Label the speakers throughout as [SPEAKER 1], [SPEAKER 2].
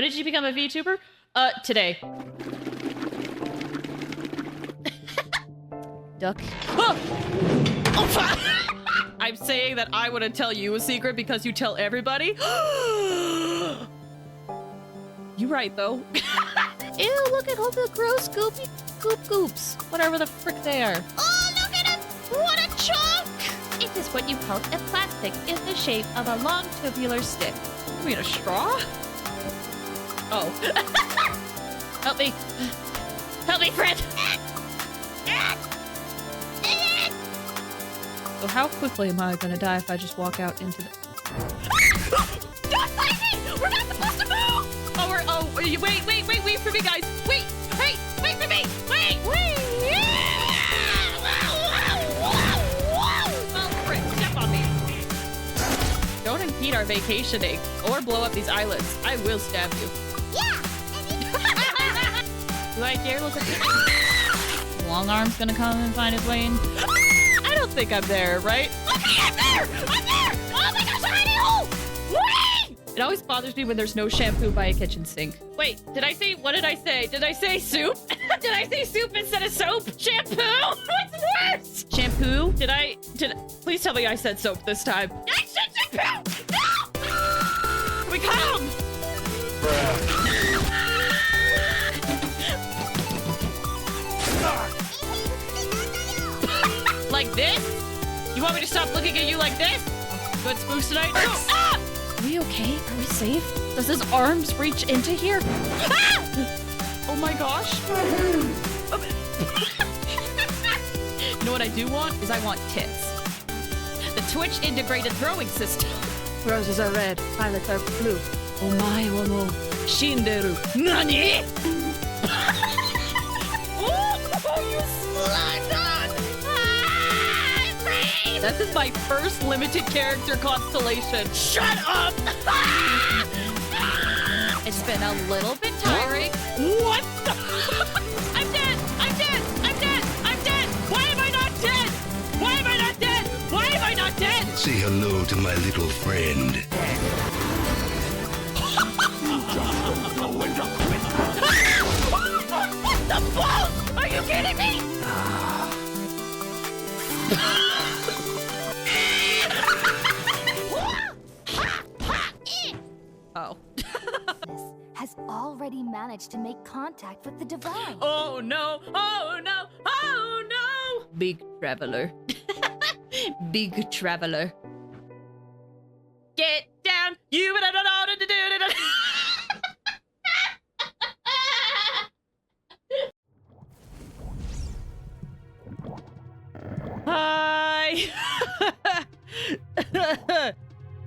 [SPEAKER 1] When did you become a VTuber? Today. Duck. Oh! Oh, I'm saying that I wouldn't tell you a secret because you tell everybody. You right, though. Ew, look at all the gross goopy goops. Whatever the frick they are.
[SPEAKER 2] Oh, look at him! What a chunk!
[SPEAKER 1] It is what you call a plastic in the shape of a long tubular stick. You mean a straw? Oh. Help me. Help me, friend! So how quickly am I gonna die if I just walk out into the...
[SPEAKER 2] Don't fight me! We're not supposed to move!
[SPEAKER 1] Wait for me, guys! Wait! Hey! Wait for me! Wait! Well, frick, step on me. Don't impede our vacationing or blow up these islands. I will stab you.
[SPEAKER 2] Yeah!
[SPEAKER 1] Do I dare look at you? Long arm's gonna come and find his way in. I don't think I'm there, right?
[SPEAKER 2] Okay, I'm there! I'm there! Oh my gosh, I'm in a hole! Wait!
[SPEAKER 1] It always bothers me when there's no shampoo by a kitchen sink. Wait, what did I say? Did I say soup? Did I say soup instead of soap? Shampoo? What's worse? Shampoo? Please tell me I said soap this time.
[SPEAKER 2] I said shampoo! No!
[SPEAKER 1] We come! Like this? You want me to stop looking at you like this? Good spoofs tonight? Oh, ah! Are we okay? Are we safe? Does his arms reach into here? Ah! Oh my gosh. You know what I do want? Is I want tits. The Twitch integrated throwing system. Roses are red, violets are blue. Omae wa mo shinderu. Nani? Oh, you slut! This is my first limited character constellation. Shut up! It's been a little bit tiring. What the? I'm dead! I'm dead! I'm dead! I'm dead! Why am I not dead? Why am I not dead? Why am I not dead?
[SPEAKER 3] Say hello to my little friend.
[SPEAKER 2] What the balls? Are you kidding me?
[SPEAKER 1] Oh.
[SPEAKER 4] Has already managed to make contact with the divine.
[SPEAKER 1] Oh no! Oh no! Oh no! Big traveler. Big traveler. Get down! You don't know what to do. Hi!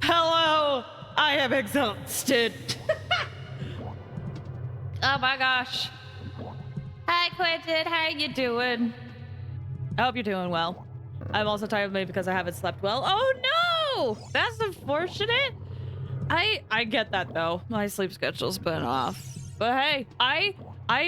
[SPEAKER 1] Hello! I am exhausted. Oh my gosh. Hi Quentin, how you doing? I hope you're doing well. I'm also tired maybe because I haven't slept well. Oh no! That's unfortunate. I get that though. My sleep schedule's been off. But hey, I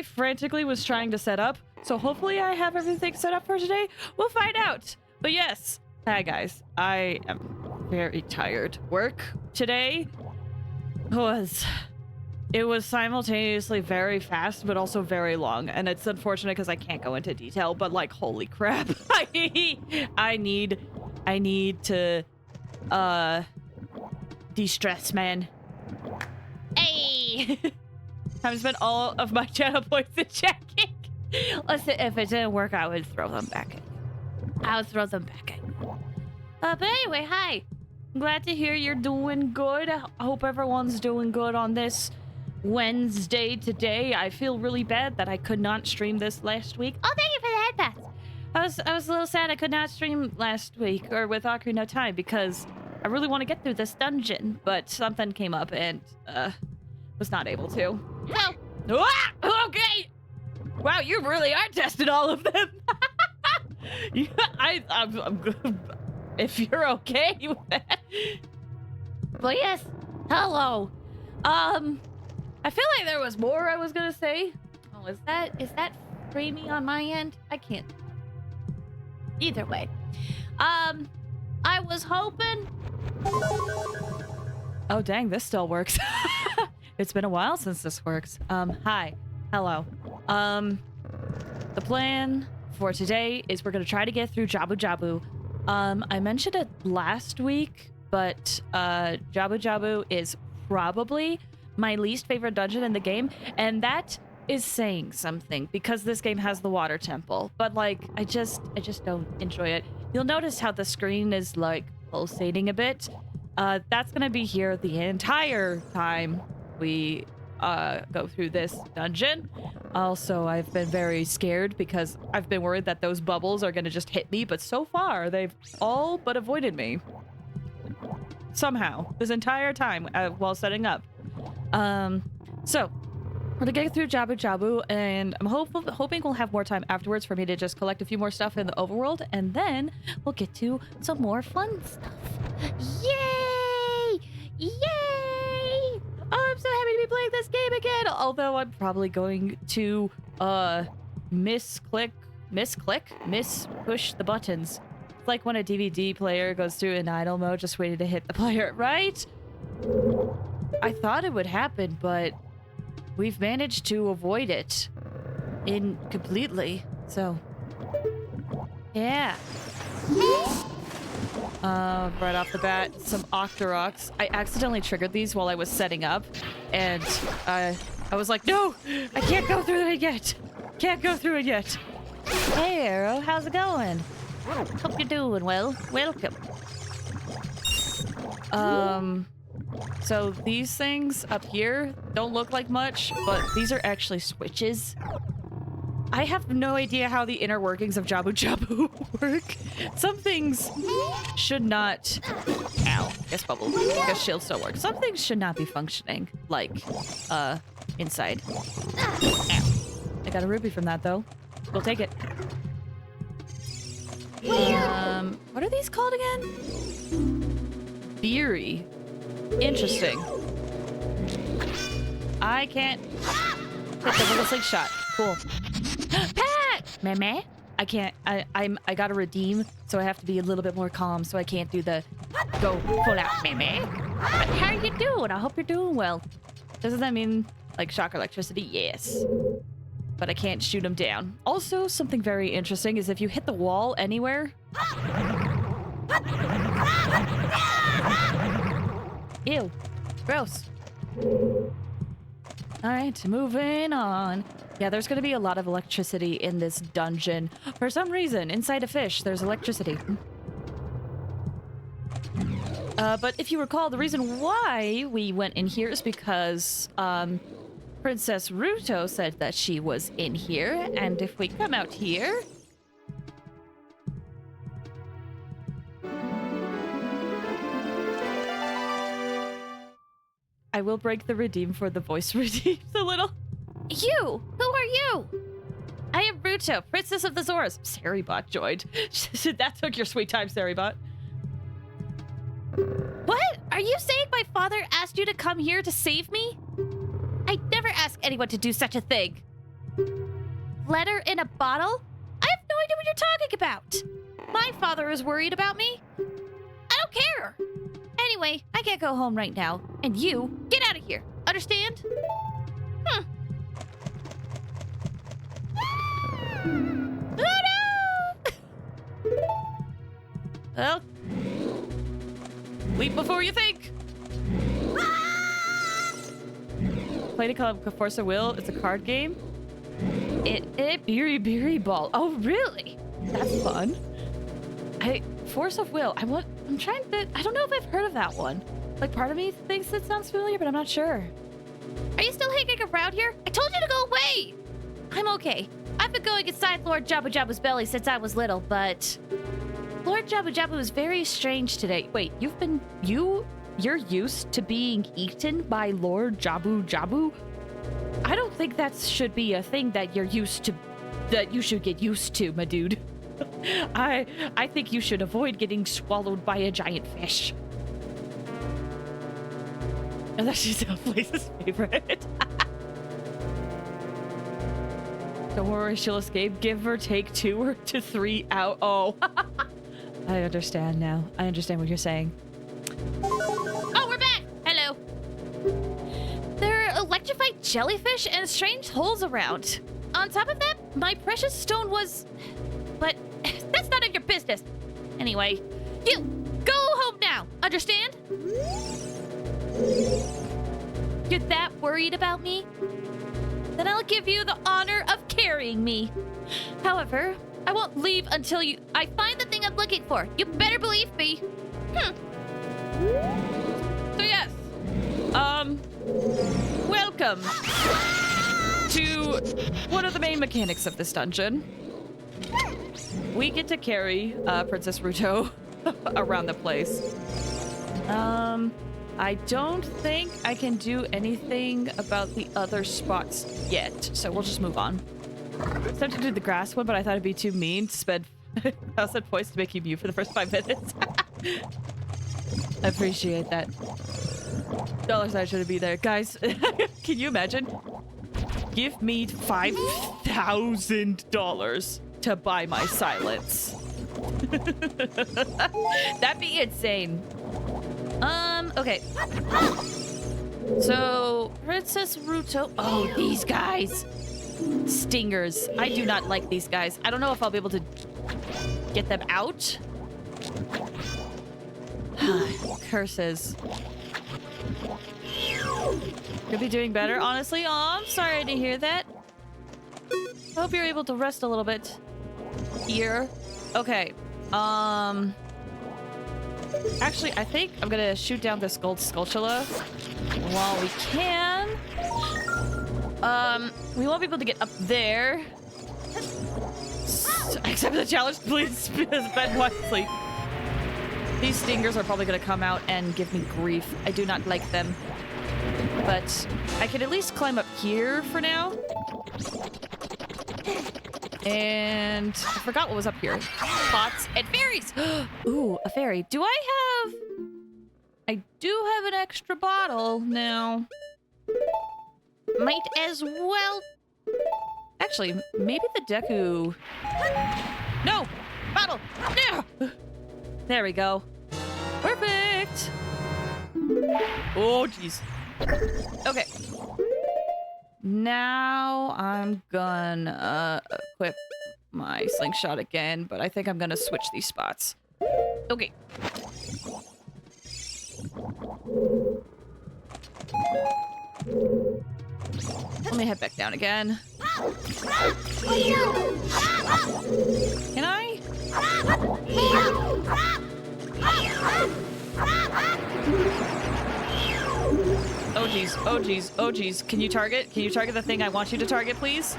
[SPEAKER 1] frantically was trying to set up, so hopefully I have everything set up for today. We'll find out. But yes. Hi guys. I am very tired. Work today it was simultaneously very fast but also very long, and it's unfortunate because I can't go into detail, but like holy crap. I need to de-stress, man. Hey. I've spent all of my channel points in checking. Listen, if it didn't work I would throw them back in. But anyway, hi. I'm glad to hear you're doing good. I hope everyone's doing good on this Wednesday today. I feel really bad that I could not stream this last week. Oh, thank you for the head pass. I was a little sad I could not stream last week or with Ocarina Time because I really want to get through this dungeon, but something came up and was not able to. So, okay. Wow, you really are testing all of them. Yeah, I'm good. If you're okay with that. But yes, hello. I feel like there was more I was gonna say. Oh, is that framey on my end? I can't. Either way. I was hoping. Oh dang, this still works. It's been a while since this works. Hi. Hello. The plan for today is we're gonna try to get through Jabu Jabu. I mentioned it last week, but Jabu Jabu is probably my least favorite dungeon in the game, and that is saying something because this game has the water temple. But like, I just don't enjoy it. You'll notice how the screen is like pulsating a bit. That's gonna be here the entire time we go through this dungeon. Also, I've been very scared because I've been worried that those bubbles are gonna just hit me, but so far they've all but avoided me. Somehow, this entire time while setting up. So we're gonna get through Jabu Jabu, and I'm hoping we'll have more time afterwards for me to just collect a few more stuff in the overworld, and then we'll get to some more fun stuff. Yay! Yay! Oh, I'm so happy to be playing this game again. Although I'm probably going to miss push the buttons. It's like when a DVD player goes through in idle mode, just waiting to hit the player, right? I thought it would happen, but we've managed to avoid it completely. So, yeah. Right off the bat, some Octoroks. I accidentally triggered these while I was setting up, and I was like, no, I can't go through it yet. Can't go through it yet. Hey, Arrow, how's it going? Hope you're doing well. Welcome. So these things up here don't look like much, but these are actually switches. I have no idea how the inner workings of Jabu Jabu work. Some things should not... Ow. Guess bubble. Guess shield still works. Some things should not be functioning, like, inside. Ow. I got a ruby from that, though. We'll take it. What are these called again? Beery. Interesting. I can't hit the little slingshot. Cool. Pat! Meh. I can't. I gotta redeem, so I have to be a little bit more calm, so I can't do the go pull out. Meh. But how are you doing? I hope you're doing well. Doesn't that mean like shock electricity? Yes. But I can't shoot them down. Also, something very interesting is if you hit the wall anywhere. Ew. Gross. Alright, moving on. Yeah, there's gonna be a lot of electricity in this dungeon. For some reason, inside a fish, there's electricity. But if you recall, the reason why we went in here is because, Princess Ruto said that she was in here, and if we come out here... I will break the redeem for the voice redeems a little. You! Who are you? I am Ruto, Princess of the Zoras. Saribot joined. That took your sweet time, Saribot. What? Are you saying my father asked you to come here to save me? I never ask anyone to do such a thing. Letter in a bottle? I have no idea what you're talking about. My father is worried about me. I don't care. Anyway, I can't go home right now. And you, get out of here. Understand? Oh no! Well, leap before you think. Played a called Force of Will. It's a card game. Beery Ball. Oh, really? That's fun. Force of Will. I'm trying to... I don't know if I've heard of that one. Like, part of me thinks it sounds familiar, but I'm not sure. Are you still hanging around here? I told you to go away! I'm okay. I've been going inside Lord Jabu Jabu's belly since I was little, but... Lord Jabu Jabu is very strange today. Wait, you're used to being eaten by Lord Jabu Jabu? I don't think that should be a thing that you're used to... that you should get used to, my dude. I think you should avoid getting swallowed by a giant fish. Unless she's Blaze's favorite. Don't worry, she'll escape. Give or take 2 or to 3 out. Oh. I understand now. I understand what you're saying. Oh, we're back! Hello. There to fight jellyfish and strange holes around. On top of that, my precious stone was... But that's none of your business. Anyway, you go home now, understand? You're that worried about me? Then I'll give you the honor of carrying me. However, I won't leave until I find the thing I'm looking for. You better believe me. So yes, welcome to one of the main mechanics of this dungeon. We get to carry Princess Ruto around the place. I don't think I can do anything about the other spots yet, so we'll just move on. It's time to do the grass one, but I thought it'd be too mean to spend 1,000 points to make you mute for the first 5 minutes. I appreciate that. $sign shouldn't be there. Guys, can you imagine? Give me $5,000 to buy my silence. That'd be insane. Okay. So, Princess Ruto. Oh, these guys. Stingers. I do not like these guys. I don't know if I'll be able to get them out. Curses. Could be doing better, honestly. Oh, I'm sorry to hear that. I hope you're able to rest a little bit here. Okay. Actually, I think I'm gonna shoot down this gold skulltula while we can. We won't be able to get up there. Accept the challenge, please. Spend wisely. These stingers are probably gonna come out and give me grief. I do not like them. But I can at least climb up here for now. And I forgot what was up here. Pots and fairies! Ooh, a fairy. Do I do have an extra bottle now. Might as well... Actually, maybe the Deku... No! Bottle! No! There we go. Perfect! Oh, jeez. Okay. Now I'm gonna equip my slingshot again, but I think I'm gonna switch these spots. Okay. Let me head back down again. Can I? Oh geez, oh geez, oh geez. Can you target? Can you target the thing I want you to target, please?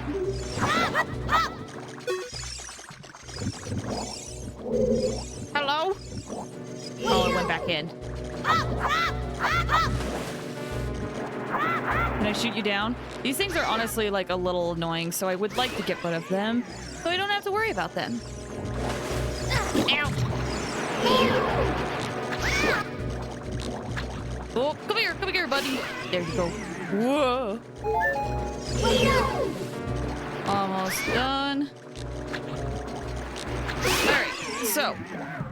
[SPEAKER 1] Hello? Oh, it went back in. Can I shoot you down? These things are honestly like a little annoying, so I would like to get rid of them, so I don't have to worry about them. Ow! Oh, come here, buddy. There you go. Whoa. Almost done. Alright, so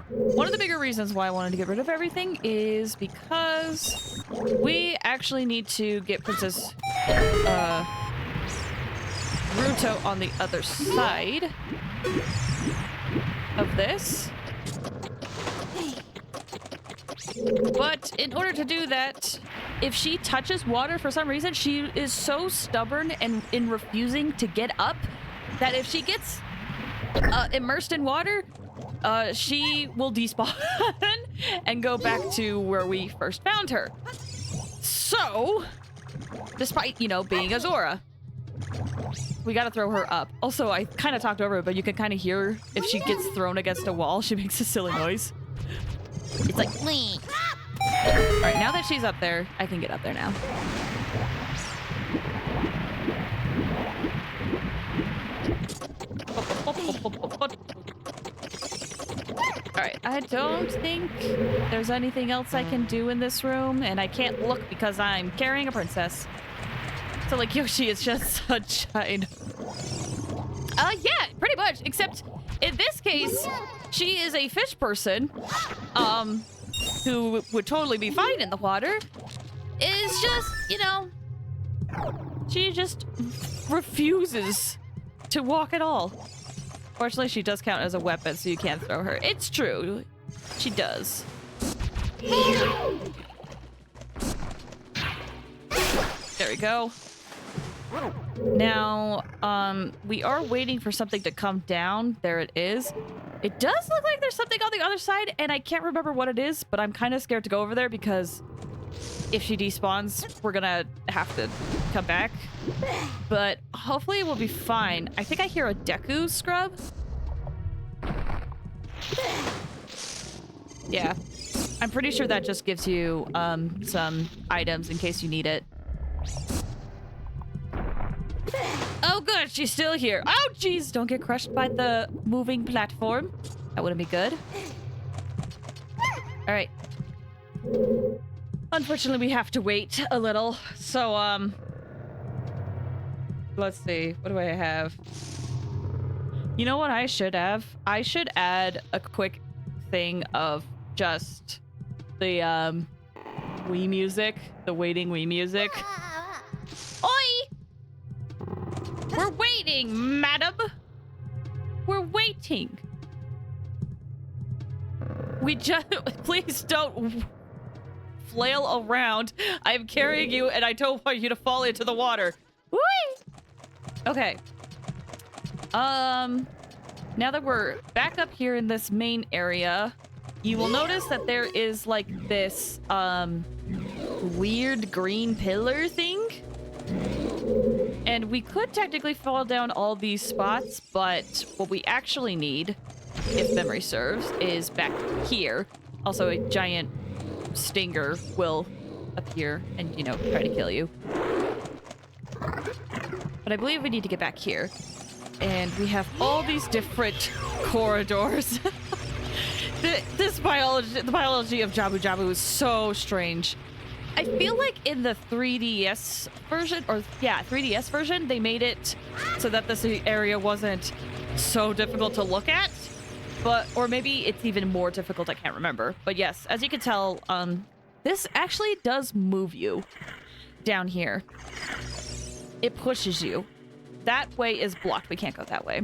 [SPEAKER 1] one of the bigger reasons why I wanted to get rid of everything is because we actually need to get Princess Ruto on the other side of this. But in order to do that, if she touches water for some reason, she is so stubborn and in refusing to get up that if she gets immersed in water, she will despawn and go back to where we first found her. So, despite, you know, being Azora, we gotta throw her up. Also, I kind of talked over it, but you can kind of hear if she gets thrown against a wall, she makes a silly noise. It's like, Lee. All right, now that she's up there, I can get up there now. All right, I don't think there's anything else I can do in this room, and I can't look because I'm carrying a princess. So, like, Yoshi is just sunshine. Yeah, pretty much, except in this case, she is a fish person, who would totally be fine in the water. Is just, you know, She just refuses to walk at all. Fortunately, she does count as a weapon, so you can't throw her. It's true. She does. There we go. Now, we are waiting for something to come down. There it is. It does look like there's something on the other side, and I can't remember what it is, but I'm kind of scared to go over there because if she despawns, we're gonna have to come back. But hopefully it will be fine. I think I hear a Deku scrub. Yeah. I'm pretty sure that just gives you some items in case you need it. Oh good, she's still here. Oh jeez, don't get crushed by the moving platform. That wouldn't be good. All right. Unfortunately, we have to wait a little. So, let's see. What do I have? You know what I should have? I should add a quick thing of just the, Wii music. The waiting Wii music. Oi! We're waiting, madam! We're waiting. We just... Please don't flail around. I'm carrying you and I don't want you to fall into the water. Whee! Okay. Now that we're back up here in this main area, you will notice that there is like this, weird green pillar thing. And we could technically fall down all these spots, but what we actually need, if memory serves, is back here. Also, a giant stinger will appear and, you know, try to kill you. But I believe we need to get back here. And we have all these different corridors. The biology of Jabu Jabu is so strange. I feel like in the 3DS version, 3DS version, they made it so that this area wasn't so difficult to look at. But, or maybe it's even more difficult, I can't remember. But yes, as you can tell, this actually does move you down here. It pushes you. That way is blocked. We can't go that way.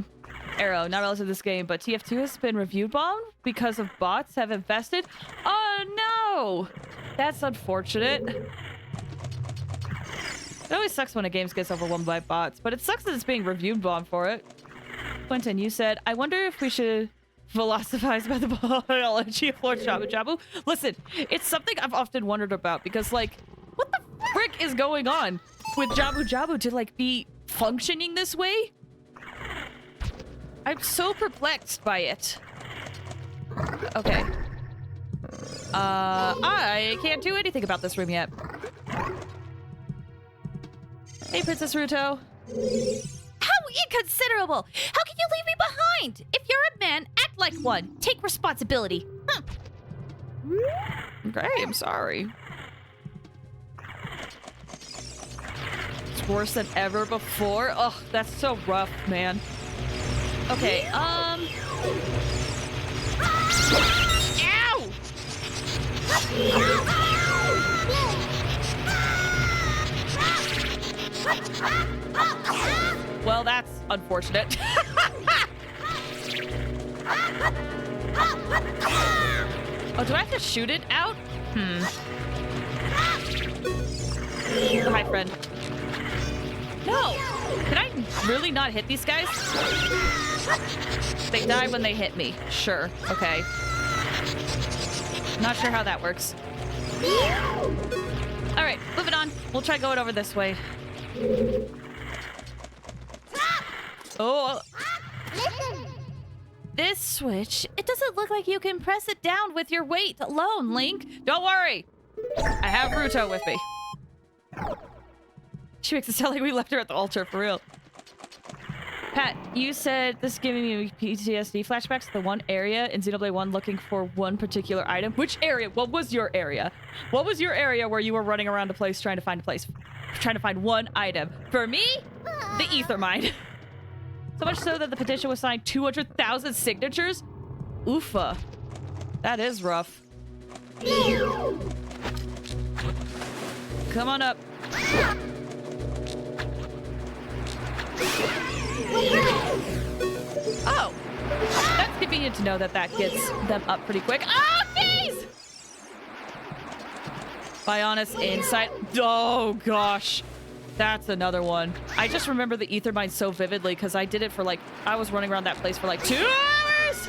[SPEAKER 1] Arrow, not relative to this game, but TF2 has been reviewed bombed because of bots have infested. Oh no! That's unfortunate. It always sucks when a game gets overwhelmed by bots, but it sucks that it's being reviewed bombed for it. Quentin, you said, I wonder if we should philosophize about the biology of Lord Jabu Jabu. Listen, it's something I've often wondered about because, like, what the frick is going on with Jabu Jabu to, like, be functioning this way? I'm so perplexed by it. Okay. I can't do anything about this room yet. Hey, Princess Ruto.
[SPEAKER 2] How inconsiderable! How can you leave me behind? If you're a man, act like one. Take responsibility. Huh.
[SPEAKER 1] Okay, I'm sorry. It's worse than ever before. Ugh, that's so rough, man. Okay, Ow! Well, that's unfortunate. Oh, do I have to shoot it out? Oh, hi, friend. No! Can I really not hit these guys? They die when they hit me. Sure. Okay. Not sure how that works. Alright, moving on. We'll try going over this way. Oh. This switch, it doesn't look like you can press it down with your weight alone, Link. Don't worry. I have Ruto with me. She makes it sound like we left her at the altar, for real. Pat, you said this is giving me PTSD flashbacks to the one area in Xenoblade 1 looking for one particular item. Which area? What was your area? What was your area where you were running around a place trying to find a place? Trying to find one item. For me, the ether mine. So much so that the petition was signed 200,000 signatures? Oofa. That is rough. Come on up. Oh. That's convenient to know that that gets them up pretty quick. Oh, jeez! Bionis Insight. Oh, gosh. That's another one. I just remember the Ether Mine so vividly because I did it for like... I was running around that place for like 2 hours!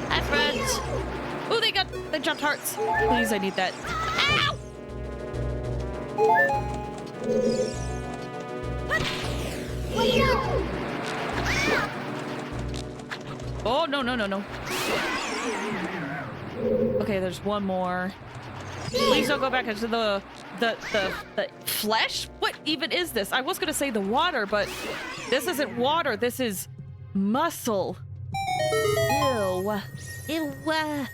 [SPEAKER 1] Hi, friends. Oh, they dropped hearts. Please, I need that. Ow! Oh, no, no, no, no. Okay, there's one more. Please don't go back into the flesh? What even is this? I was gonna say the water, but this isn't water. This is muscle. Ew.
[SPEAKER 2] Ew.
[SPEAKER 1] Well,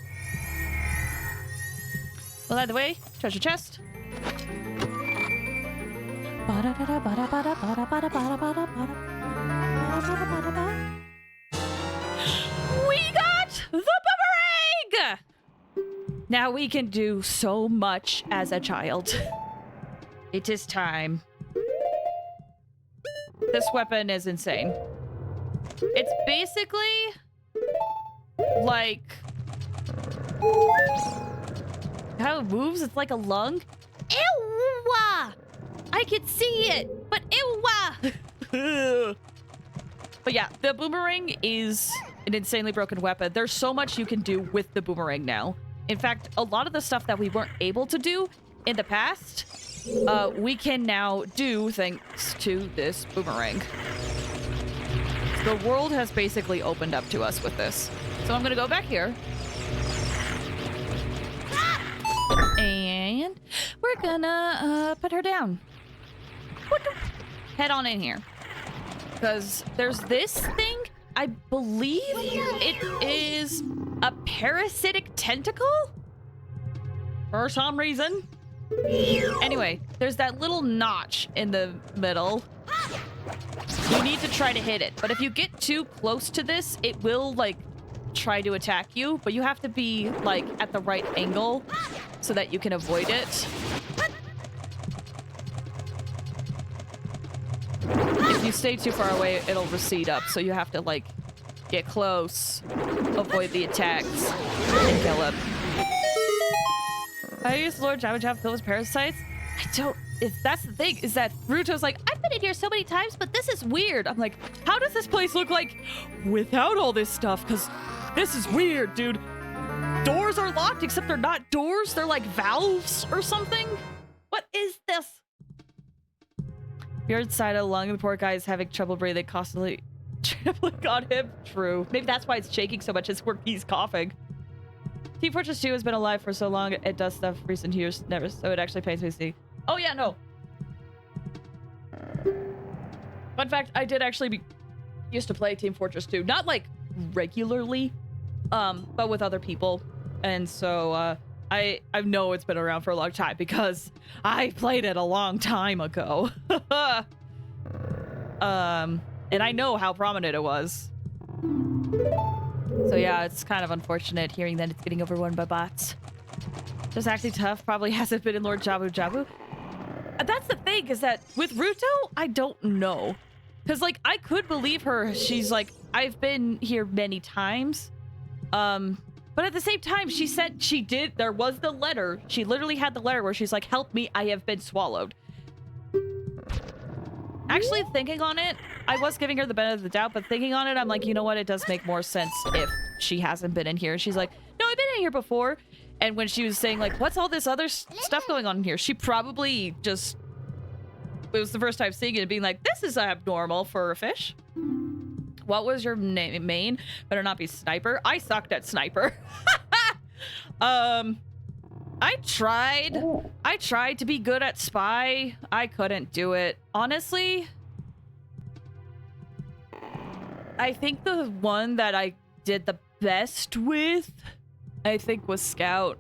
[SPEAKER 1] either way, treasure chest. We got the boomerang! Now we can do so much as a child. It is time. This weapon is insane. It's basically like how it moves. It's like a lung.
[SPEAKER 2] Ew! I can see it, but ew!
[SPEAKER 1] But yeah, the boomerang is an insanely broken weapon. There's so much you can do with the boomerang now. In fact, a lot of the stuff that we weren't able to do in the past, we can now do thanks to this boomerang. The world has basically opened up to us with this. So I'm gonna go back here. And we're gonna put her down. Head on in here. Because there's this thing, I believe it is a parasitic tentacle? For some reason. Anyway, there's that little notch in the middle. You need to try to hit it. But if you get too close to this, it will, like, try to attack you. But you have to be, like, at the right angle so that you can avoid it. If you stay too far away, it'll recede up. So you have to, like, get close, avoid the attacks, and kill him. I used Lord Jabba Jabba kill his parasites. I don't... That's the thing, is that Ruto's like, I've been in here so many times, but this is weird. I'm like, how does this place look like without all this stuff? Because this is weird, dude. Doors are locked, except they're not doors. They're like valves or something. What is this? Your side of the lung, the poor guy is having trouble breathing, constantly trampling on him. True. Maybe that's why it's shaking so much. It's where he's coughing. Team Fortress 2 has been alive for so long, it does stuff recent years never, so it actually pains me to see. Oh yeah, no. Fun fact, I did actually used to play Team Fortress 2. Not like regularly, but with other people. And so I know it's been around for a long time because I played it a long time ago. And I know how prominent it was. So yeah, it's kind of unfortunate hearing that it's getting overrun by bots. Just acting tough probably hasn't been in Lord Jabu Jabu. That's the thing, is that with Ruto, I don't know. Because, like, I could believe her. She's like, I've been here many times. But at the same time, she said she did. There was the letter. She literally had the letter where she's like, help me, I have been swallowed. Actually, thinking on it, I was giving her the benefit of the doubt, but thinking on it, I'm like, you know what? It does make more sense if she hasn't been in here. She's like, no, I've been in here before. And when she was saying, like, what's all this other stuff going on in here? She probably just... It was the first time seeing it and being like, this is abnormal for a fish. What was your name? Main? Better not be Sniper. I sucked at Sniper. I tried to be good at Spy. I couldn't do it. Honestly, I think the one that I did the best with, I think, was Scout.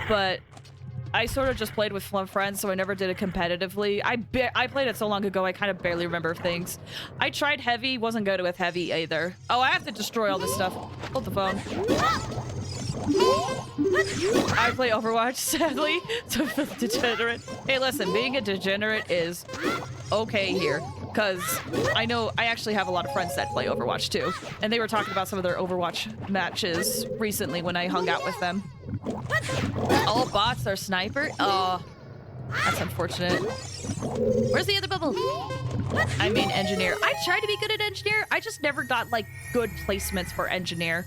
[SPEAKER 1] But I sort of just played with friends, so I never did it competitively. I played it so long ago, I kind of barely remember things. I tried Heavy, wasn't good with Heavy either. Oh, I have to destroy all this stuff. Hold the phone. I play Overwatch, sadly, so Filth Degenerate. Hey, listen, being a degenerate is okay here, because I know I actually have a lot of friends that play Overwatch too, and they were talking about some of their Overwatch matches recently when I hung out with them. All bots are sniper? Oh, that's unfortunate.
[SPEAKER 2] Where's the other bubble?
[SPEAKER 1] I mean engineer. I tried to be good at engineer, I just never got, like, good placements for engineer.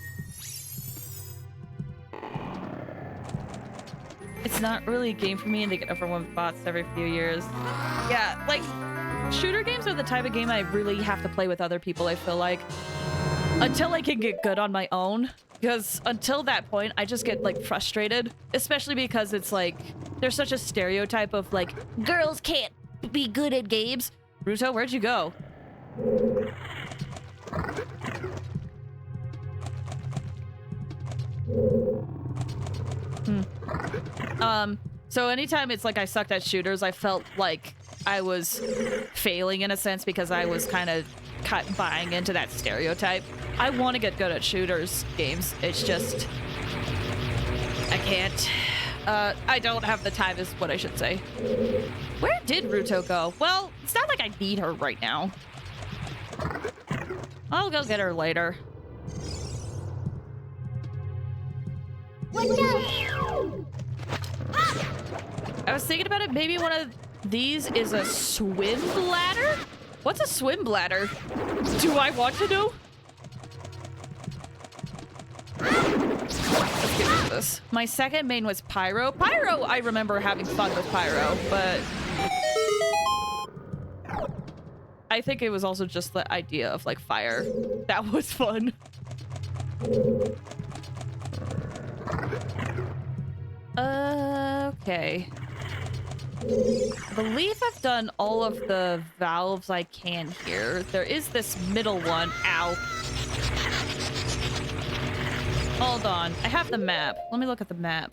[SPEAKER 1] It's not really a game for me, and they get overwhelmed with bots every few years. Yeah, like, shooter games are the type of game I really have to play with other people, I feel like. Until I can get good on my own. Because until that point, I just get, like, frustrated. Especially because it's, like, there's such a stereotype of, like, girls can't be good at games. Ruto, where'd you go? So anytime it's like I sucked at shooters, I felt like I was failing in a sense because I was kind of buying into that stereotype. I want to get good at shooters games. It's just I can't. I don't have the time is what I should say. Where did Ruto go? Well, it's not like I need her right now. I'll go get her later. I was thinking about it. Maybe one of these is a swim bladder? What's a swim bladder? Do I want to know? Let's get into this. My second main was Pyro. Pyro, I remember having fun with Pyro, but I think it was also just the idea of, like, fire. That was fun. Okay. I believe I've done all of the valves I can here. There is this middle one. Ow. Hold on. I have the map. Let me look at the map.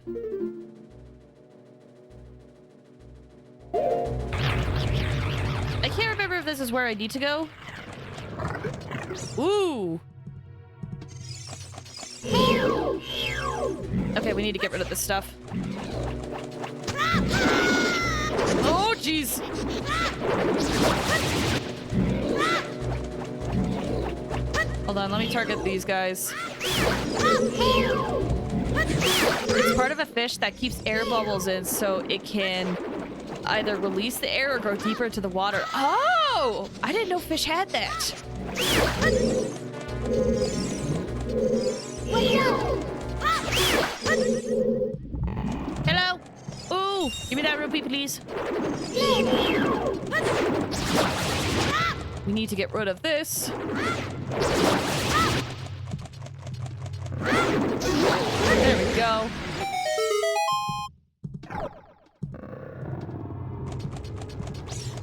[SPEAKER 1] I can't remember if this is where I need to go. Ooh. Okay, we need to get rid of this stuff. Oh, jeez. Hold on, let me target these guys. It's part of a fish that keeps air bubbles in so it can either release the air or go deeper into the water. Oh! I didn't know fish had that. Hello? Ooh, give me that rupee, please. We need to get rid of this. There we go.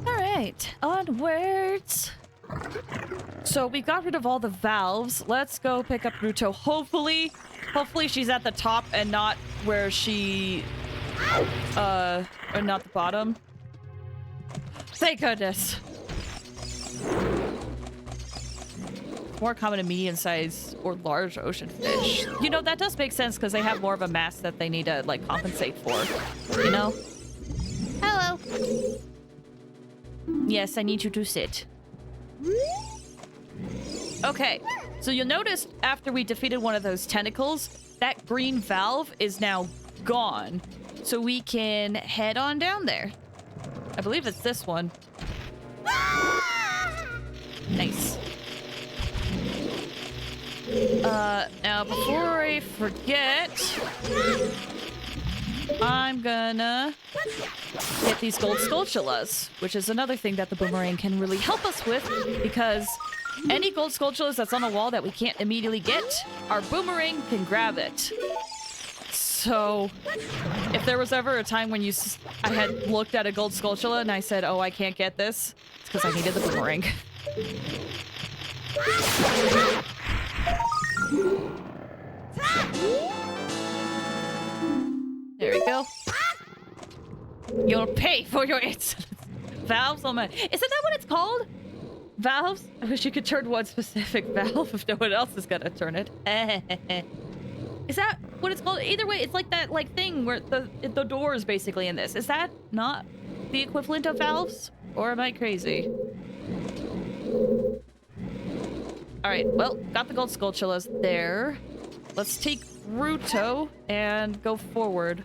[SPEAKER 1] All right, onwards. So we got rid of all the valves. Let's go pick up Ruto. Hopefully she's at the top and not where she, or not the bottom. Thank goodness. More common to medium-sized or large ocean fish. You know, that does make sense because they have more of a mass that they need to, like, compensate for. You know? Hello. Yes, I need you to sit. Okay, so you'll notice after we defeated one of those tentacles, that green valve is now gone. So we can head on down there. I believe it's this one. Nice. Now before I forget, I'm gonna get these gold sculptulas, which is another thing that the boomerang can really help us with, because any gold sculptulas that's on a wall that we can't immediately get, our boomerang can grab it. So, if there was ever a time when I had looked at a gold sculptula and I said, oh, I can't get this, it's because I needed the boomerang. There we go. You'll pay for your insolence. Valves on my... Isn't that what it's called? Valves? I wish you could turn one specific valve if no one else is gonna turn it. Is that what it's called? Either way, it's like that like thing where the doors basically in this. Is that not the equivalent of valves? Or am I crazy? Alright, well, got the gold skulltulas there. Let's take Ruto and go forward.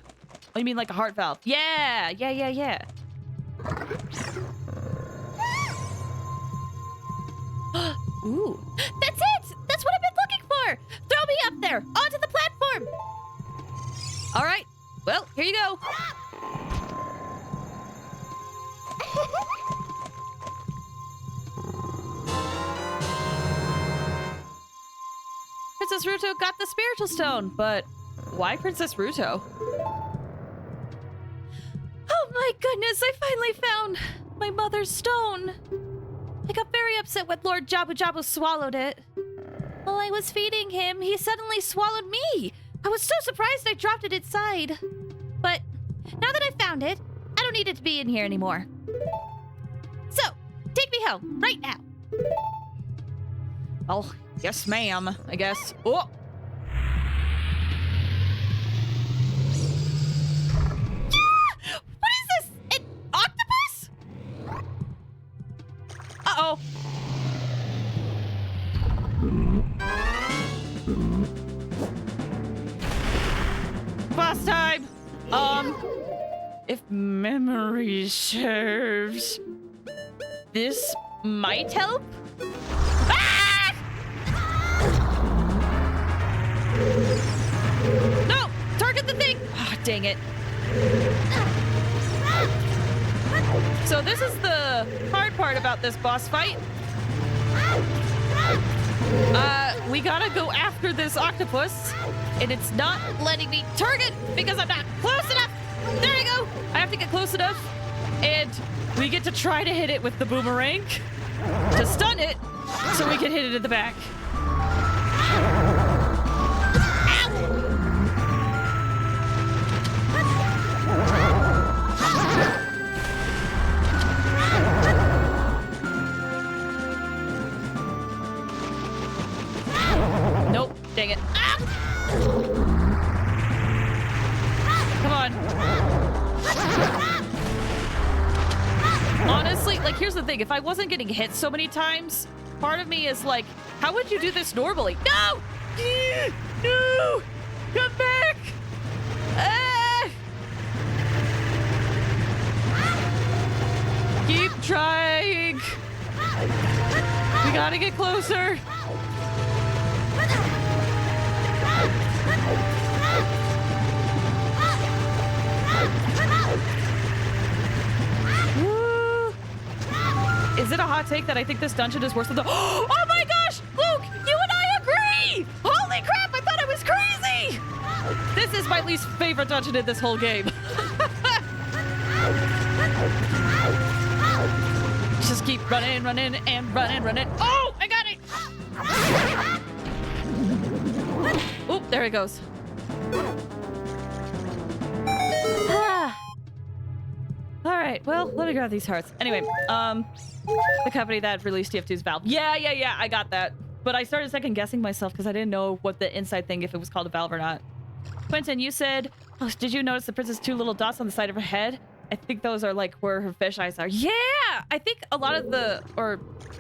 [SPEAKER 1] Oh, you mean like a heart valve? Yeah! Ooh.
[SPEAKER 2] That's it! That's what I've been looking for! Throw me up there! Onto the platform!
[SPEAKER 1] Alright, well, here you go. Princess Ruto got the spiritual stone, but why Princess Ruto?
[SPEAKER 2] Oh my goodness, I finally found my mother's stone. I got very upset when Lord Jabu Jabu swallowed it. While I was feeding him, he suddenly swallowed me. I was so surprised I dropped it inside. But now that I found it, I don't need it to be in here anymore. So, take me home, right now.
[SPEAKER 1] Oh, yes, ma'am, I guess. Oh!
[SPEAKER 2] What is this? An octopus?
[SPEAKER 1] Uh-oh. Boss time! If memory serves, this might help? Ah! No! Target the thing! Ah, dang it. So this is the hard part about this boss fight. We gotta go after this octopus, and it's not letting me target because I'm not close enough. There we go. I have to get close enough, and we get to try to hit it with the boomerang to stun it, so we can hit it in the back. Nope, dang it. Come on. Honestly, like, here's the thing. If I wasn't getting hit so many times, part of me is like, how would you do this normally? No! No! Come back! Ah! Keep trying. We gotta get closer. Woo. Is it a hot take that I think this dungeon is worse than the— Oh my gosh! Luke, you and I agree! Holy crap, I thought I was crazy! This is my least favorite dungeon in this whole game. Just keep running, and running. Oh, I got it! Oh, there it goes. All right, well, let me grab these hearts. Anyway, the company that released TF2's Valve. Yeah, I got that. But I started second guessing myself because I didn't know what the inside thing, if it was called a valve or not. Quentin, you said, oh, did you notice the princess 2 little dots on the side of her head? I think those are like where her fish eyes are. Yeah, I think a lot of or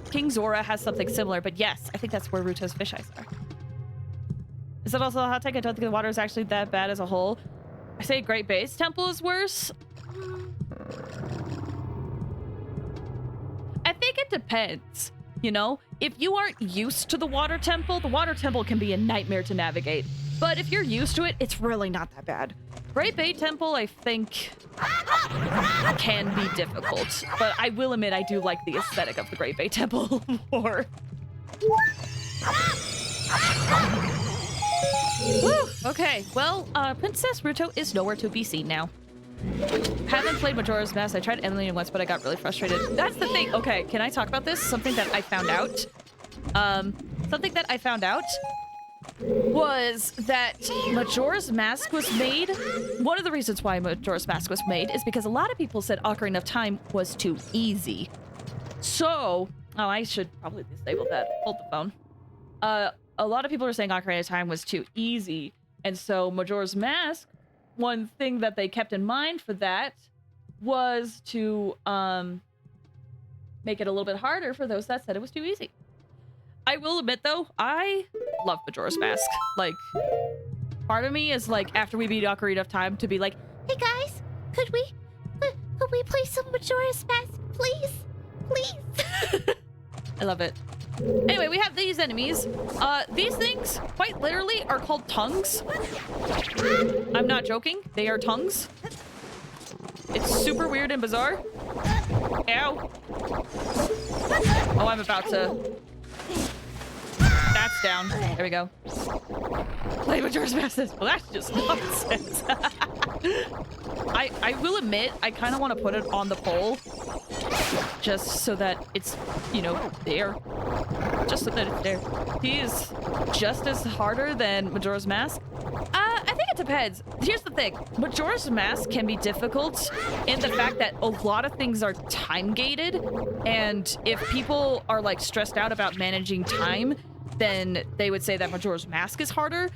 [SPEAKER 1] King Zora has something similar, but yes, I think that's where Ruto's fish eyes are. Is that also a hot take? I don't think the water is actually that bad as a whole. I say Great Base Temple is worse. I think it depends, you know? If you aren't used to the water temple can be a nightmare to navigate. But if you're used to it, it's really not that bad. Great Bay Temple, I think, can be difficult. But I will admit, I do like the aesthetic of the Great Bay Temple more. Woo! Okay, well, Princess Ruto is nowhere to be seen now. Haven't played Majora's Mask. I tried emulating once, but I got really frustrated. That's the thing. Okay, can I talk about this? Something that I found out. Was that Majora's Mask was made. One of the reasons why Majora's Mask was made is because a lot of people said Ocarina of Time was too easy. So, oh, I should probably disable that. Hold the phone. A lot of people are saying Ocarina of Time was too easy. And so Majora's Mask, one thing that they kept in mind for that was to make it a little bit harder for those that said it was too easy. I will admit, though, I love Majora's Mask. Like, part of me is like, after we beat Ocarina of Time, to be like,
[SPEAKER 2] Hey guys, could we play some Majora's Mask, please? Please.
[SPEAKER 1] I love it. Anyway, we have these enemies. These things, quite literally, are called tongues. I'm not joking. They are tongues. It's super weird and bizarre. Ow. Oh, I'm about to... That's down. There we go. Play Majora's Mask. Well, that's just nonsense. I will admit, I kind of want to put it on the poll. Just so that it's, you know, there. Just so that it's there. He is just as harder than Majora's Mask. I think it depends. Here's the thing. Majora's Mask can be difficult in the fact that a lot of things are time-gated. And if people are, like, stressed out about managing time, then they would say that Majora's Mask is harder.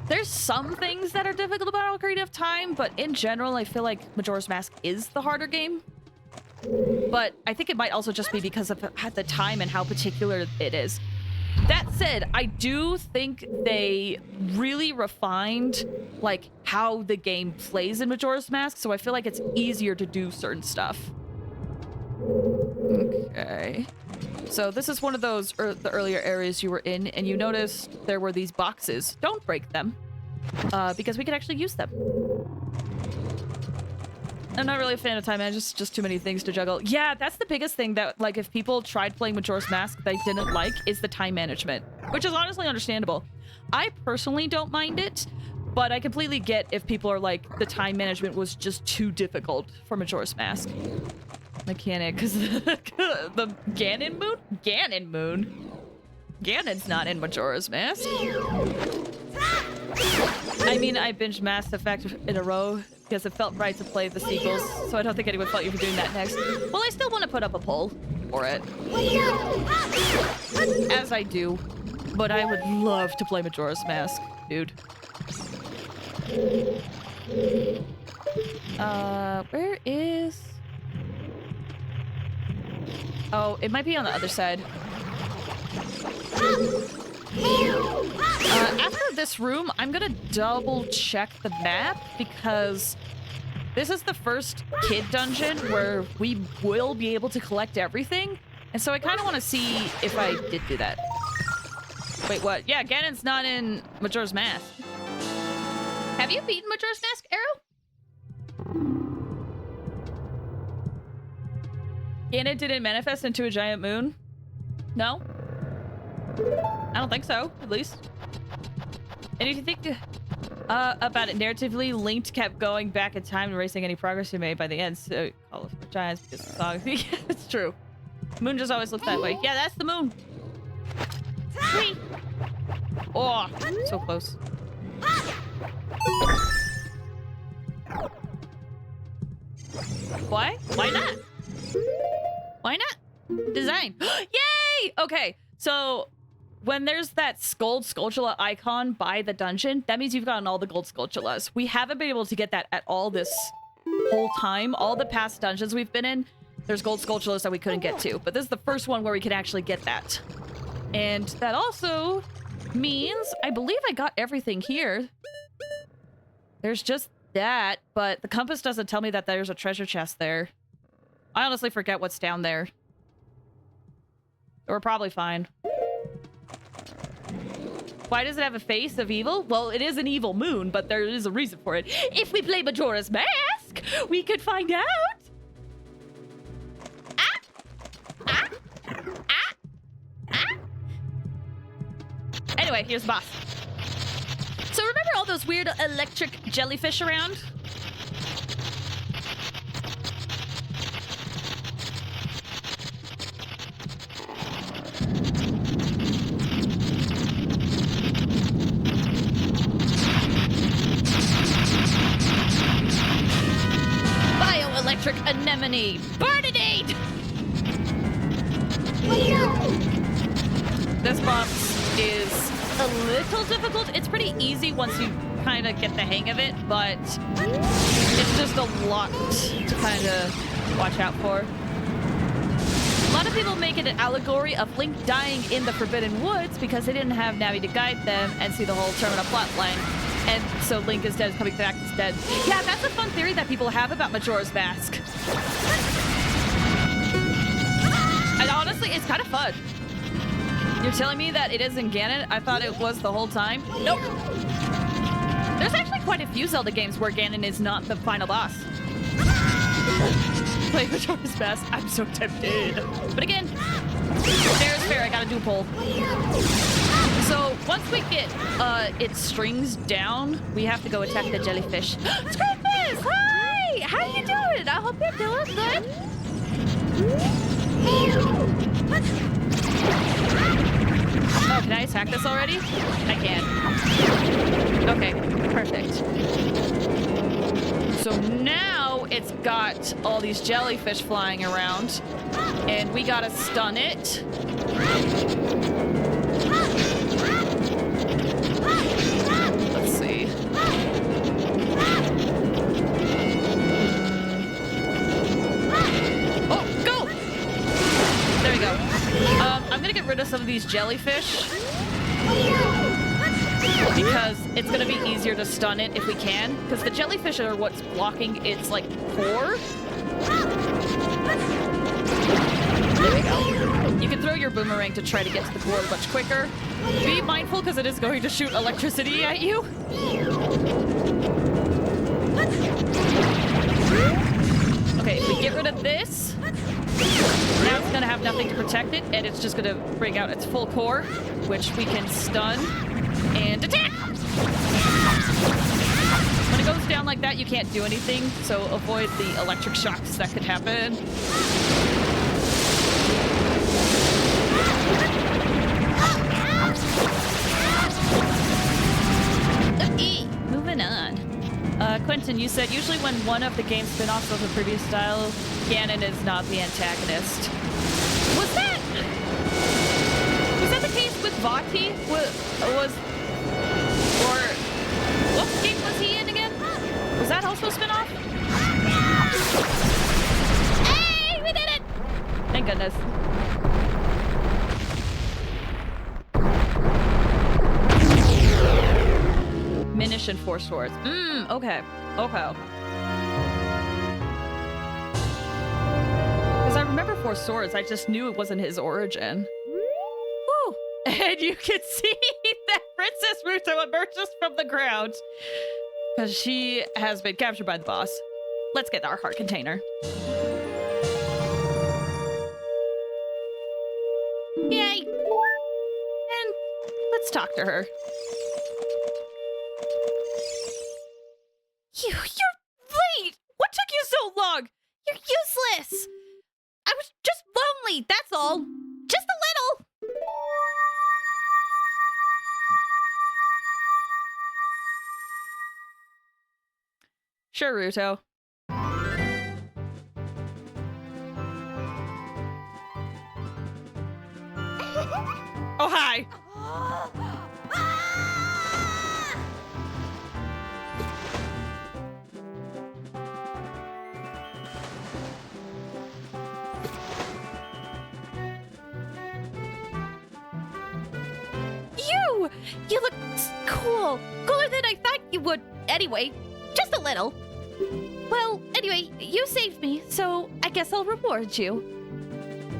[SPEAKER 1] There's some things that are difficult about Ocarina of Time, but in general, I feel like Majora's Mask is the harder game. But I think it might also just be because of the time and how particular it is. That said, I do think they really refined, like, how the game plays in Majora's Mask, so I feel like it's easier to do certain stuff. Okay. So this is one of those the earlier areas you were in, and you noticed there were these boxes. Don't break them, because we could actually use them. I'm not really a fan of time management, just too many things to juggle. Yeah, that's the biggest thing that, like, if people tried playing Majora's Mask they didn't like, is the time management, which is honestly understandable. I personally don't mind it, but I completely get if people are like, the time management was just too difficult for Majora's Mask. Mechanic, because the Ganon Moon? Ganon Moon? Ganon's not in Majora's Mask. I mean, I binged Mass Effect in a row because it felt right to play the sequels, so I don't think anyone felt you for doing that next. Well, I still want to put up a poll for it. As I do. But I would love to play Majora's Mask, dude. Where is... Oh, it might be on the other side. After this room, I'm gonna double check the map because this is the first kid dungeon where we will be able to collect everything. And so I kind of want to see if I did do that. Wait, what? Yeah, Ganon's not in Majora's Mask. Have you beaten Majora's Mask, Arrow? Ganon didn't manifest into a giant moon? No? I don't think so, at least. And if you think about it narratively, Link kept going back in time and erasing any progress he made by the end, so call it for giants because the song. Yeah, it's true. Moon just always looked that way. Yeah, that's the moon. Whee! Oh, so close. Why? Why not? Why not? Design. Yay! Okay, so when there's that gold Skulltula icon by the dungeon, that means you've gotten all the gold Skulltulas. We haven't been able to get that at all this whole time. All the past dungeons we've been in, there's gold Skulltulas that we couldn't get to. But this is the first one where we can actually get that. And that also means, I believe I got everything here. There's just that, but the compass doesn't tell me that there's a treasure chest there. I honestly forget what's down there. We're probably fine. Why does it have a face of evil? Well, it is an evil moon, but there is a reason for it. If we play Majora's Mask, we could find out. Ah! Ah! Ah! Ah! Anyway, here's the boss. So remember all those weird electric jellyfish around? Bioelectric anemone. Burnidate! This box is a little difficult. It's pretty easy once you kind of get the hang of it, but it's just a lot to kind of watch out for. A lot of people make it an allegory of Link dying in the Forbidden Woods because they didn't have Navi to guide them and see the whole terminal plot line. And so Link is dead, is coming back is dead. Yeah, that's a fun theory that people have about Majora's Mask. And honestly, it's kind of fun. You're telling me that it isn't Ganon? I thought it was the whole time. Nope. There's actually quite a few Zelda games where Ganon is not the final boss. Play Majora's Mask. I'm so tempted. But again, fair is fair. I got a dual. So once we get its strings down, we have to go attack the jellyfish. Scrapfish! Hi! How you doing? I hope you're doing good. Oh, can I attack this already? I can. Okay, perfect. So now it's got all these jellyfish flying around, and we gotta stun it. Let's see. Oh, go! There we go. I'm gonna get rid of some of these jellyfish because it's gonna be easier to stun it if we can, because the jellyfish are what's blocking its like core. There we go. You can throw your boomerang to try to get to the core much quicker. Be mindful because it is going to shoot electricity at you. Okay, if we get rid of this, now it's gonna have nothing to protect it, and it's just gonna bring out its full core, which we can stun and attack! When it goes down like that, you can't do anything, so avoid the electric shocks that could happen. Okay, moving on. Quentin, you said usually when one of the game spin-offs of the previous style, Ganon is not the antagonist. Was that the case with Vati? Or what game was he in again? Was that also a spin-off? Hey, we did it! Thank goodness. Minish and Four Swords. Okay. Okay. Because I remember Four Swords, I just knew it wasn't his origin. Woo! And you can see that Princess Ruto emerges from the ground. Because she has been captured by the boss. Let's get our heart container. Yay! And let's talk to her.
[SPEAKER 2] You're late! What took you so long? You're useless! I was just lonely, that's all. Just a little.
[SPEAKER 1] Sure, Ruto. Oh, hi!
[SPEAKER 2] You look cool. Cooler than I thought you would. Anyway, just a little. Well, anyway, you saved me, so I guess I'll reward you.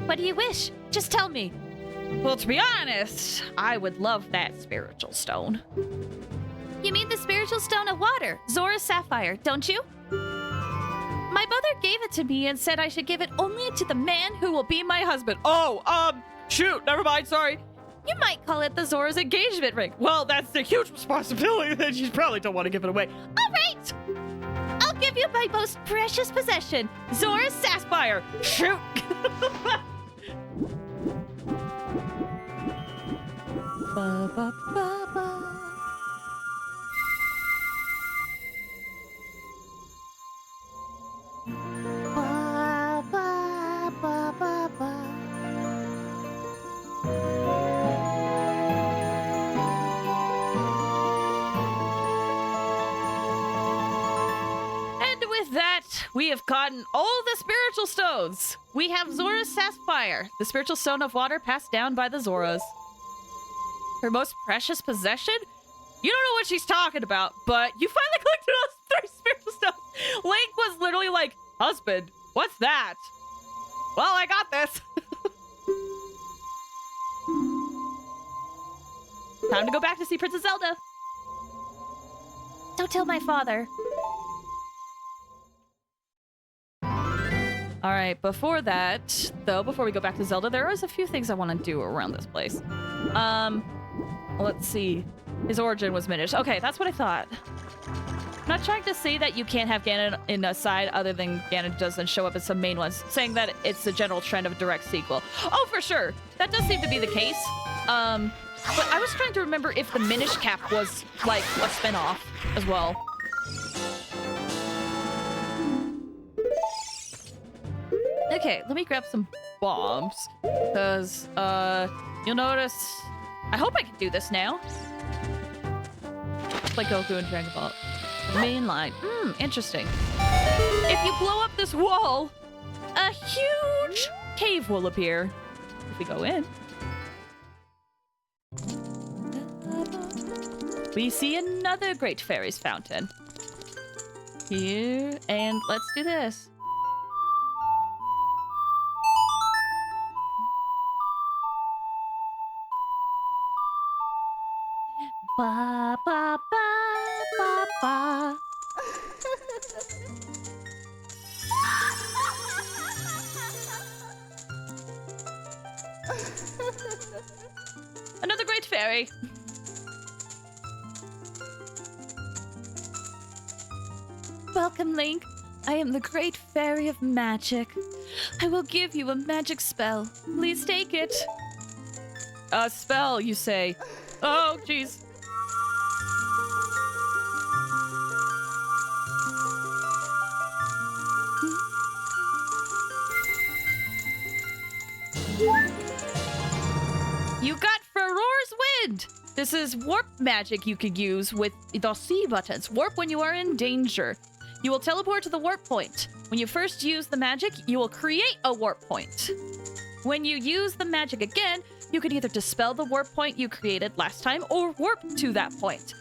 [SPEAKER 2] What do you wish? Just tell me.
[SPEAKER 1] Well, to be honest, I would love that spiritual stone.
[SPEAKER 2] You mean the spiritual stone of water, Zora's Sapphire, don't you? My mother gave it to me and said I should give it only to the man who will be my husband.
[SPEAKER 1] Oh, shoot, never mind, sorry.
[SPEAKER 2] You might call it the Zora's engagement ring.
[SPEAKER 1] Well, that's a huge responsibility that you probably don't want to give it away.
[SPEAKER 2] All right! I'll give you my most precious possession, Zora's Sapphire.
[SPEAKER 1] Shoot!
[SPEAKER 2] Ba, ba, ba, ba. Ba, ba, ba, ba, ba.
[SPEAKER 1] We have gotten all the spiritual stones. We have Zora's Sapphire, the spiritual stone of water passed down by the Zoras. Her most precious possession? You don't know what she's talking about, but you finally collected all 3 spiritual stones. Link was literally like, husband, what's that? Well, I got this. Time to go back to see Princess Zelda.
[SPEAKER 2] Don't tell my father.
[SPEAKER 1] All right, before that, though, before we go back to Zelda, there is a few things I want to do around this place. Let's see. His origin was Minish. Okay, that's what I thought. I'm not trying to say that you can't have Ganon in a side other than Ganon doesn't show up in some main ones, saying that it's the general trend of a direct sequel. Oh, for sure. That does seem to be the case. But I was trying to remember if the Minish Cap was, like, a spinoff as well. Okay, let me grab some bombs. Because, you'll notice... I hope I can do this now. It's like Goku and Dragon Ball. Main line. Interesting. If you blow up this wall, a huge cave will appear. If we go in. We see another Great Fairy's Fountain. Here, and let's do this. Ba ba ba ba ba. Another Great Fairy.
[SPEAKER 2] Welcome, Link. I am the Great Fairy of Magic. I will give you a magic spell. Please take it.
[SPEAKER 1] A spell, you say? Oh, jeez. You got Furor's Wind! This is warp magic you could use with the C buttons. Warp when you are in danger. You will teleport to the warp point. When you first use the magic, you will create a warp point. When you use the magic again, you can either dispel the warp point you created last time or warp to that point.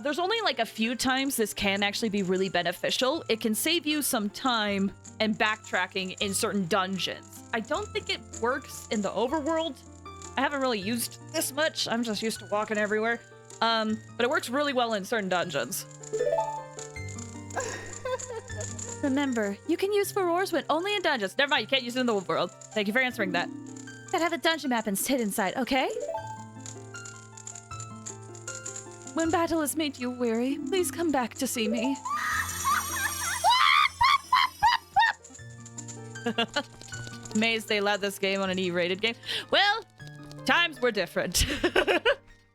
[SPEAKER 1] There's only like a few times this can actually be really beneficial. It can save you some time and backtracking in certain dungeons. I don't think it works in the overworld. I haven't really used this much. I'm just used to walking everywhere. But it works really well in certain dungeons.
[SPEAKER 2] Remember, you can use Furor's Wind only in dungeons.
[SPEAKER 1] Never mind, you can't use it in the overworld. Thank you for answering that.
[SPEAKER 2] Gotta have the dungeon map and sit inside, okay? When battle has made you weary, please come back to see me.
[SPEAKER 1] Amazed they allowed this game on an E-rated game. Well, times were different.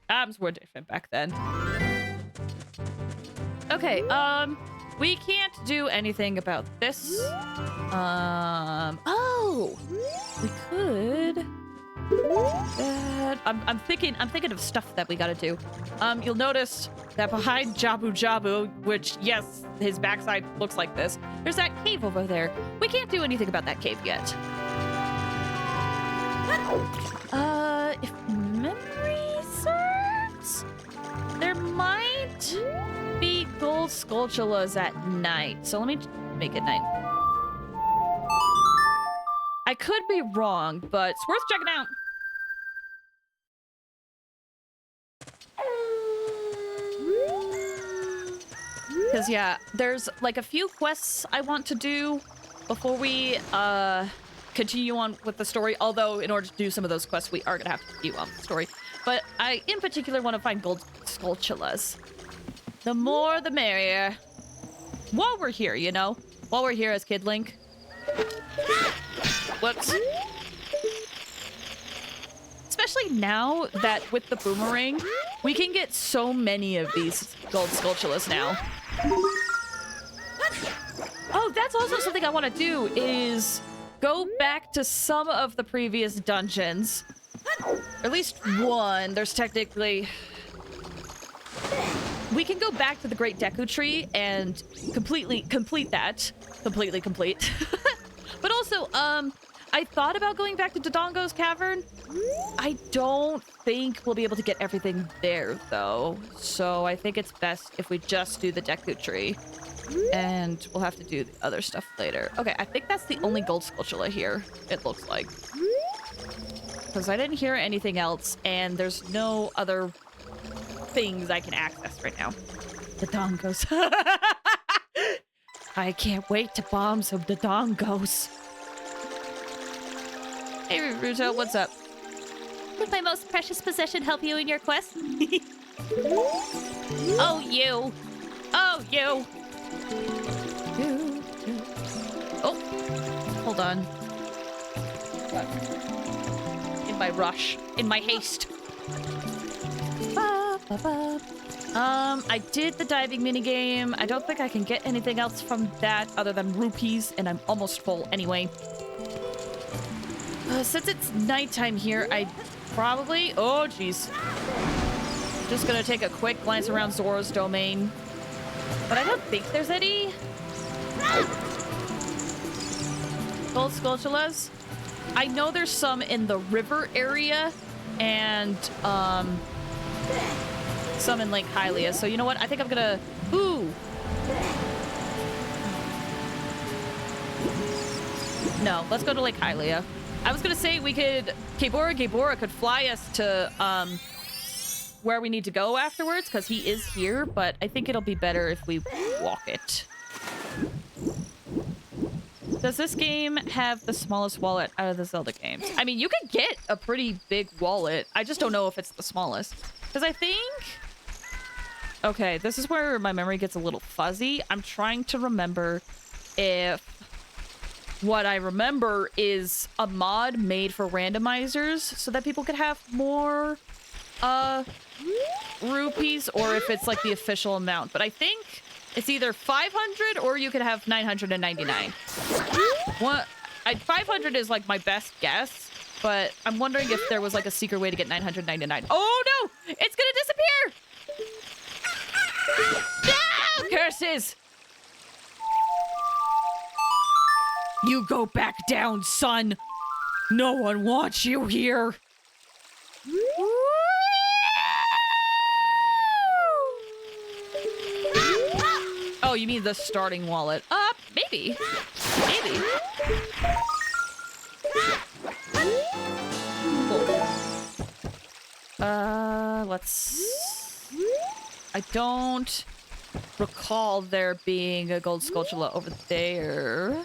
[SPEAKER 1] Times were different back then. Okay, we can't do anything about this. Oh, we could. I'm thinking of stuff that we gotta do. You'll notice that behind Jabu Jabu, which yes, his backside looks like this. There's that cave over there. We can't do anything about that cave yet. If memory serves, there might be gold Skulltulas at night. So let me make it night. I could be wrong, but it's worth checking out. Because, yeah, there's like a few quests I want to do before we continue on with the story. Although, in order to do some of those quests, we are going to have to continue on with the story. But I, in particular, want to find gold Skulltulas. The more, the merrier. While we're here, you know? While we're here as Kid Link. Whoops. Especially now that with the boomerang, we can get so many of these gold Skulltulas now. Oh, that's also something I want to do, is go back to some of the previous dungeons. Or at least one. There's technically... we can go back to the Great Deku Tree and completely complete that. Completely complete. But also, I thought about going back to Dodongo's Cavern. I don't think we'll be able to get everything there, though. So I think it's best if we just do the Deku Tree. And we'll have to do the other stuff later. Okay, I think that's the only gold Skulltula here, it looks like. Because I didn't hear anything else, and there's no other things I can access right now. The Dongos. I can't wait to bomb some Dodongos. Hey, Ruto, what's up?
[SPEAKER 2] Did my most precious possession help you in your quest?
[SPEAKER 1] Oh, you. Oh, you. Oh, hold on. What? In my rush, in my haste. I did the diving minigame. I don't think I can get anything else from that other than rupees, and I'm almost full anyway. Since it's nighttime here, I probably... Oh, jeez. Just gonna take a quick glance around Zora's domain. But I don't think there's any... Gold Skulltulas. I know there's some in the river area, and, some in Lake Hylia. So you know what? I think I'm gonna... Ooh! No, let's go to Lake Hylia. I was gonna say we could... Gaebora could fly us to, where we need to go afterwards, because he is here, but I think it'll be better if we walk it. Does this game have the smallest wallet out of the Zelda games? I mean, you can get a pretty big wallet. I just don't know if it's the smallest. Because I think... Okay, this is where my memory gets a little fuzzy. I'm trying to remember if... What I remember is a mod made for randomizers so that people could have more rupees, or if it's like the official amount. But I think it's either 500 or you could have 999. 500 is like my best guess, but I'm wondering if there was like a secret way to get 999. Oh no! It's gonna disappear! No! Curses! You go back down, son. No one wants you here. Oh, you mean the starting wallet? Maybe. Maybe. Cool. Let's... I don't recall there being a gold Skulltula over there.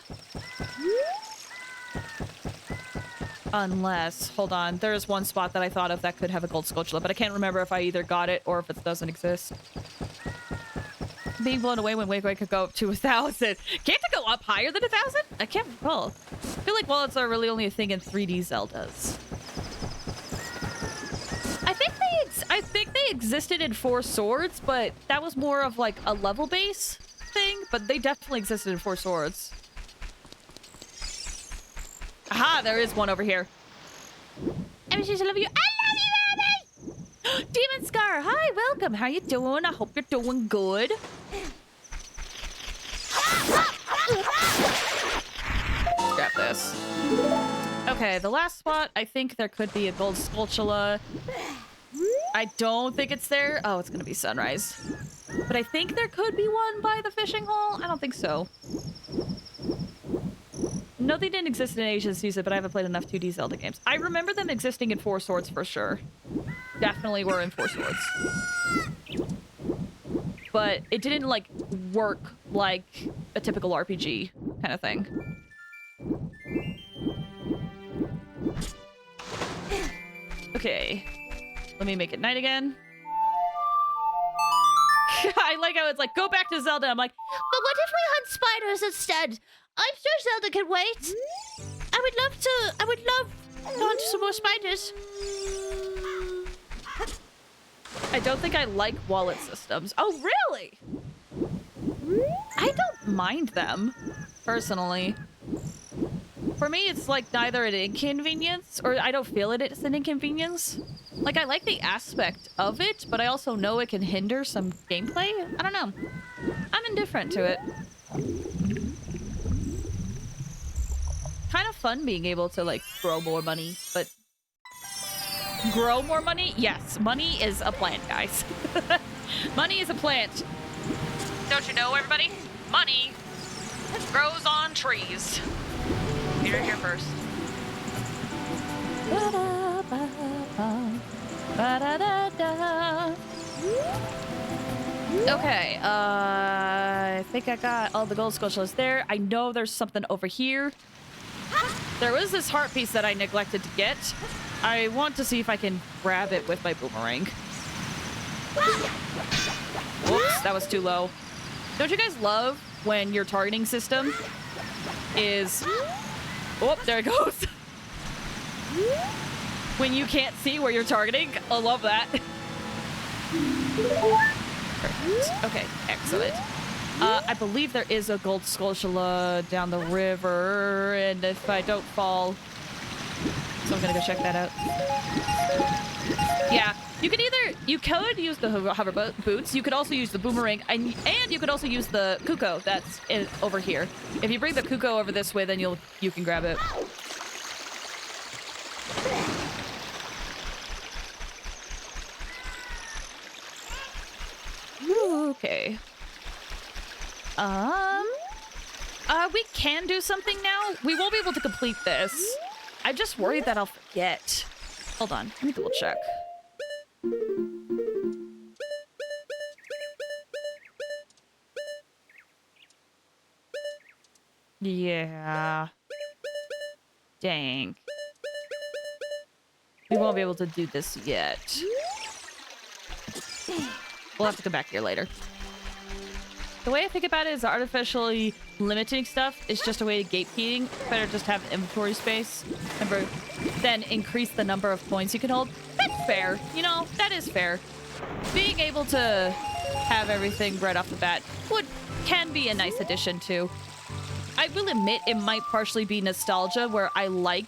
[SPEAKER 1] Unless, hold on, there is one spot that I thought of that could have a gold Skulltula, but I can't remember if I either got it or if it doesn't exist. Being blown away when Wake could go up to 1,000. Can't it go up higher than 1,000? I can't recall. I feel like wallets are really only a thing in 3D Zeldas. I think they existed in Four Swords, but that was more of like a level base thing, but they definitely existed in Four Swords. Aha, there is one over here.
[SPEAKER 2] I love you. I love you, Abby!
[SPEAKER 1] Demon Scar, hi, welcome. How you doing? I hope you're doing good. Grab this. Okay, the last spot, I think there could be a gold Skulltula. I don't think it's there. Oh, it's gonna be sunrise. But I think there could be one by the fishing hole. I don't think so. No, they didn't exist in Asian season, but I haven't played enough 2D Zelda games. I remember them existing in Four Swords for sure. Definitely were in Four Swords. But it didn't, like, work like a typical RPG kind of thing. Okay. Let me make it night again. I like how it's like, go back to Zelda. I'm like,
[SPEAKER 2] but what if we hunt spiders instead? I'm sure Zelda can wait. I would love to hunt some more spiders.
[SPEAKER 1] I don't think I like wallet systems. Oh, really? I don't mind them, personally. For me, it's like neither an inconvenience, or I don't feel it as an inconvenience. Like, I like the aspect of it, but I also know it can hinder some gameplay. I don't know. I'm indifferent to it. Kind of fun being able to, like, grow more money, but... Grow more money? Yes, money is a plant, guys. Money is a plant. Don't you know, everybody? Money grows on trees. You're here first. Okay, I think I got all the gold sculptures there. I know there's something over here. There was this heart piece that I neglected to get. I want to see if I can grab it with my boomerang. Whoops, that was too low. Don't you guys love when your targeting system is... Oh, there it goes. When you can't see where you're targeting. I love that. Perfect. Okay, excellent. I believe there is a gold skulltula down the river, and if I don't fall... So I'm gonna go check that out. Yeah, you could use the hover boots, you could also use the boomerang, and you could also use the Kuko that's over here. If you bring the Kuko over this way, then you can grab it. Okay. We can do something now. We won't be able to complete this. I'm just worried that I'll forget. Hold on, let me double check. Yeah. Dang. We won't be able to do this yet. We'll have to come back here later. The way I think about it is artificially limiting stuff is just a way to gatekeeping. Better just have inventory space. Remember, then increase the number of points you can hold. That's fair. You know, that is fair. Being able to have everything right off the bat can be a nice addition too. I will admit it might partially be nostalgia where I like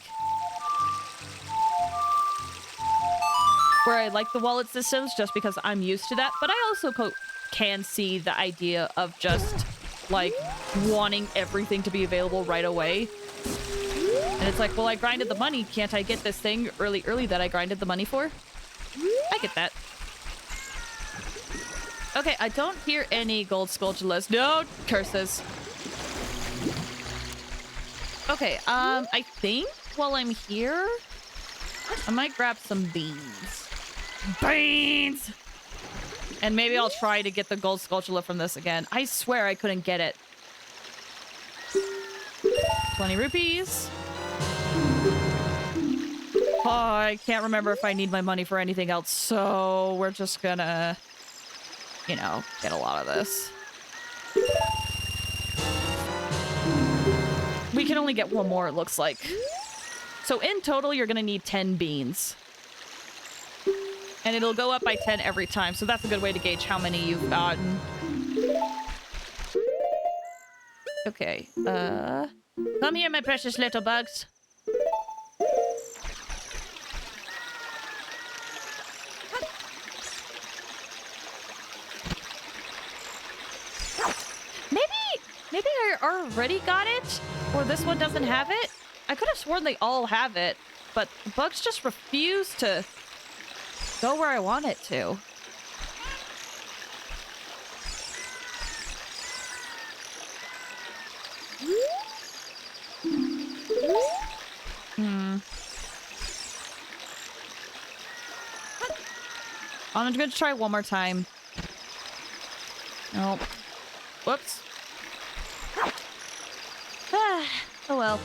[SPEAKER 1] the wallet systems just because I'm used to that, but I also can see the idea of just like wanting everything to be available right away. And it's like, well, I grinded the money. Can't I get this thing early that I grinded the money for? I get that. Okay, I don't hear any gold sculptulas. No curses. Okay, I think while I'm here, I might grab some beans. Beans! And maybe I'll try to get the gold sculptula from this again. I swear I couldn't get it. 20 rupees. Oh, I can't remember if I need my money for anything else, so we're just gonna, you know, get a lot of this. We can only get one more, it looks like. So in total, you're gonna need 10 beans. And it'll go up by 10 every time, so that's a good way to gauge how many you've gotten. Okay, come here, my precious little bugs. Maybe I already got it? Or this one doesn't have it? I could have sworn they all have it, but the bugs just refuse to go where I want it to. I'm going to try one more time. Nope. Whoops. Oh well.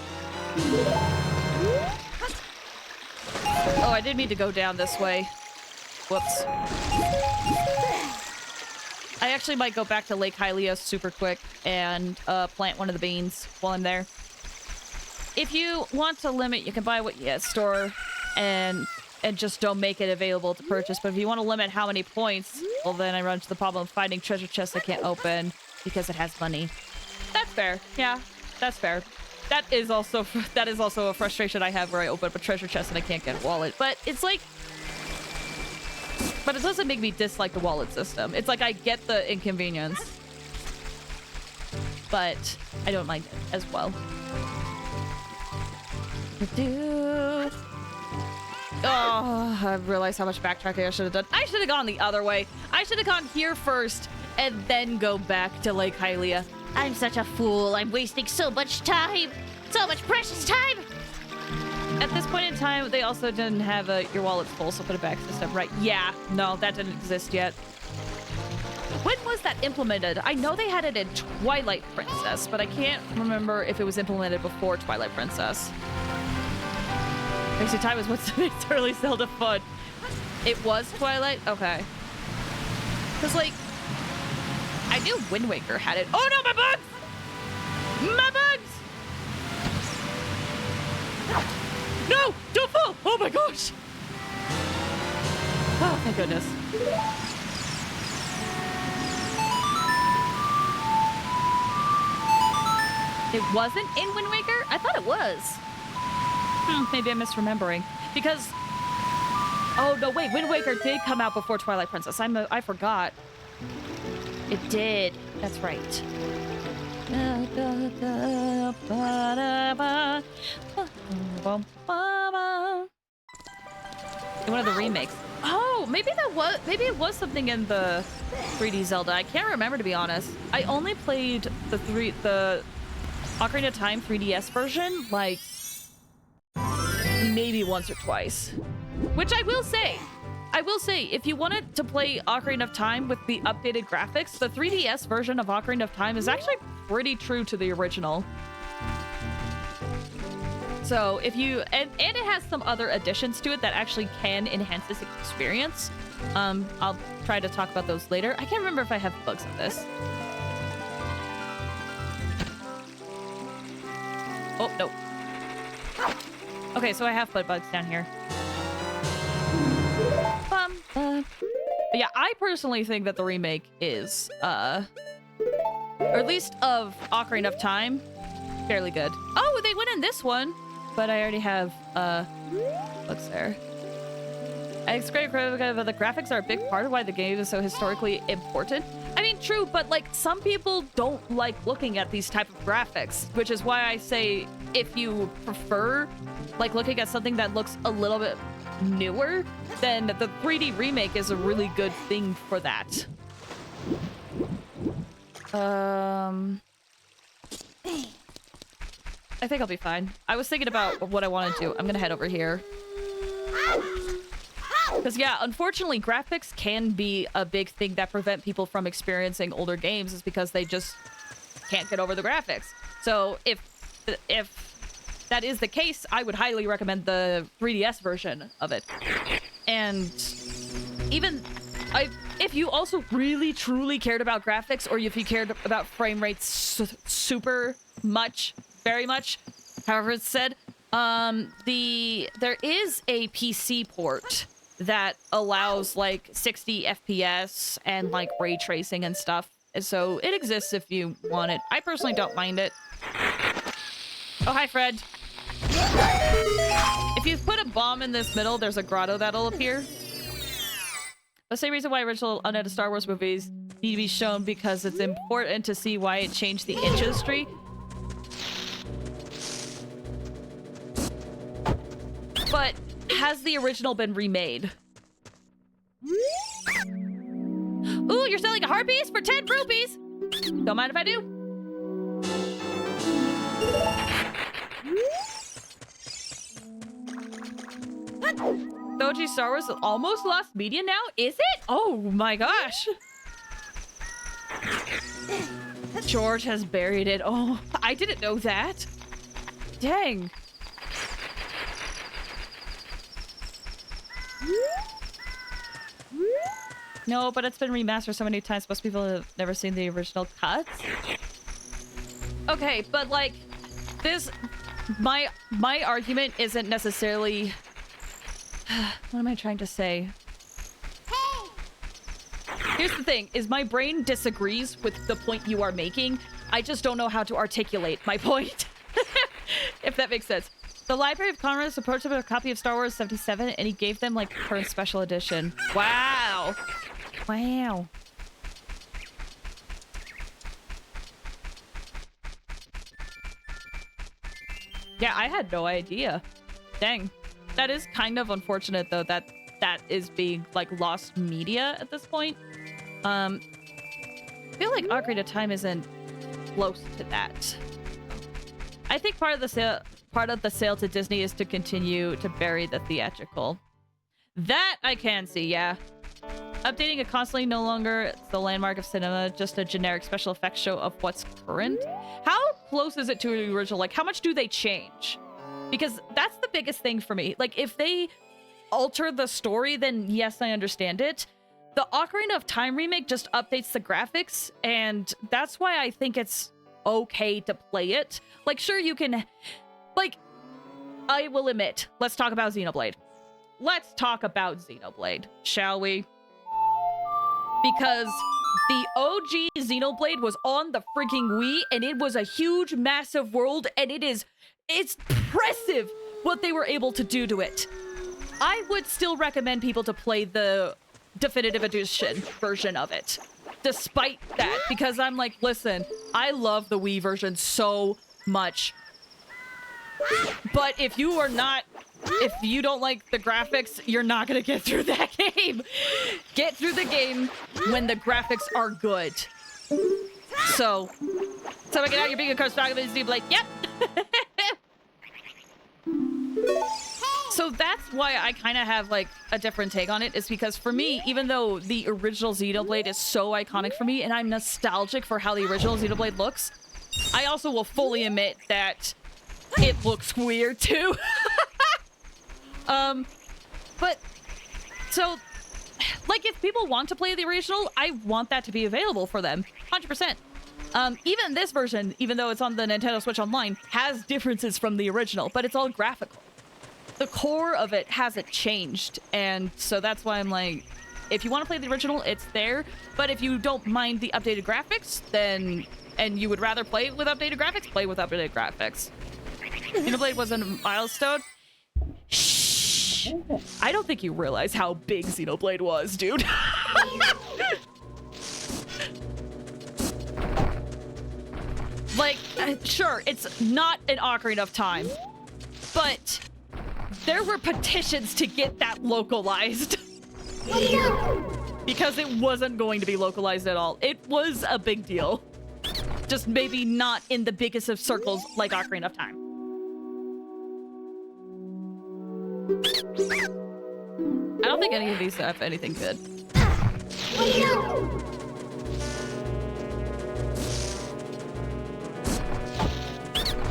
[SPEAKER 1] Oh, I did mean to go down this way. Whoops. I actually might go back to Lake Hylia super quick and plant one of the beans while I'm there. If you want to limit, you can buy what you store and just don't make it available to purchase. But if you want to limit how many points, well, then I run into the problem of finding treasure chests I can't open because it has money. That's fair. Yeah, that's fair. That is also a frustration I have where I open up a treasure chest and I can't get a wallet. But it's like... But it doesn't make me dislike the wallet system. It's like I get the inconvenience. But I don't mind it as well. Oh, I realized how much backtracking I should have done. I should have gone the other way. I should have gone here first and then go back to Lake Hylia.
[SPEAKER 2] I'm such a fool. I'm wasting so much time. So much precious time.
[SPEAKER 1] At this point in time, they also didn't have your wallet's full, so put it back system. Right. Yeah. No, that didn't exist yet. When was that implemented? I know they had it in Twilight Princess, but I can't remember if it was implemented before Twilight Princess. Wasting time is what's makes early Zelda fun. It was Twilight? Okay. Because, like, I knew Wind Waker had it. Oh no, my bugs! My bugs! No! Don't fall! Oh my gosh! Oh, thank goodness. It wasn't in Wind Waker? I thought it was. Maybe I'm misremembering. Because... Oh, no, wait. Wind Waker did come out before Twilight Princess. I forgot. It did. That's right. One of the remakes. Oh, maybe it was something in the 3D Zelda. I can't remember, to be honest. I only played the Ocarina of Time 3DS version, like, maybe once or twice. Which I will say, if you wanted to play Ocarina of Time with the updated graphics, the 3DS version of Ocarina of Time is actually pretty true to the original. So if you, and it has some other additions to it that actually can enhance this experience. I'll try to talk about those later. I can't remember if I have bugs in this. Oh, no. Okay, so I have foot bugs down here. But yeah, I personally think that the remake is, or at least of Ocarina of Time, fairly good. Oh, they went in this one, but I already have, what's there? It's great, but the graphics are a big part of why the game is so historically important. I mean, true, but like some people don't like looking at these type of graphics, which is why I say if you prefer like looking at something that looks a little bit newer, then the 3D remake is a really good thing for that. I think I'll be fine. I was thinking about what I want to do. I'm gonna head over here. Because, yeah, unfortunately, graphics can be a big thing that prevent people from experiencing older games is because they just can't get over the graphics. So if that is the case, I would highly recommend the 3DS version of it. And even if you also really, truly cared about graphics, or if you cared about frame rates super much, very much, however it's said, there is a PC port that allows like 60 FPS and like ray tracing and stuff. So it exists if you want it. I personally don't mind it. Oh, hi, Fred. If you put a bomb in this middle, there's a grotto that'll appear. The same reason why original unedited Star Wars movies need to be shown, because it's important to see why it changed the industry. But has the original been remade? Ooh, you're selling a heart piece for 10 rupees? Don't mind if I do. Doji Star Wars almost lost media now? Is it? Oh my gosh. George has buried it. Oh, I didn't know that. Dang. No, but it's been remastered so many times, most people have never seen the original cuts. Okay, but like, this, my argument isn't necessarily, what am I trying to say? Here's the thing, is my brain disagrees with the point you are making. I just don't know how to articulate my point. that makes sense. The Library of Congress approached him with a copy of Star Wars 77, and he gave them, like, current special edition. Wow. Wow. Yeah, I had no idea. Dang. That is kind of unfortunate, though, that that is being, like, lost media at this point. I feel like Ocarina of Time isn't close to that. I think part of the sale to Disney is to continue to bury the theatrical. That I can see, yeah. Updating it constantly, no longer the landmark of cinema, just a generic special effects show of what's current. How close is it to the original? Like, how much do they change? Because that's the biggest thing for me. Like, if they alter the story, then yes, I understand it. The Ocarina of Time remake just updates the graphics, and that's why I think it's okay to play it. Like, sure, you can... Like, I will admit, let's talk about Xenoblade. Let's talk about Xenoblade, shall we? Because the OG Xenoblade was on the freaking Wii, and it was a huge, massive world, and it's impressive what they were able to do to it. I would still recommend people to play the definitive edition version of it, despite that, because I'm like, listen, I love the Wii version so much. But if you don't like the graphics, you're not gonna get through that game. Get through the game when the graphics are good. So I get out your big card stock of it, like, yep. So that's why I kind of have like a different take on it, is because for me, even though the original Xenoblade is so iconic for me and I'm nostalgic for how the original Xenoblade looks, I also will fully admit that it looks weird too. But so like, if people want to play the original, I want that to be available for them 100%. Even this version, even though it's on the Nintendo Switch Online, has differences from the original, but it's all graphical. The core of it hasn't changed, and so that's why I'm like, if you want to play the original, it's there, but if you don't mind the updated graphics, then, and you would rather play it with updated graphics, play with updated graphics. Xenoblade was a milestone. Shh! I don't think you realize how big Xenoblade was, dude. Like, sure, it's not an Ocarina of Time, but there were petitions to get that localized. Because it wasn't going to be localized at all. It was a big deal. Just maybe not in the biggest of circles like Ocarina of Time. I don't think any of these have anything good.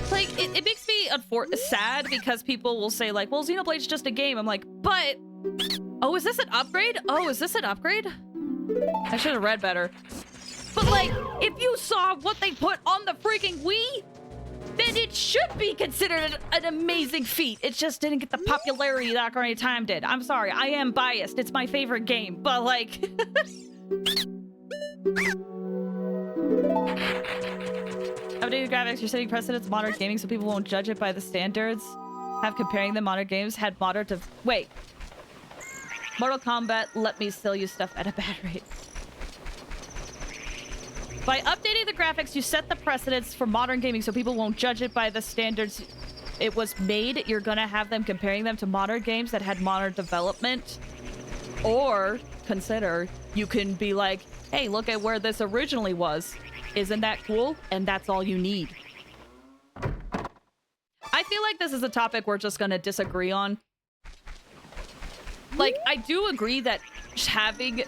[SPEAKER 1] Like, it makes me sad because people will say, like, well, Xenoblade's just a game. I'm like, but... Oh, is this an upgrade? Oh, is this an upgrade? I should have read better. But, like, if you saw what they put on the freaking Wii, then it should be considered an amazing feat. It just didn't get the popularity that Ocarina of Time did. I'm sorry, I am biased. It's my favorite game, but, like... Updated graphics, you're setting precedents in modern gaming so people won't judge it by the standards. Have comparing the modern games had modern wait. Mortal Kombat let me sell you stuff at a bad rate. By updating the graphics, you set the precedents for modern gaming so people won't judge it by the standards it was made. You're gonna have them comparing them to modern games that had modern development. Or, consider, you can be like, hey, look at where this originally was. Isn't that cool? And that's all you need. I feel like this is a topic we're just gonna disagree on. Like, I do agree that having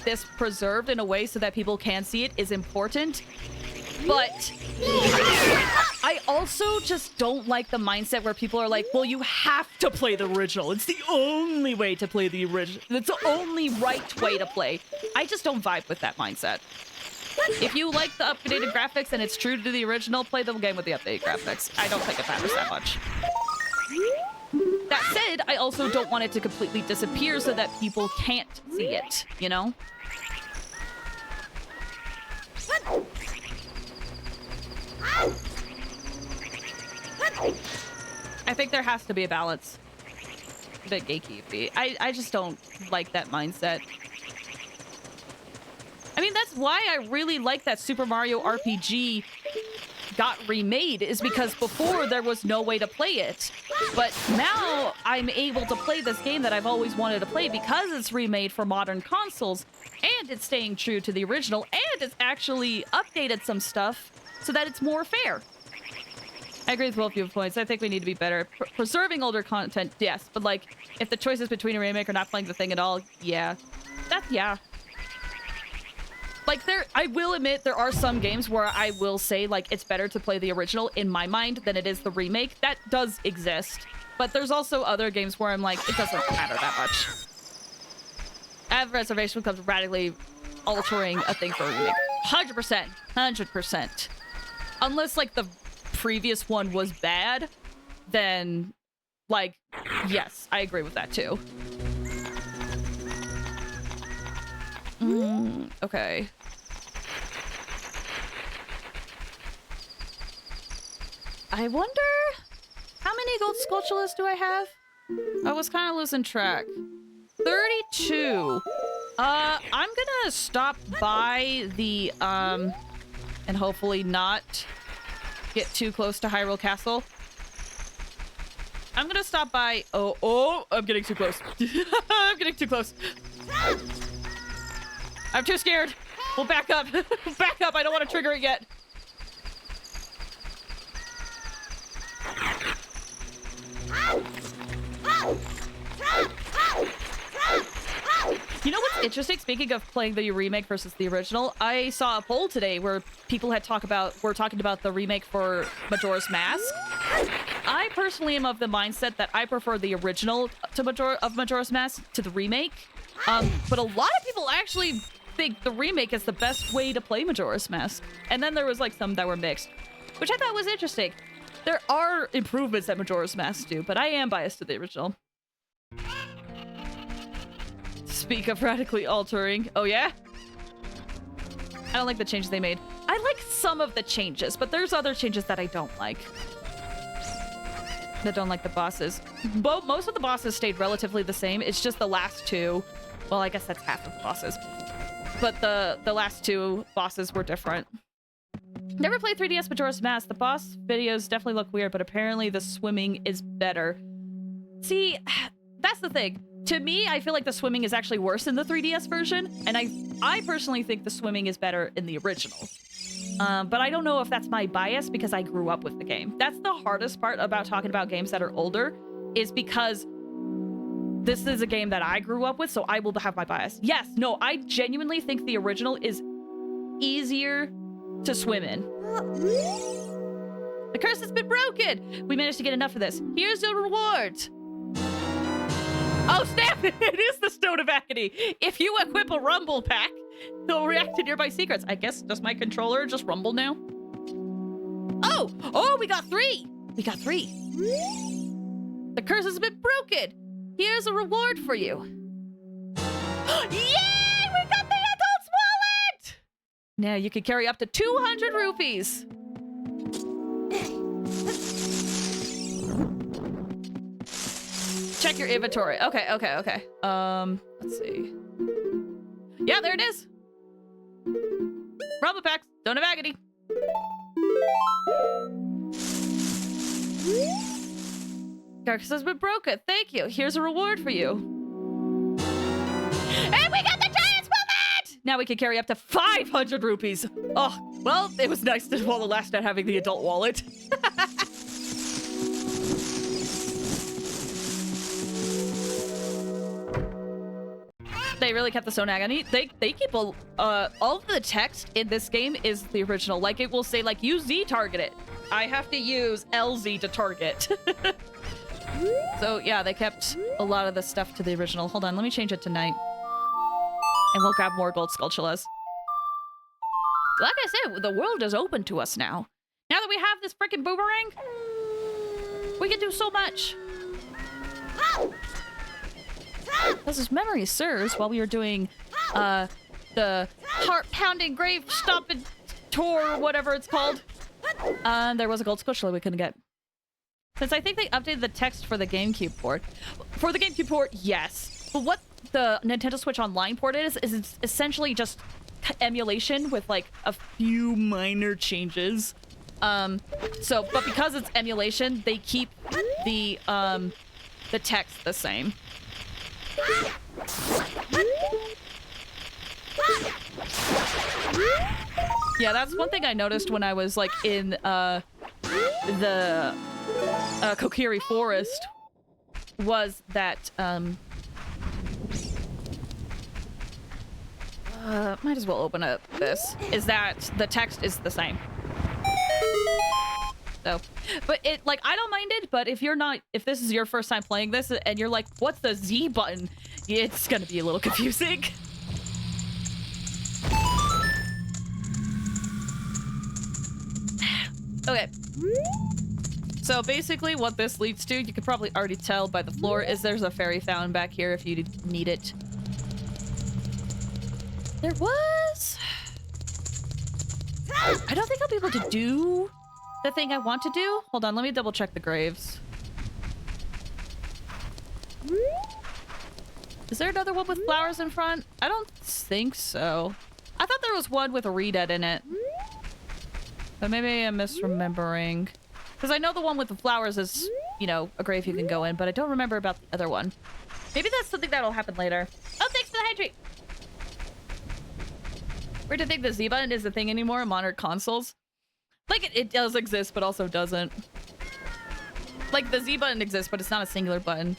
[SPEAKER 1] this preserved in a way so that people can see it is important, but I also just don't like the mindset where people are like, well, you have to play the original. It's the only way to play the original. It's the only right way to play. I just don't vibe with that mindset. If you like the updated graphics and it's true to the original, play the game with the updated graphics. I don't think it matters that much. That said, I also don't want it to completely disappear so that people can't see it, you know? I think there has to be a balance. A bit gatekeepy. I just don't like that mindset. I mean, that's why I really like that Super Mario RPG got remade, is because before there was no way to play it. But now I'm able to play this game that I've always wanted to play because it's remade for modern consoles, and it's staying true to the original, and it's actually updated some stuff so that it's more fair. I agree with both viewpoints. I think we need to be better. Preserving older content, yes, but like, if the choice is between a remake or not playing the thing at all, yeah. Yeah. Like, I will admit there are some games where I will say, like, it's better to play the original in my mind than it is the remake. That does exist. But there's also other games where I'm like, it doesn't matter that much. I have a reservation when it comes to radically altering a thing for a remake. 100%. 100%. Unless, like, the previous one was bad, then, like, yes, I agree with that, too. Okay. I wonder how many gold sculptures do I have? I was kind of losing track. 32. I'm gonna stop by the and hopefully not get too close to Hyrule Castle. I'm gonna stop by. Oh, I'm getting too close. I'm getting too close. I'm too scared. We'll back up. Back up. I don't want to trigger it yet. You know what's interesting? Speaking of playing the remake versus the original, I saw a poll today where people were talking about the remake for Majora's Mask. I personally am of the mindset that I prefer the original to Majora's Mask to the remake. But a lot of people actually think the remake is the best way to play Majora's Mask. And then there was like some that were mixed, which I thought was interesting. There are improvements that Majora's Mask do, but I am biased to the original. Speak of radically altering. Oh yeah? I don't like the changes they made. I like some of the changes, but there's other changes that I don't like. I don't like the bosses. Most of the bosses stayed relatively the same. It's just the last two. Well, I guess that's half of the bosses. But the last two bosses were different. Never played 3DS Majora's Mask. The boss videos definitely look weird, but apparently the swimming is better. See, that's the thing. To me, I feel like the swimming is actually worse in the 3DS version, and I personally think the swimming is better in the original. But I don't know if that's my bias because I grew up with the game. That's the hardest part about talking about games that are older, is because this is a game that I grew up with, so I will have my bias. Yes, no, I genuinely think the original is easier to swim in. The curse has been broken! We managed to get enough of this. Here's your reward! Oh, snap! It is the Stone of Agony! If you equip a Rumble Pack, they'll react to nearby secrets. I guess, does my controller just rumble now? Oh, we got 3! We got 3. The curse has been broken! Here's a reward for you. Yay! We got the adult's wallet! Now you can carry up to 200 rupees. Check your inventory. Okay. Let's see. Yeah, there it is. Rumble Packs. Stone of Agony. Carcass has been broken. Thank you. Here's a reward for you. And we got the Giant's wallet! Now we can carry up to 500 rupees. Oh, well, it was nice to while the last night having the adult wallet. They really kept the Stone Agony. They keep all of the text in this game is the original. Like, it will say, like, use Z target it. I have to use LZ to target. So, yeah, they kept a lot of the stuff to the original. Hold on, let me change it to night. And we'll grab more gold sculptulas. Like I said, the world is open to us now. Now that we have this freaking boomerang, we can do so much. As his memory serves, while we were doing the heart-pounding grave stomping tour, whatever it's called, there was a gold sculpture we couldn't get. Since I think they updated the text for the GameCube port. For the GameCube port, yes. But what the Nintendo Switch Online port is it's essentially just emulation with like a few minor changes. But because it's emulation, they keep the text the same. Yeah, that's one thing I noticed when I was like in the Kokiri Forest was that might as well open up this, is that the text is the same. So, but it, like, I don't mind it, but if this is your first time playing this and you're like, what's the Z button? It's gonna be a little confusing. Okay. So basically what this leads to, you could probably already tell by the floor, is there's a fairy fountain back here if you need it. There was... I don't think I'll be able to do the thing I want to do. Hold on, let me double check the graves. Is there another one with flowers in front? I don't think so. I thought there was one with a redead in it. But maybe I'm misremembering. Because I know the one with the flowers is, you know, a grave you can go in, but I don't remember about the other one. Maybe that's something that'll happen later. Oh, thanks for the hydrate! Weird to think the Z button is a thing anymore in modern consoles. Like, it does exist, but also doesn't. Like, the Z button exists, but it's not a singular button.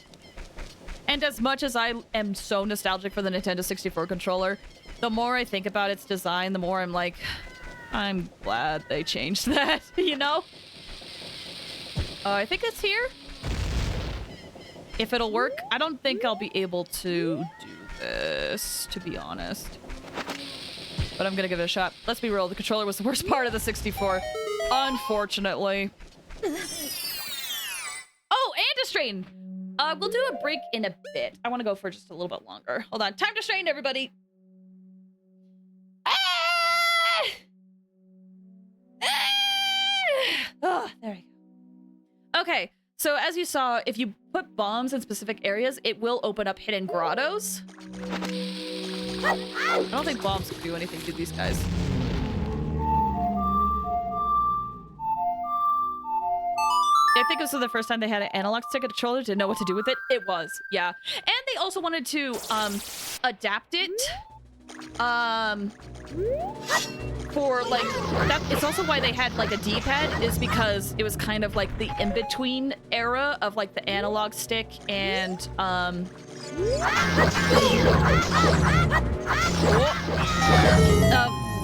[SPEAKER 1] And as much as I am so nostalgic for the Nintendo 64 controller, the more I think about its design, the more I'm like, I'm glad they changed that, you know? I think it's here. If it'll work, I don't think I'll be able to do this, to be honest. But I'm gonna give it a shot. Let's be real, the controller was the worst part of the 64. Unfortunately. Oh, and a strain! We'll do a break in a bit. I want to go for just a little bit longer. Hold on. Time to strain, everybody. Ah! Ah! Oh, there we go. Okay, so as you saw, if you put bombs in specific areas, it will open up hidden grottos. I don't think bombs can do anything to these guys. I think this was the first time they had an analog stick controller, didn't know what to do with it. It was, yeah. And they also wanted to adapt it for like that. It's also why they had like a D-pad, is because it was kind of like the in-between era of like the analog stick and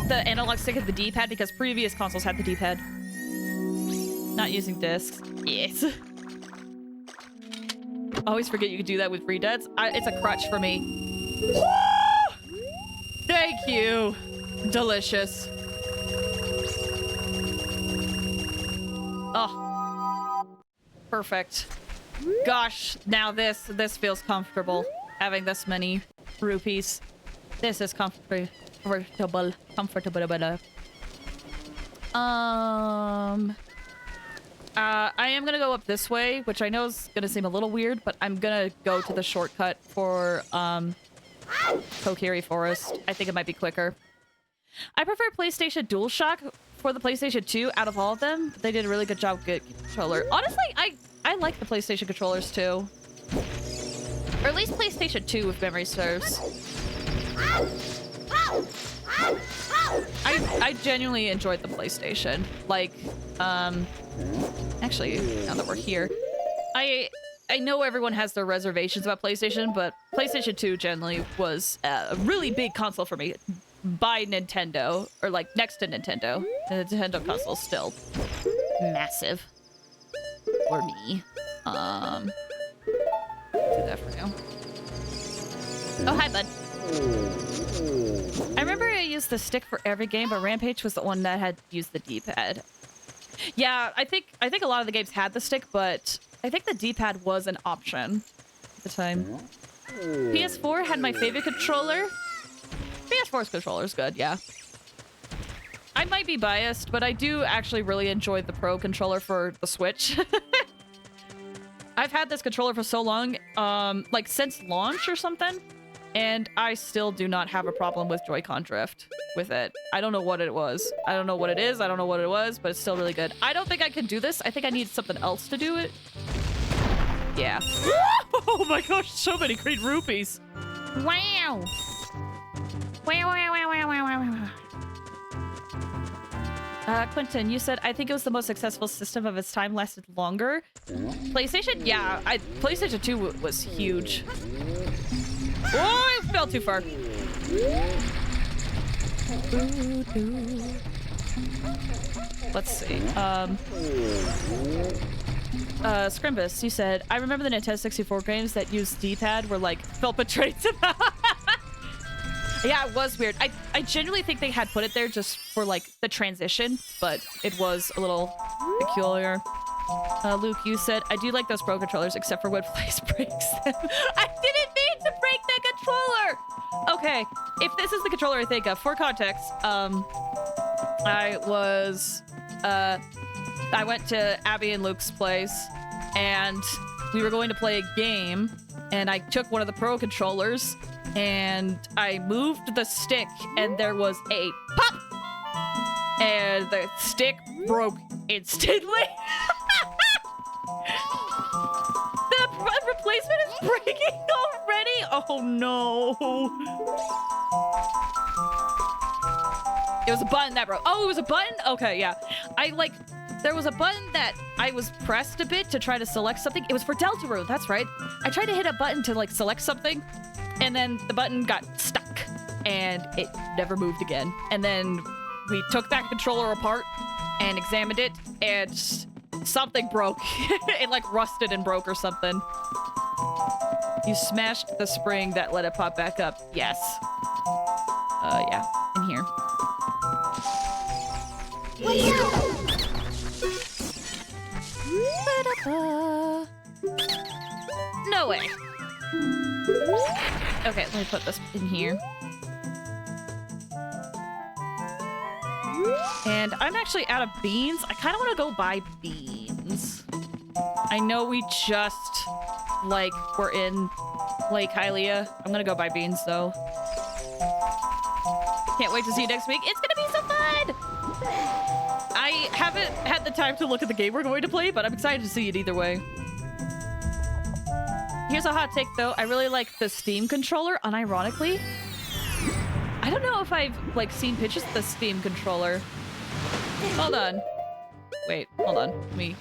[SPEAKER 1] the analog stick and the D-pad, because previous consoles had the D-pad. Not using discs. Yes. Always forget you could do that with redeads. It's a crutch for me. Thank you. Delicious. Oh. Perfect. Gosh, now this feels comfortable. Having this many rupees. This is comfortable. I am gonna go up this way, which I know is gonna seem a little weird, but I'm gonna go to the shortcut for Kokiri Forest. I think it might be quicker. I prefer PlayStation DualShock for the PlayStation 2 out of all of them. They did a really good job with the controller. Honestly, I like the PlayStation controllers too. Or at least PlayStation 2 if memory serves. I genuinely enjoyed the PlayStation. Like, actually, now that we're here, I know everyone has their reservations about PlayStation, but PlayStation 2 generally was a really big console for me by Nintendo, or like next to Nintendo. The Nintendo console's still massive for me. Do that for now. Oh, hi, bud. I remember I used the stick for every game, but Rampage was the one that had used the D-pad. Yeah, I think a lot of the games had the stick, but I think the D-pad was an option at the time. PS4 had my favorite controller. PS4's controller is good, yeah. I might be biased, but I do actually really enjoy the Pro controller for the Switch. I've had this controller for so long, like since launch or something, and I still do not have a problem with Joy-Con drift with it. I don't know what it was. I don't know what it is. I don't know what it was, but it's still really good. I don't think I can do this. I think I need something else to do it. Yeah. Oh my gosh, so many green rupees.
[SPEAKER 2] Wow. Wow.
[SPEAKER 1] Quentin, you said, I think it was the most successful system of its time, lasted longer. PlayStation? Yeah, PlayStation 2 was huge. Oh, I fell too far. Let's see. Scrimbus, you said, I remember the Nintendo 64 games that used D-pad were like, felt betrayed somehow. Yeah, it was weird. I genuinely think they had put it there just for like the transition, but it was a little peculiar. Luke, you said, I do like those Pro controllers except for when Place breaks them. I didn't mean to break the controller! Okay, if this is the controller I think of, for context, I went to Abby and Luke's place, and we were going to play a game, and I took one of the Pro controllers, and I moved the stick, and there was a pop! And the stick broke instantly. The replacement is breaking already? Oh no. It was a button that broke. Oh, it was a button? Okay, yeah. There was a button that I was pressed a bit to try to select something. It was for Deltarune, that's right. I tried to hit a button to like select something, and then the button got stuck, and it never moved again. And then we took that controller apart and examined it, and something broke. It like rusted and broke or something. You smashed the spring that let it pop back up. Yes. Yeah, in here. No way. Okay, let me put this in here. And I'm actually out of beans. I kind of want to go buy beans. I know we just, like, were in Lake Hylia. I'm gonna go buy beans, though. Can't wait to see you next week. It's gonna be so fun! I haven't had the time to look at the game we're going to play, but I'm excited to see it either way. Here's a hot take, though. I really like the Steam controller, unironically. I don't know if I've, like, seen pictures of the Steam controller. Hold on. Wait, hold on. Let me...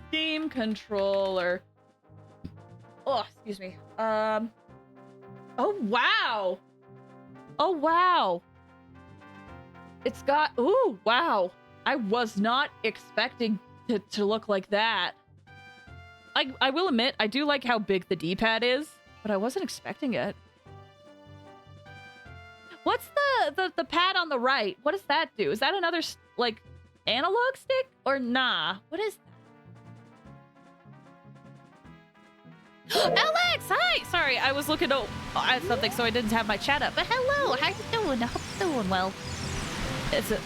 [SPEAKER 1] Steam controller. Oh, excuse me. Oh, wow. Oh, wow. It's got... Ooh, wow. I was not expecting it to look like that. I will admit, I do like how big the D-pad is, but I wasn't expecting it. What's the pad on the right? What does that do? Is that another, like, analog stick? Or nah? What is that? Alex, hi! Sorry, I was looking at something, so I didn't have my chat up. But hello, how you doing? I hope you're doing well. It's a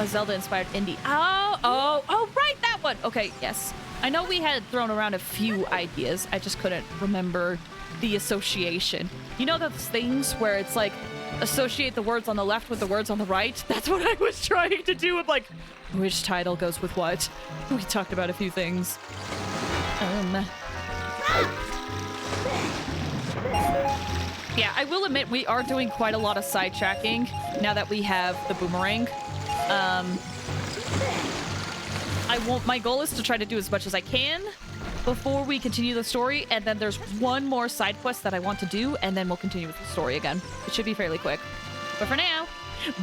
[SPEAKER 1] Zelda-inspired indie. Oh, right, that one! Okay, yes. I know we had thrown around a few ideas. I just couldn't remember the association. You know those things where it's like, associate the words on the left with the words on the right? That's what I was trying to do with, like, which title goes with what? We talked about a few things. Yeah, I will admit we are doing quite a lot of sidetracking now that we have the boomerang. My goal is to try to do as much as I can before we continue the story, and then there's one more side quest that I want to do, and then we'll continue with the story again. It should be fairly quick. But for now,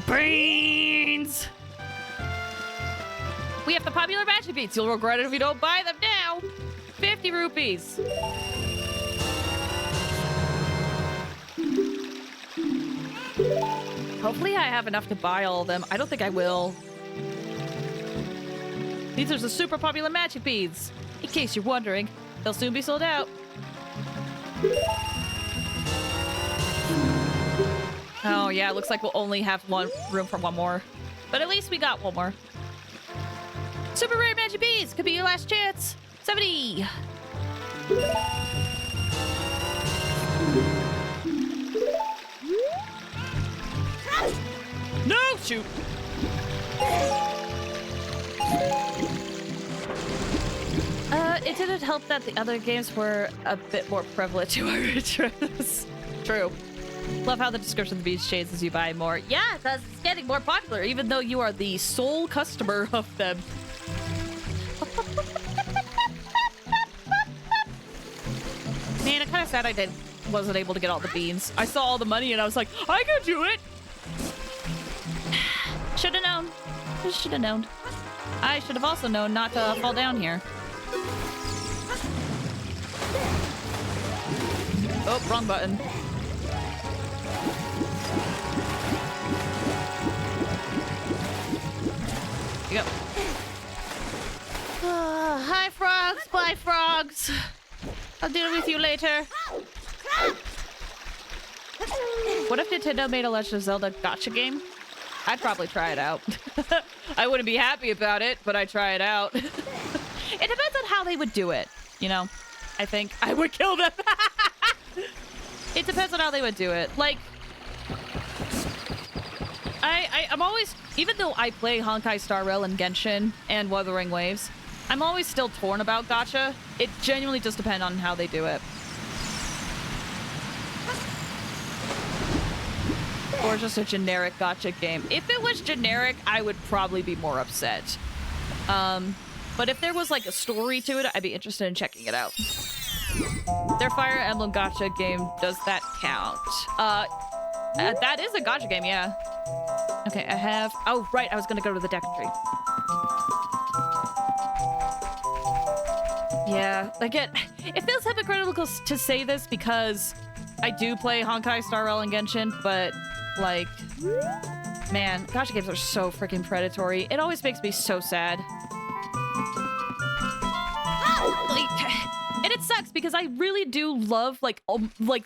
[SPEAKER 1] beans! We have the popular magic beats. You'll regret it if you don't buy them now. 50 rupees. Hopefully I have enough to buy all of them. I don't think I will. These are the super popular magic beads. In case you're wondering, they'll soon be sold out. Oh yeah, it looks like we'll only have room for one more. But at least we got one more.
[SPEAKER 2] Super rare magic bees could be your last chance. 70.
[SPEAKER 1] No, shoot. It didn't help that the other games were a bit more prevalent to our interests. True. Love how the description of the beach changes as you buy more. Yeah, because it's getting more popular, even though you are the sole customer of them. Man, I'm kind of sad I wasn't able to get all the beans. I saw all the money and I was like, I could do it. Should have known. Should have known. I should have also known not to fall down here. Oh, wrong button. Here you go. Hi, frogs. Bye, frogs. I'll deal with you later. What if Nintendo made a Legend of Zelda gacha game? I'd probably try it out. I wouldn't be happy about it, but I'd try it out. It depends on how they would do it, you know? I think I would kill them. It depends on how they would do it. Like, I'm always, even though I play Honkai Star Rail and Genshin and Wuthering Waves, I'm always still torn about gacha. It genuinely just depends on how they do it. Or just a generic gacha game. If it was generic, I would probably be more upset. But if there was like a story to it, I'd be interested in checking it out. Their Fire Emblem gacha game, does that count? That is a gacha game, yeah. Okay, I have... Oh, right, I was gonna go to the deck tree. Yeah, again, it feels hypocritical to say this because I do play Honkai Star Rail and Genshin, but, like, man, gacha games are so freaking predatory. It always makes me so sad. And it sucks because I really do love, like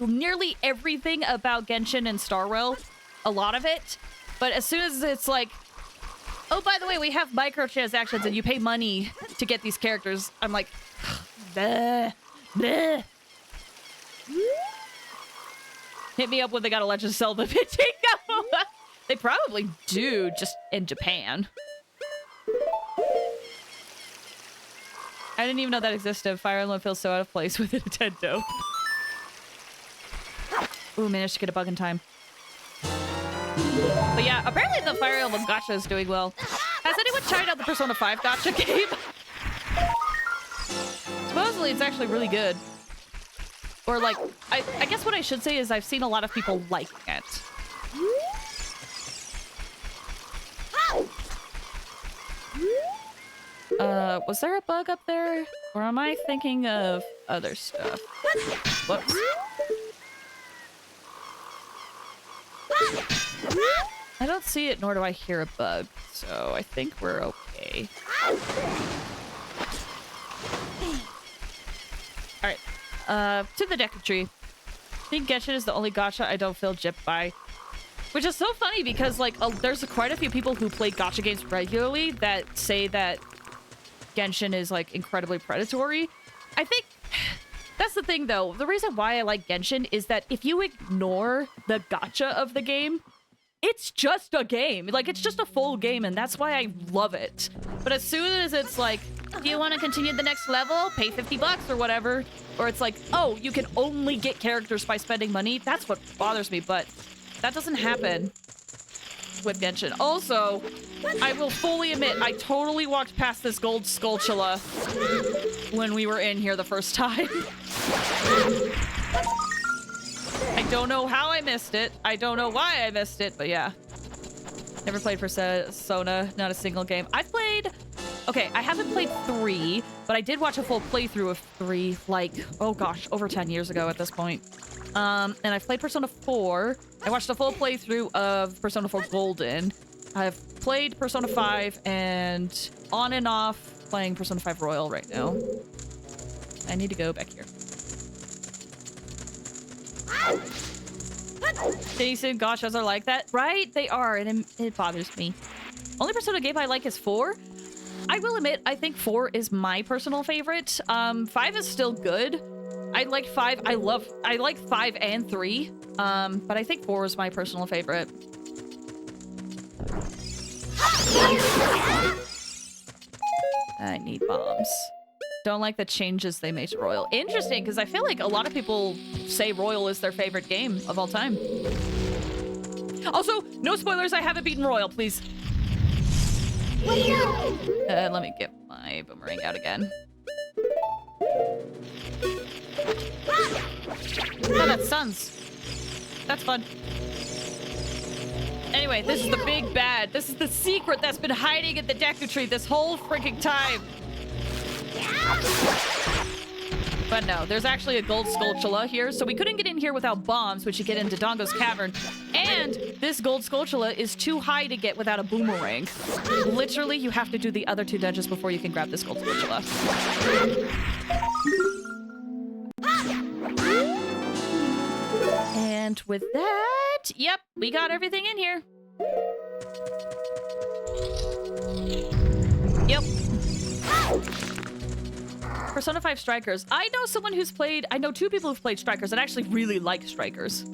[SPEAKER 1] nearly everything about Genshin and Star Rail. A lot of it. But as soon as it's like, oh, by the way, we have microtransactions and you pay money to get these characters, I'm like, bleh, bleh. Hit me up when they got a Legend of Zelda Pachinko. They probably do, just in Japan. I didn't even know that existed. Fire Emblem feels so out of place with Nintendo. Ooh, managed to get a bug in time. But yeah, apparently the Fire Emblem gacha is doing well. Has anyone tried out the Persona 5 gacha game? Supposedly it's actually really good. Or like, I guess what I should say is I've seen a lot of people liking it. Was there a bug up there? Or am I thinking of other stuff? Whoops. I don't see it, nor do I hear a bug, so I think we're okay. Alright, to the deck tree. I think Genshin is the only gacha I don't feel gypped by. Which is so funny because, like, there's quite a few people who play gacha games regularly that say that Genshin is, like, incredibly predatory. I think that's the thing, though. The reason why I like Genshin is that if you ignore the gacha of the game, it's just a game. Like, it's just a full game, and that's why I love it. But as soon as it's like, do you want to continue the next level? Pay 50 bucks or whatever. Or it's like, oh, you can only get characters by spending money. That's what bothers me, but that doesn't happen with Genshin. Also, I will fully admit, I totally walked past this gold Skulltula when we were in here the first time. I don't know how I missed it. I don't know why I missed it, but yeah. Never played Persona, not a single game. I've played... Okay, I haven't played 3, but I did watch a full playthrough of 3, like, oh gosh, over 10 years ago at this point. And I've played Persona 4. I watched a full playthrough of Persona 4 Golden. I've played Persona 5 and on and off playing Persona 5 Royal right now. I need to go back here. Jason, gachas are like that. Right? They are, and it bothers me. Only Persona game I like is 4. I I will admit, I think 4 is my personal favorite. 5 is still good. I like 5. I like 5 and 3. But I think 4 is my personal favorite. I need bombs. Don't like the changes they made to Royal. Interesting, because I feel like a lot of people say Royal is their favorite game of all time. Also, no spoilers, I haven't beaten Royal, please. Let me get my boomerang out again. Oh, that stuns. That's fun. Anyway, this is the big bad. This is the secret that's been hiding in the Deku Tree this whole freaking time. But no, there's actually a gold Skulltula here, so we couldn't get in here without bombs, which you get into Dongo's Cavern. And this gold Skulltula is too high to get without a boomerang. Literally, you have to do the other 2 dungeons before you can grab this gold Skulltula. And with that, yep, we got everything in here. Yep. Persona 5 Strikers. I know someone who's played... I know 2 people who've played Strikers and actually really like Strikers.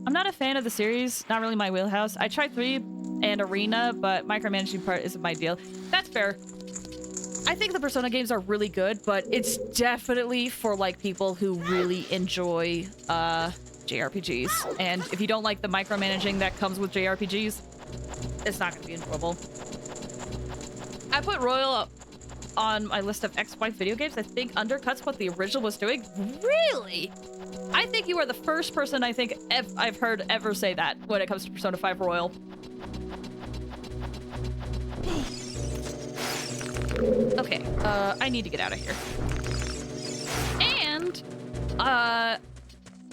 [SPEAKER 1] I'm not a fan of the series. Not really my wheelhouse. I tried 3 and Arena, but micromanaging part isn't my deal. That's fair. I think the Persona games are really good, but it's definitely for, like, people who really enjoy, JRPGs. And if you don't like the micromanaging that comes with JRPGs, it's not going to be enjoyable. I put Royal up on my list of ex-wife video games. I think undercuts what the original was doing. Really? I think you are the first person I think I've heard ever say that when it comes to Persona 5 Royal. Okay, I need to get out of here. And,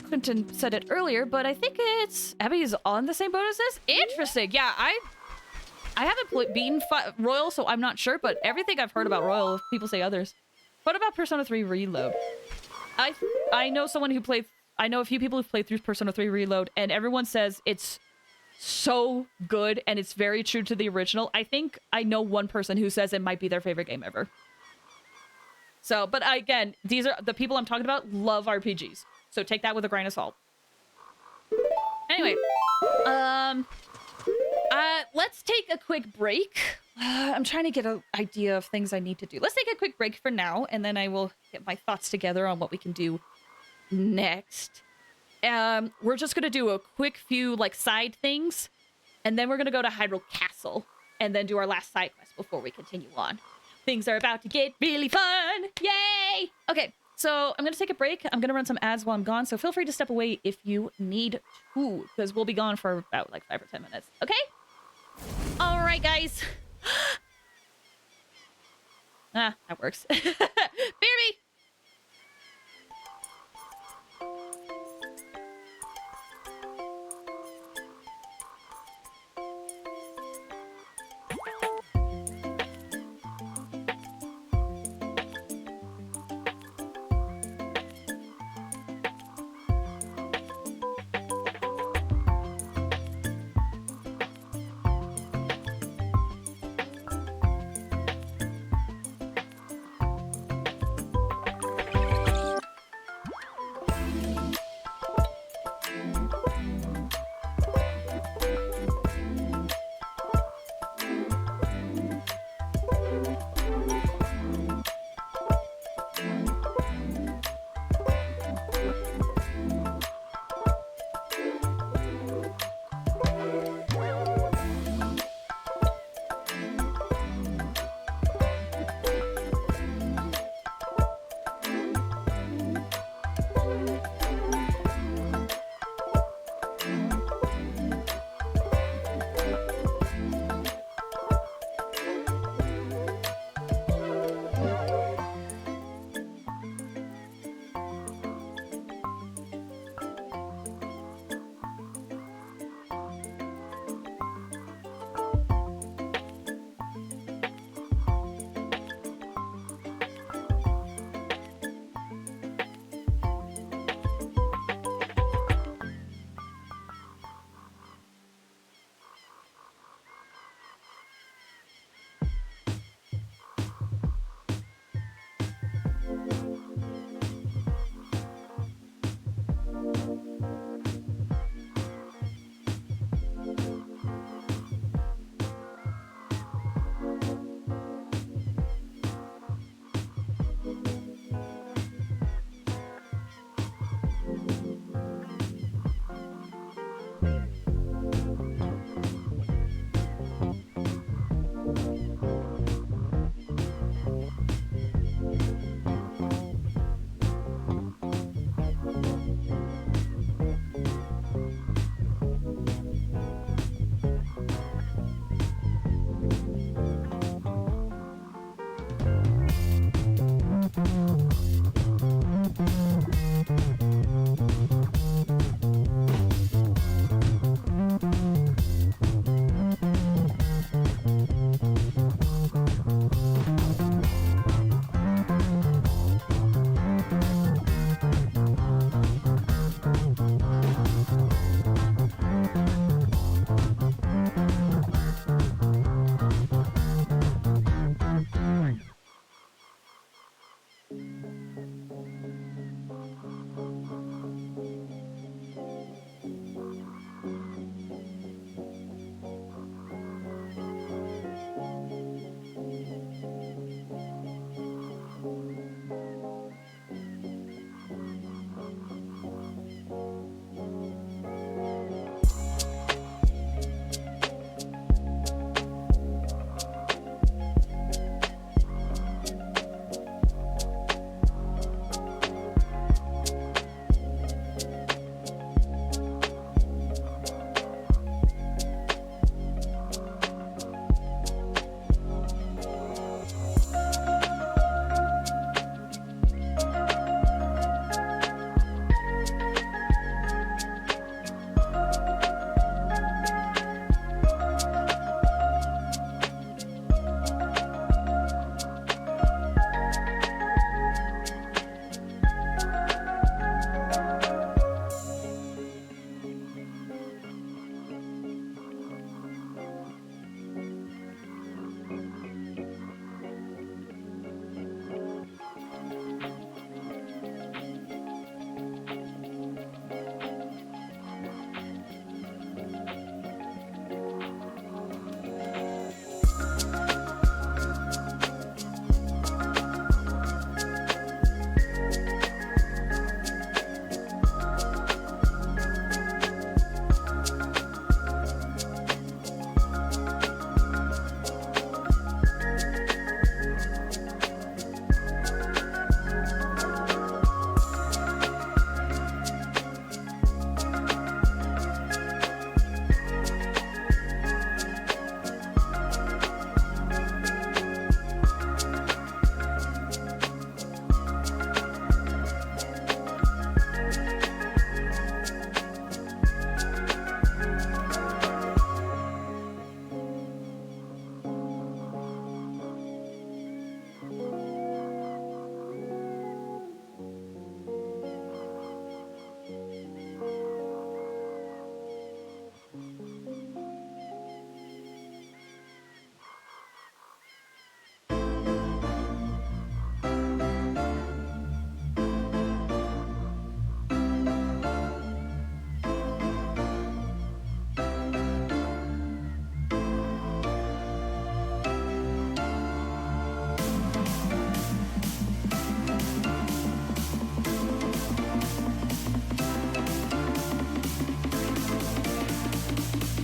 [SPEAKER 1] Quentin said it earlier, but I think it's Abby's on the same boat as this. Interesting. Yeah, I haven't beaten Royal, so I'm not sure, but everything I've heard about Royal, people say others. What about Persona 3 Reload? I know someone who played... I know a few people who've played through Persona 3 Reload, and everyone says it's so good, and it's very true to the original. I think I know one person who says it might be their favorite game ever. So, but again, these are... The people I'm talking about love RPGs, so take that with a grain of salt. Anyway, let's take a quick break. I'm trying to get an idea of things I need to do. Let's take a quick break for now, and then I will get my thoughts together on what we can do next. We're just gonna do a quick few, like, side things, and then we're gonna go to Hyrule Castle, and then do our last side quest before we continue on. Things are about to get really fun! Yay! Okay, so I'm gonna take a break. I'm gonna run some ads while I'm gone, so feel free to step away if you need to, because we'll be gone for about, like, 5 or 10 minutes. Okay? All right, guys. That works. BRB!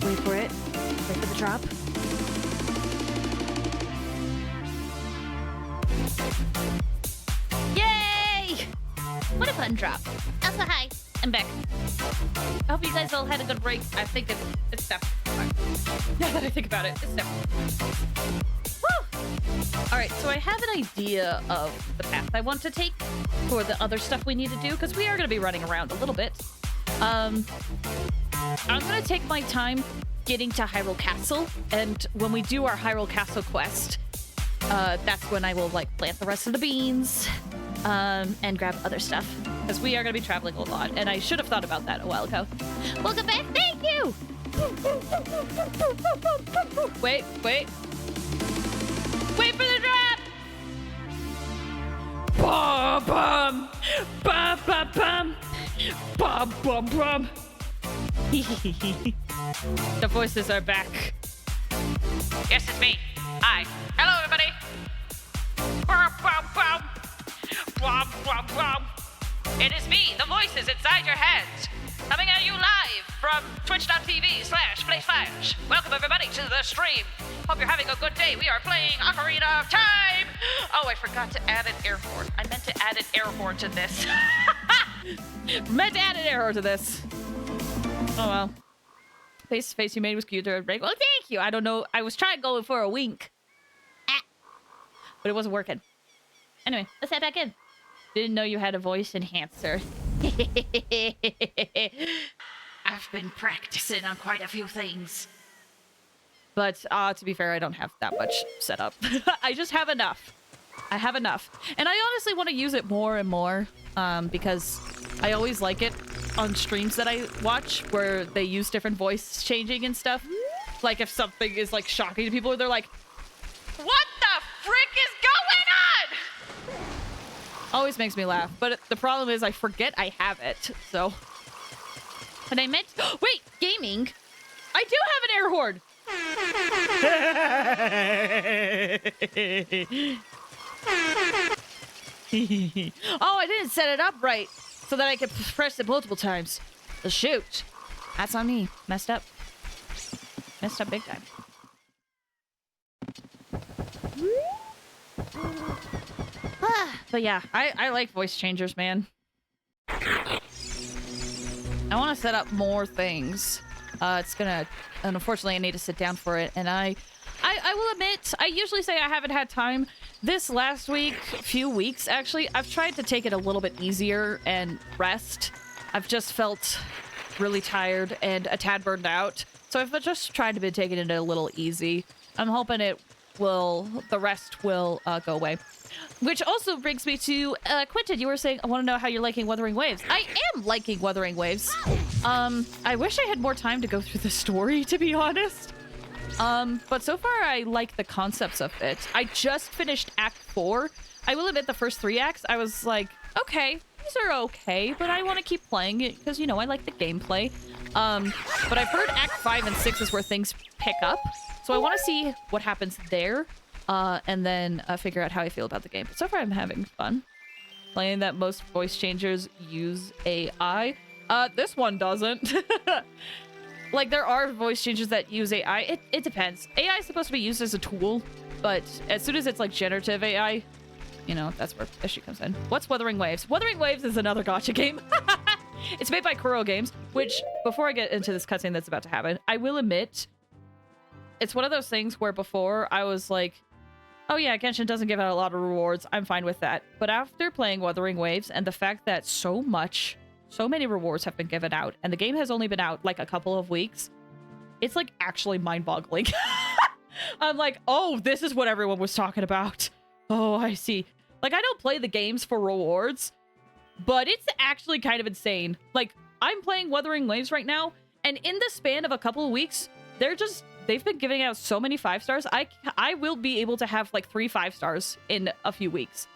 [SPEAKER 2] Wait for it. Wait for the drop. Yay! What a fun drop. Elsa, hi. I'm back. I hope you guys all had a good break. I think it's definitely fine. Now that I think about it, it's definitely. Woo! All right, so I have an idea of the path I want to take for the other stuff we need to do, because we are going to be running around a little bit. I'm going to take my time getting to Hyrule Castle, and when we do our Hyrule Castle quest, that's when I will, like, plant the rest of the beans, and grab other stuff, because we are going to be traveling a lot, and I should have thought about that a while ago. Welcome back! Thank you! Wait. Wait for the drop! Bum, bum, bum, bum, bum, bum,
[SPEAKER 1] Bum, bum, bum. The voices are back. Yes, it's me. Hi. Hello, everybody. Bum, bum, bum. Bum, bum, bum. It is me, the voices inside your heads, coming at you live from twitch.tv/PlayFlash. Welcome, everybody, to the stream. Hope you're having a good day. We are playing Ocarina of Time. Oh, I forgot to add an air horn. I meant to add an air horn to this. Meant to add an error to this. Oh well. Face you made was cute. Well, thank you. I don't know. I was trying going for a wink. But it wasn't working. Anyway, let's head back in. Didn't know you had a voice enhancer. I've been practicing on quite a few things. But to be fair, I don't have that much set up. I just have enough. I have enough. And I honestly want to use it more and more because I always like it on streams that I watch where they use different voice changing and stuff. Like if something is like shocking to people, they're like, what the frick is going on? Always makes me laugh. But the problem is I forget I have it. So. And I meant, wait, gaming. I do have an air horn. Oh, I didn't set it up right so that I could press it multiple times. Shoot. That's on me. Messed up. Messed up big time. But yeah, I like voice changers, man. I want to set up more things. It's gonna, and unfortunately I need to sit down for it. And I will admit, I usually say I haven't had time. This last week, few weeks actually, I've tried to take it a little bit easier and rest. I've just felt really tired and a tad burned out. So I've just tried to be taking it a little easy. I'm hoping the rest will go away. Which also brings me to, Quentin, you were saying, I want to know how you're liking Wuthering Waves. I am liking Wuthering Waves. I wish I had more time to go through the story, to be honest. But so far I like the concepts of it. I just finished Act 4. I will admit the first 3 acts, I was like, okay, these are okay, but I want to keep playing it because, you know, I like the gameplay. But I've heard Act 5 and 6 is where things pick up. So I want to see what happens there. And then figure out how I feel about the game. But so far, I'm having fun. Playing that most voice changers use AI. This one doesn't. Like, there are voice changers that use AI. It depends. AI is supposed to be used as a tool, but as soon as it's, like, generative AI, you know, that's where this shit comes in. What's Wuthering Waves? Wuthering Waves is another gacha game. It's made by Kuro Games, which, before I get into this cutscene that's about to happen, I will admit, it's one of those things where before I was like, oh yeah, Genshin doesn't give out a lot of rewards. I'm fine with that. But after playing Wuthering Waves and the fact that so many rewards have been given out, and the game has only been out like a couple of weeks, it's like actually mind-boggling. I'm like, oh, this is what everyone was talking about. Oh, I see. Like, I don't play the games for rewards, but it's actually kind of insane. Like, I'm playing Wuthering Waves right now, and in the span of a couple of weeks, they've been giving out so many 5 stars. I will be able to have like 3 5 stars in a few weeks.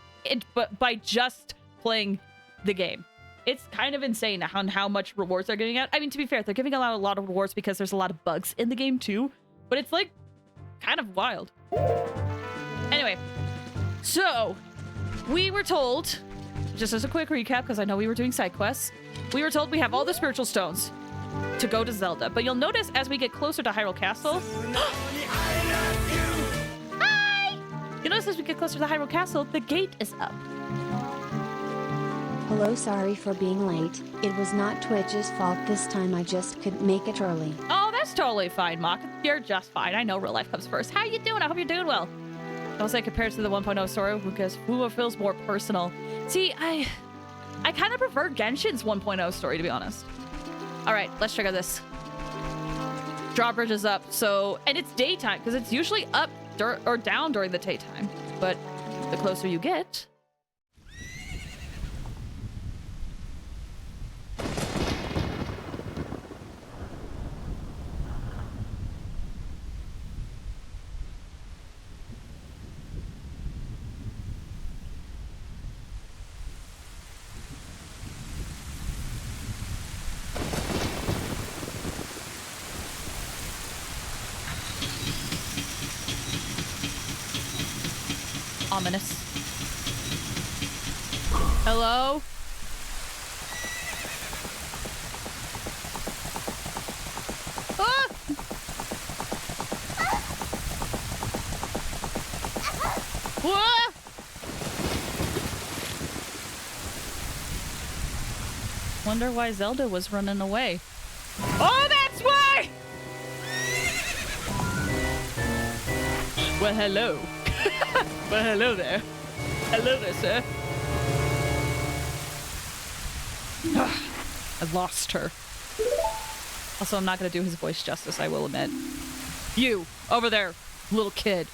[SPEAKER 1] But by just playing the game. It's kind of insane on how much rewards they're giving out. I mean, to be fair, they're giving out a lot of rewards because there's a lot of bugs in the game too. But it's like kind of wild. Anyway, so we were told, just as a quick recap, because I know we were doing side quests, we were told we have all the spiritual stones to go to Zelda. But you'll notice as we get closer to Hyrule Castle... Hi! You'll notice as we get closer to Hyrule Castle, the gate is up.
[SPEAKER 5] Hello, sorry for being late. It was not Twitch's fault this time, I just couldn't make it early.
[SPEAKER 1] Oh, that's totally fine, Mock. You're just fine. I know real life comes first. How you doing? I hope you're doing well. I'll say compared to the 1.0 story, because who feels more personal. See, I kind of prefer Genshin's 1.0 story, to be honest. All right, let's trigger this. Drawbridge is up, so... And it's daytime, because it's usually up or down during the daytime. But the closer you get... Ominous. Hello? Ah! Ah! Wonder why Zelda was running away. Oh, that's why! Well, hello. Well, hello there. Hello there, sir. I lost her. Also, I'm not gonna do his voice justice, I will admit. You, over there, little kid.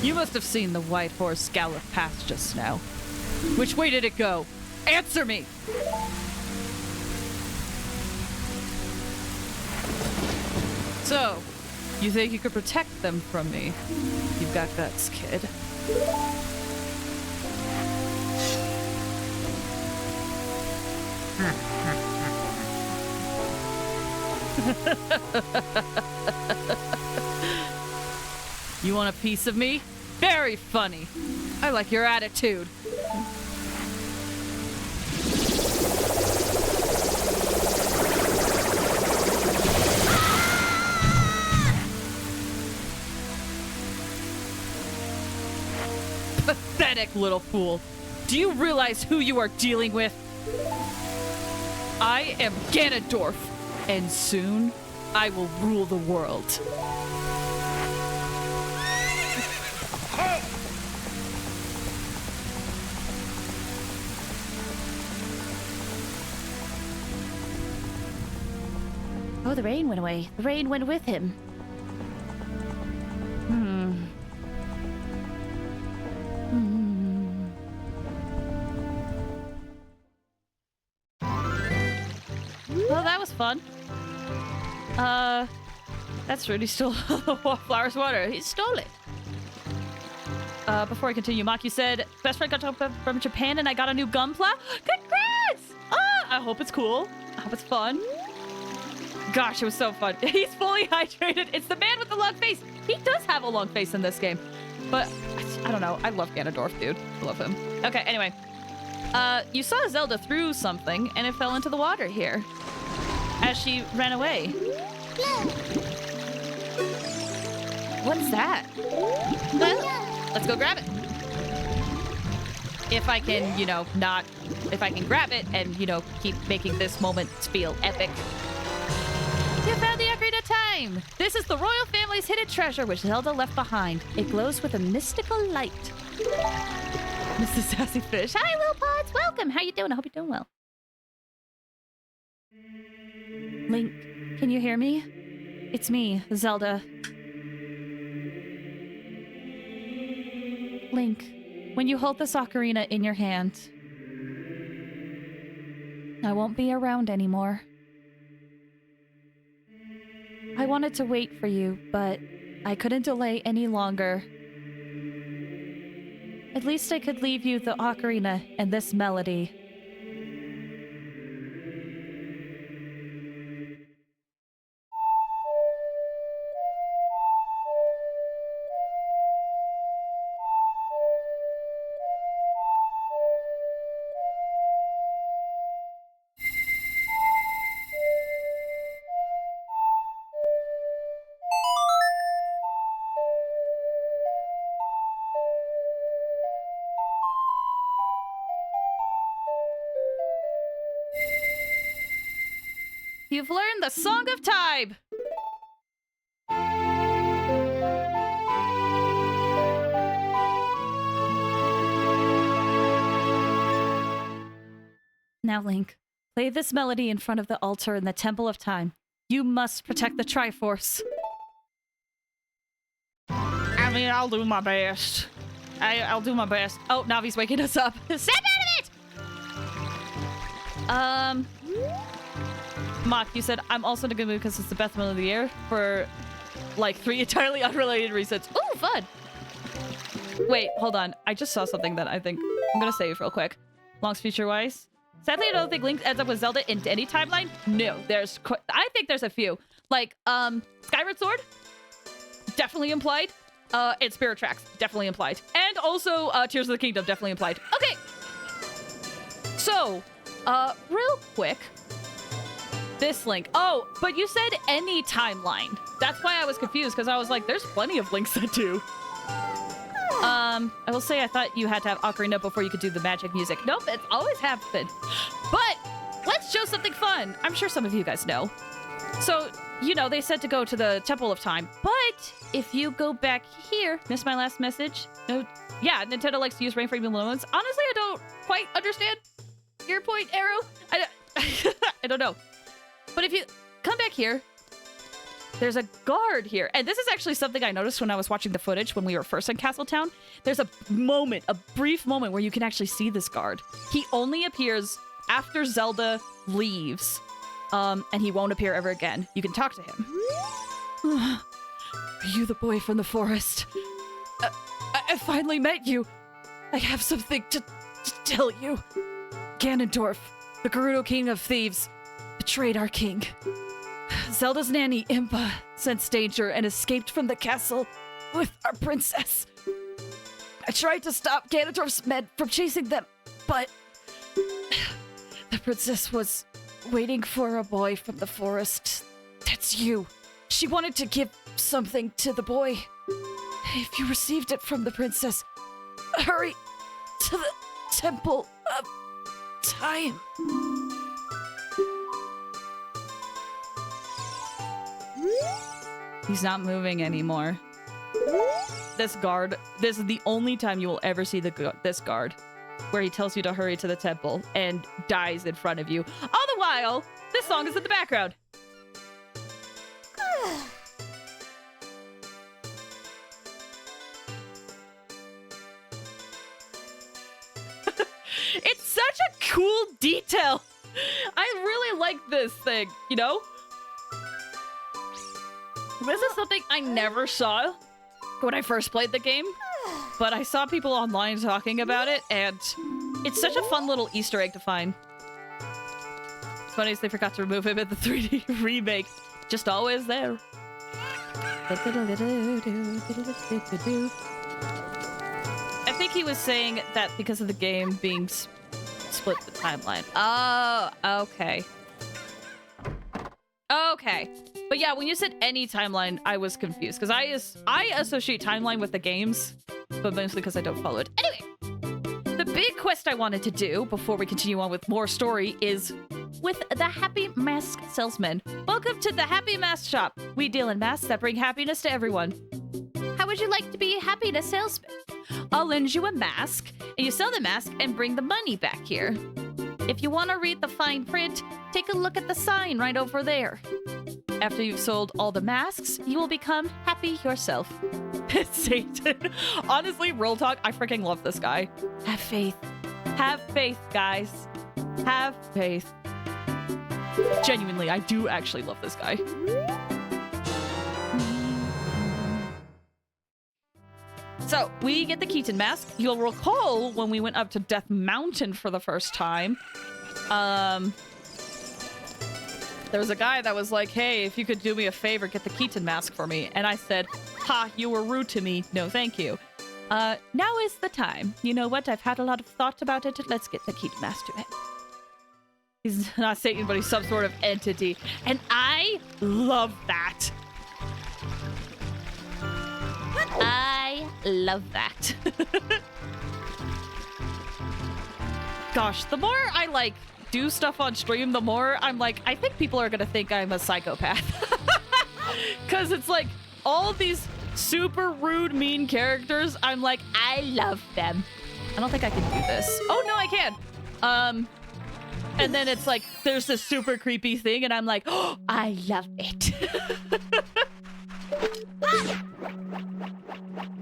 [SPEAKER 1] You must have seen the white horse gallop past just now. Which way did it go? Answer me! So, you think you could protect them from me? You've got guts, kid. You want a piece of me? Very funny. I like your attitude. Pathetic little fool. Do you realize who you are dealing with? I am Ganondorf, and soon I will rule the world.
[SPEAKER 2] Oh, the rain went away. The rain went with him.
[SPEAKER 1] Well, that was fun. That's rude. He stole the flower's water. He stole it. Before I continue, Maki said, best friend got from Japan and I got a new gunpla. Congrats! I hope it's cool. I hope it's fun. Gosh, it was so fun. He's fully hydrated. It's the man with the long face. He does have a long face in this game. But, I don't know. I love Ganondorf, dude. I love him. Okay, anyway. You saw Zelda through something, and it fell into the water here. As she ran away. What's that? Well, let's go grab it. If I can, you know, if I can grab it and, you know, keep making this moment feel epic. You found the Ocarina of Time! This is the royal family's hidden treasure which Zelda left behind. It glows with a mystical light. Mr. Sassy Fish. Hi, Lil Pods! Welcome! How you doing? I hope you're doing well. Link, can you hear me? It's me, Zelda. Link, when you hold this ocarina in your hand, I won't be around anymore. I wanted to wait for you, but I couldn't delay any longer. At least I could leave you the ocarina and this melody. You've learned the Song of Time! Now, Link, play this melody in front of the altar in the Temple of Time. You must protect the Triforce. I mean, I'll do my best. I'll do my best. Oh, Navi's waking us up. Step out of it! Mock, you said, I'm also in a good mood because it's the best moment of the year for, like, 3 entirely unrelated reasons. Ooh, fun! Wait, hold on. I just saw something that I think I'm gonna save real quick. Long's future-wise. Sadly, I don't think Link ends up with Zelda in any timeline. No, I think there's a few. Like, Skyward Sword? Definitely implied. And Spirit Tracks, definitely implied. And also, Tears of the Kingdom, definitely implied. Okay. So, real quick. This link. Oh, but you said any timeline. That's why I was confused, because I was like, there's plenty of links that do. I will say I thought you had to have Ocarina before you could do the magic music. Nope, it's always happened. But let's show something fun. I'm sure some of you guys know. So, you know, they said to go to the Temple of Time. But if you go back here, missed my last message? No, yeah, Nintendo likes to use Rain for Even Moments. Honestly, I don't quite understand your point, Arrow. I don't know. But if you come back here, there's a guard here. And this is actually something I noticed when I was watching the footage when we were first in Castletown. There's a moment, a brief moment where you can actually see this guard. He only appears after Zelda leaves, and he won't appear ever again. You can talk to him. Are you the boy from the forest? I finally met you. I have something to tell you. Ganondorf, the Gerudo King of Thieves, betrayed our king. Zelda's nanny, Impa, sensed danger and escaped from the castle with our princess. I tried to stop Ganondorf's men from chasing them, but the princess was waiting for a boy from the forest. That's you. She wanted to give something to the boy. If you received it from the princess, hurry to the Temple of Time. He's not moving anymore. This guard, this is the only time you will ever see this guard, where he tells you to hurry to the temple and dies in front of you. All the while, this song is in the background. It's such a cool detail. I really like this thing, you know? This is something I never saw when I first played the game, but I saw people online talking about it, and it's such a fun little Easter egg to find. It's funny as they forgot to remove him in the 3D remake. Just always there. I think he was saying that because of the game being split the timeline. Oh, okay. Okay. But yeah, when you said any timeline, I was confused. Because I associate timeline with the games, but mostly because I don't follow it. Anyway, the big quest I wanted to do before we continue on with more story is with the Happy Mask Salesman. Welcome to the Happy Mask Shop. We deal in masks that bring happiness to everyone. How would you like to be a happiness salesman? I'll lend you a mask, and you sell the mask and bring the money back here. If you want to read the fine print, take a look at the sign right over there. After you've sold all the masks, you will become happy yourself. Satan. Honestly, real talk, I freaking love this guy. Have faith. Have faith, guys. Have faith. Genuinely, I do actually love this guy. So, we get the Keaton mask. You'll recall when we went up to Death Mountain for the first time, there was a guy that was like, hey, if you could do me a favor, get the Keaton mask for me. And I said, ha, you were rude to me. No, thank you. Now is the time. You know what? I've had a lot of thought about it. Let's get the Keaton mask to him. He's not Satan, but he's some sort of entity. And I love that. I love that. Gosh, the more I, like, do stuff on stream, the more I'm like, I think people are gonna think I'm a psychopath. Because it's like, all these super rude, mean characters, I'm like, I love them. I don't think I can do this. Oh, no, I can. And then it's like, there's this super creepy thing, and I'm like, oh, I love it.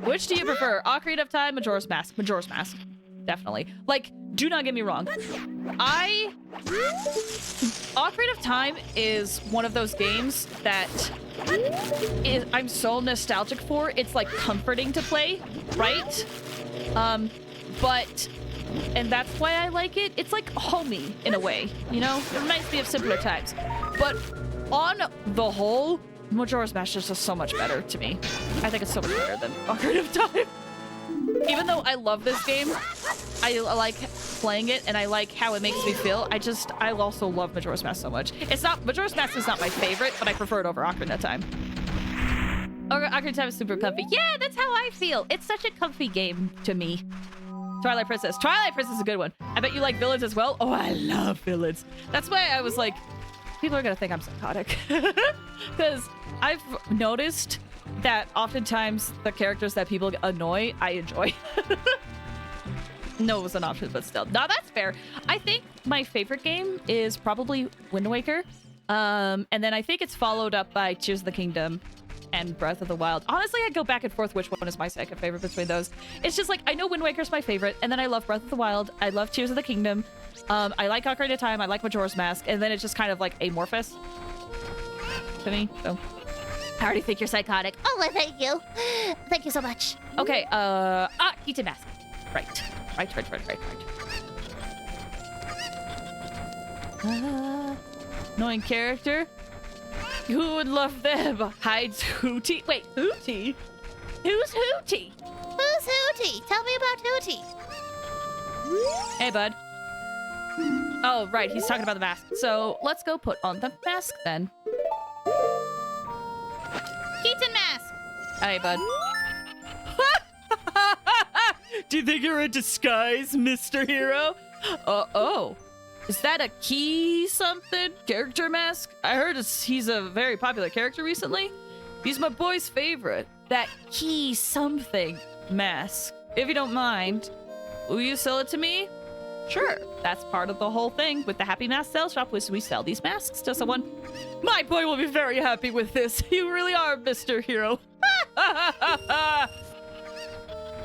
[SPEAKER 1] Which do you prefer? Ocarina of Time, Majora's Mask? Majora's Mask. Definitely. Like, do not get me wrong. Ocarina of Time is one of those games that I'm so nostalgic for. It's, like, comforting to play, right? And that's why I like it. It's, like, homey, in a way, you know? It reminds me of simpler times. But on the whole, Majora's Mask is just so much better to me. I think it's so much better than Ocarina of Time. Even though I love this game, I like playing it and I like how it makes me feel. I also love Majora's Mask so much. Majora's Mask is not my favorite, but I prefer it over Ocarina of Time. Ocarina of Time is super comfy. Yeah, that's how I feel. It's such a comfy game to me. Twilight Princess. Twilight Princess is a good one. I bet you like villains as well. Oh, I love villains. That's why I was like, people are gonna think I'm psychotic. Because I've noticed that oftentimes the characters that people annoy, I enjoy. No, it was an option, but still. No, that's fair. I think my favorite game is probably Wind Waker. And then I think it's followed up by Tears of the Kingdom and Breath of the Wild. Honestly, I go back and forth which one is my second favorite between those. It's just like, I know Wind Waker's my favorite, and then I love Breath of the Wild. I love Tears of the Kingdom. I like Ocarina of Time. I like Majora's Mask. And then it's just kind of like amorphous to me. So I already think you're psychotic.
[SPEAKER 2] Oh, well, thank you. Thank you so much.
[SPEAKER 1] Okay, Keaton Mask. Right. Annoying character. Who would love them? Hides Hootie. Wait, Hootie? Who's Hootie?
[SPEAKER 2] Who's Hootie? Tell me about Hootie.
[SPEAKER 1] Hey, bud. Oh, right. He's talking about the mask. So let's go put on the mask then.
[SPEAKER 2] Keaton Mask.
[SPEAKER 1] Hey, bud. Do you think you're in disguise, Mr. Hero? Oh. Is that a key something character mask? I heard he's a very popular character recently. He's my boy's favorite. That key something mask. If you don't mind, will you sell it to me? Sure. That's part of the whole thing with the Happy Mask Sales Shop, was we sell these masks to someone. My boy will be very happy with this. You really are, Mr. Hero.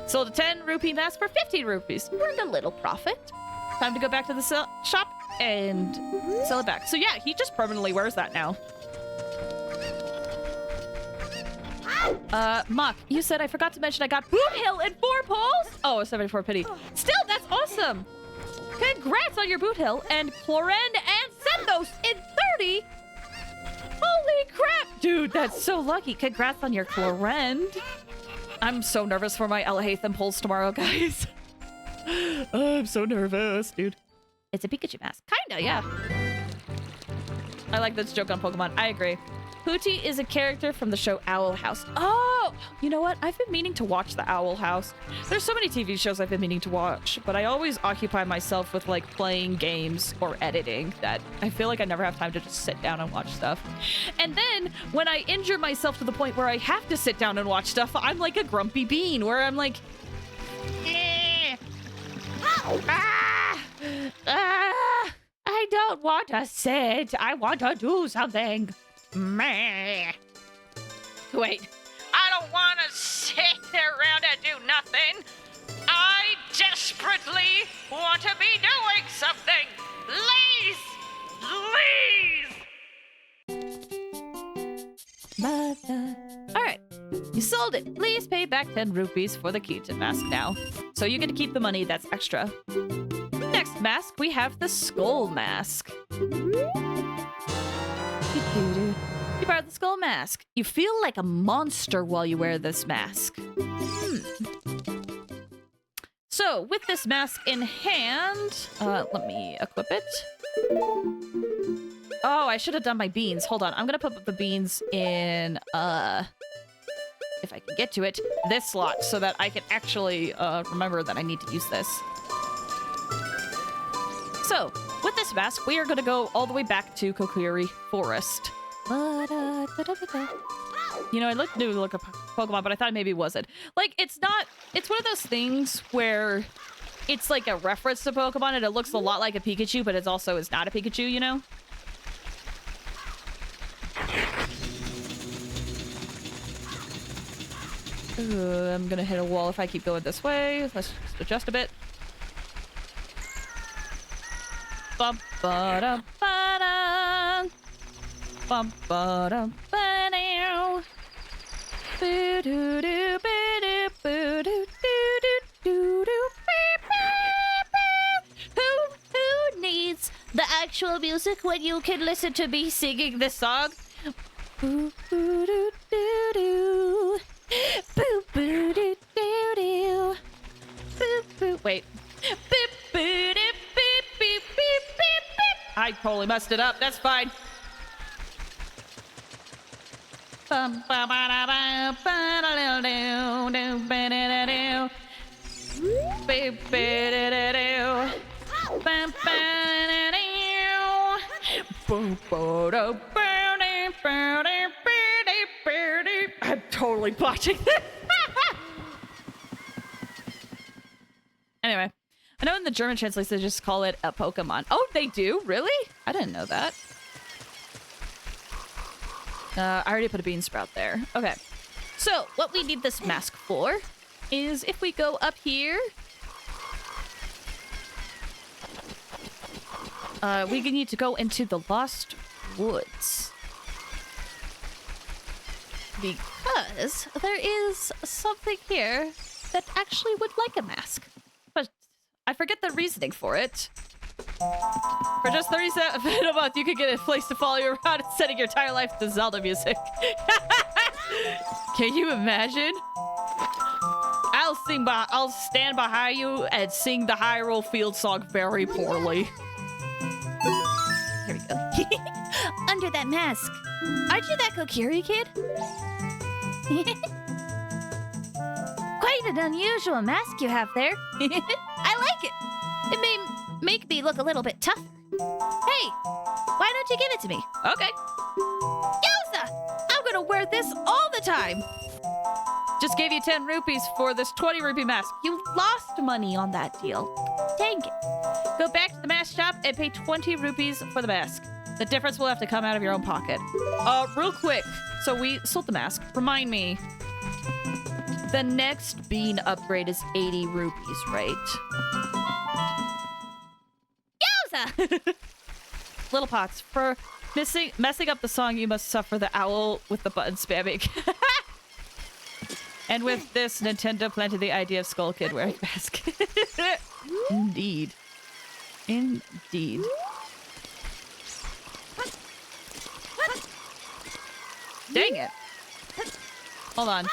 [SPEAKER 1] Sold a 10 rupee mask for 15 rupees. Earned a little profit. Time to go back to the shop and sell it back. So yeah, he just permanently wears that now. Mock, you said I forgot to mention I got Boot Hill and 4 poles? Oh, 74 pity. Still, that's awesome. Congrats on your Boot Hill and Chlorend and Sendos in 30. Holy crap. Dude, that's so lucky. Congrats on your Chlorend. I'm so nervous for my Alhaitham pulls tomorrow, guys. I'm so nervous, dude. It's a Pikachu mask. Kinda, yeah. I like this joke on Pokemon. I agree. Hootie is a character from the show Owl House. Oh! You know what? I've been meaning to watch the Owl House. There's so many TV shows I've been meaning to watch, but I always occupy myself with, like, playing games or editing that I feel like I never have time to just sit down and watch stuff. And then, when I injure myself to the point where I have to sit down and watch stuff, I'm like a grumpy bean, where I'm like... I don't want to sit. I want to do something. Meh. Wait. I don't want to sit around and do nothing. I desperately want to be doing something. Please. All right. You sold it. Please pay back 10 rupees for the Keaton mask now. So you get to keep the money that's extra. Next mask, we have the Skull Mask. You borrowed the Skull Mask. You feel like a monster while you wear this mask. So, with this mask in hand, let me equip it. Oh, I should have done my beans. Hold on, I'm gonna put the beans in, if I can get to it, this slot, so that I can actually, remember that I need to use this. So, with this mask, we are gonna go all the way back to Kokiri Forest. You know, I knew to look up Pokemon, but I thought maybe it wasn't. Like, it's one of those things where it's like a reference to Pokemon and it looks a lot like a Pikachu, but it's not a Pikachu, you know? I'm gonna hit a wall if I keep going this way. Let's just adjust a bit. Bum ba da ba da. Bum ba da ba da. Boo doo doo boo doo boo doo doo doo doo boo.
[SPEAKER 2] Who needs the actual music when you can listen to me singing this song? Boo boo doo doo doo. Boo boo doo doo doo. Boo boo. Wait. Beep boo doo beep beep beep beep beep.
[SPEAKER 1] I totally messed it up. That's fine.
[SPEAKER 2] Bum ba ba da ba ba da doo doo ba da da doo. Beep ba da da doo. Bum ba da doo.
[SPEAKER 1] Boom, boom, boom, boom, boom, boom. I'm totally botching this. Anyway, I know in the German translation they just call it a Pokemon. Oh, they do? Really? I didn't know that. I already put a bean sprout there. Okay.
[SPEAKER 2] So, what we need this mask for is if we go up here,
[SPEAKER 1] We need to go into the Lost Woods.
[SPEAKER 2] because there is something here that actually would like a mask.
[SPEAKER 1] But I forget the reasoning for it. For just 37 a month, you could get a place to follow you around setting your entire life to Zelda music. Can you imagine? I'll stand behind you and sing the Hyrule Field song very poorly.
[SPEAKER 2] Here we go. Under that mask. Aren't you that Kokiri kid? Quite an unusual mask you have there. I like it. It may make me look a little bit tougher. Hey, why don't you give it to me?
[SPEAKER 1] Okay.
[SPEAKER 2] Yowza! I'm gonna wear this all the time.
[SPEAKER 1] Just gave you 10 rupees for this 20 rupee mask.
[SPEAKER 2] You lost money on that deal. Dang it.
[SPEAKER 1] Go back to the mask shop and pay 20 rupees for the mask. The difference will have to come out of your own pocket. Real quick. So we sold the mask. Remind me. The next bean upgrade is 80 rupees, right?
[SPEAKER 2] Yowza!
[SPEAKER 1] Little Pots, for messing up the song, you must suffer the owl with the button spamming. And with this, Nintendo planted the idea of Skull Kid wearing a mask. Indeed. Indeed. Dang it. Hold on.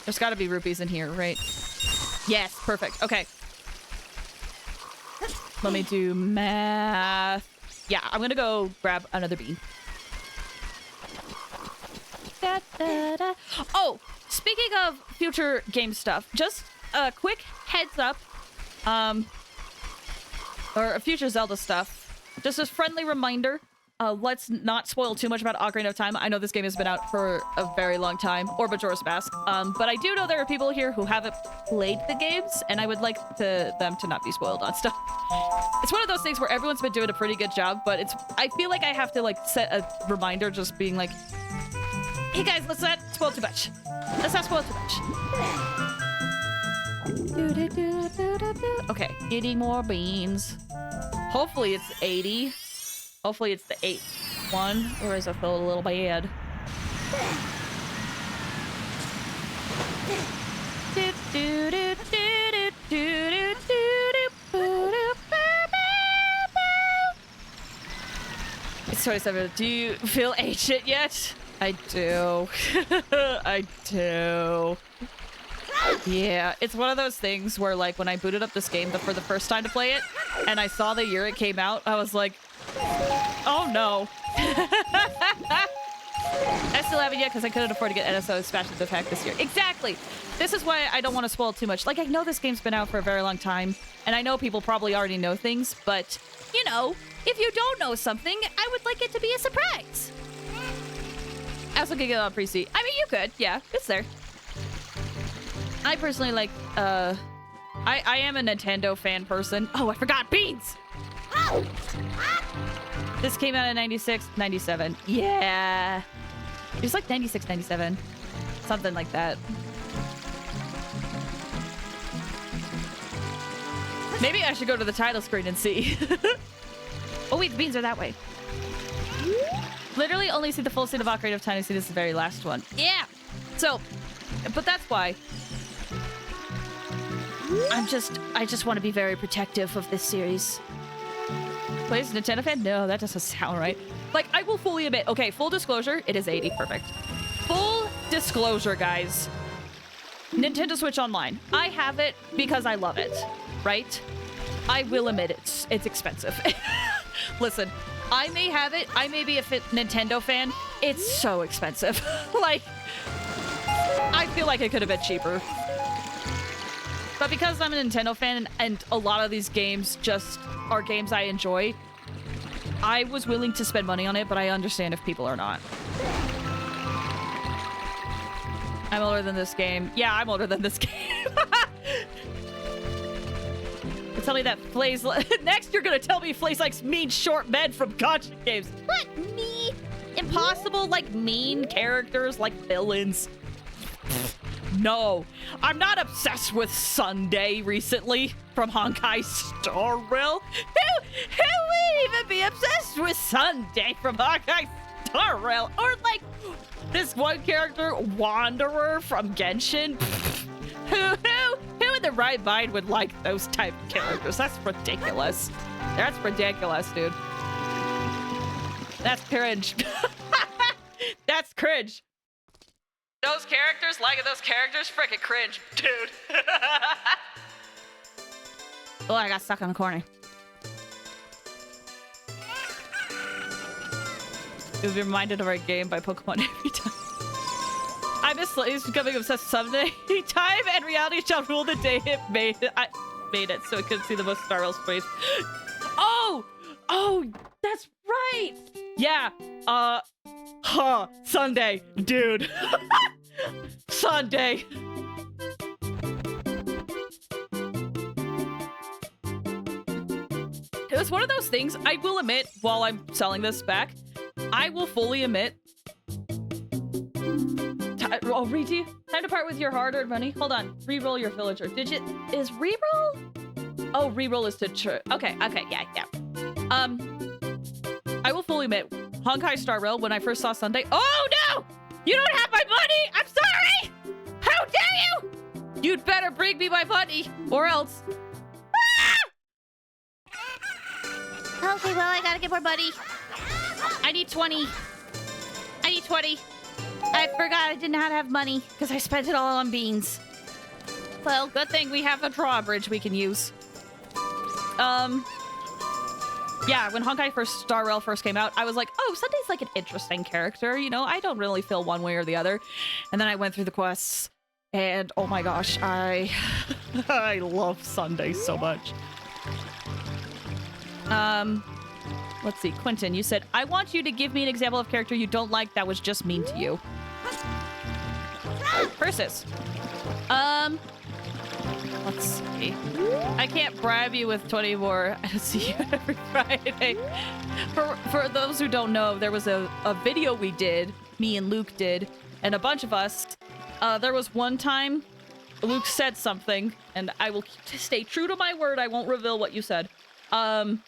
[SPEAKER 1] There's gotta be rupees in here, right? Yes, perfect. Okay. Let me do math. Yeah, I'm gonna go grab another bean. Da, da, da. Oh, speaking of future game stuff, just a quick heads up, or future Zelda stuff. Just a friendly reminder. Let's not spoil too much about Ocarina of Time. I know this game has been out for a very long time, or Majora's Mask. But I do know there are people here who haven't played the games, and I would like them to not be spoiled on stuff. It's one of those things where everyone's been doing a pretty good job, but I feel like I have to like set a reminder, just being like, hey guys, let's not spoil too much. Let's not spoil too much. Okay, 80 more beans. Hopefully it's 80. Hopefully it's the 8th one, or is I feel a little bad. It's 27. Do you feel ancient yet? I do. I do. Yeah, it's one of those things where, like, when I booted up this game for the first time to play it, and I saw the year it came out, I was like, oh no. I still haven't yet because I couldn't afford to get NSO Smash into the pack this year. Exactly. This is why I don't want to spoil too much. Like, I know this game's been out for a very long time, and I know people probably already know things, but, you know, if you don't know something, I would like it to be a surprise. I also could get it on pre-seat. I mean, you could. Yeah, it's there. I personally like, I am a Nintendo fan person. Oh, I forgot beans! This came out in 96, 97. Yeah. It was like 96, 97. Something like that. Maybe I should go to the title screen and see. Oh wait, the beans are that way. Literally only see the full scene of Ocarina of Time. I see this is the very last one. Yeah. So, but that's why. I just want to be very protective of this series. Plays Nintendo fan? No, that doesn't sound right. Like, I will fully admit, okay, full disclosure, it is 80, perfect. Full disclosure, guys. Nintendo Switch Online. I have it because I love it, right? I will admit it's expensive. Listen, I may have it, I may be a Nintendo fan, it's so expensive. Like, I feel like it could have been cheaper. But because I'm a Nintendo fan and a lot of these games just are games I enjoy, I was willing to spend money on it, but I understand if people are not. I'm older than this game. Yeah, I'm older than this game. Tell me that Flays... Next, you're gonna tell me Flays likes mean short men from gotcha games. What? Me? Impossible, like, mean characters, like villains. No. I'm not obsessed with Sunday recently from Honkai Star Rail. Who would even be obsessed with Sunday from Honkai Star Rail? Or, like, this one character, Wanderer from Genshin. Who in the right mind would like those type of characters? That's ridiculous. That's ridiculous, dude. That's cringe. That's cringe. Those characters, liking those characters, freaking cringe, dude. Oh, I got stuck on the corner. You'll be reminded of our game by Pokemon every time. I miss Slays becoming obsessed someday. Time and reality shall rule the day it made it. I made it so it could see the most Star Rail's face. Oh, that's right. Yeah. Sunday, dude. Sunday. It was one of those things, I will admit, while I'm selling this back, I will fully admit. I'll read to you. Time to part with your hard-earned money. Hold on. Reroll your villager. Is reroll? Oh, reroll is to okay, yeah. I will fully admit, Honkai Star Rail, when I first saw Sunday. Oh no! You don't have my money! I'm sorry! How dare you! You'd better bring me my money, or else. Ah!
[SPEAKER 2] Okay, well, I gotta get more money. I need 20. I forgot I did not have money because I spent it all on beans.
[SPEAKER 1] Well, good thing we have a drawbridge we can use. Yeah, when Honkai Star Rail first came out, I was like, oh, Sunday's like an interesting character, you know? I don't really feel one way or the other. And then I went through the quests, and oh my gosh, I love Sunday so much. Let's see, Quentin, you said, I want you to give me an example of character you don't like that was just mean to you. Persis. Let's see. I can't bribe you with 20 more. I see you every Friday. For those who don't know, there was a video we did, me and Luke did, and a bunch of us. There was one time Luke said something, and I will stay true to my word. I won't reveal what you said. And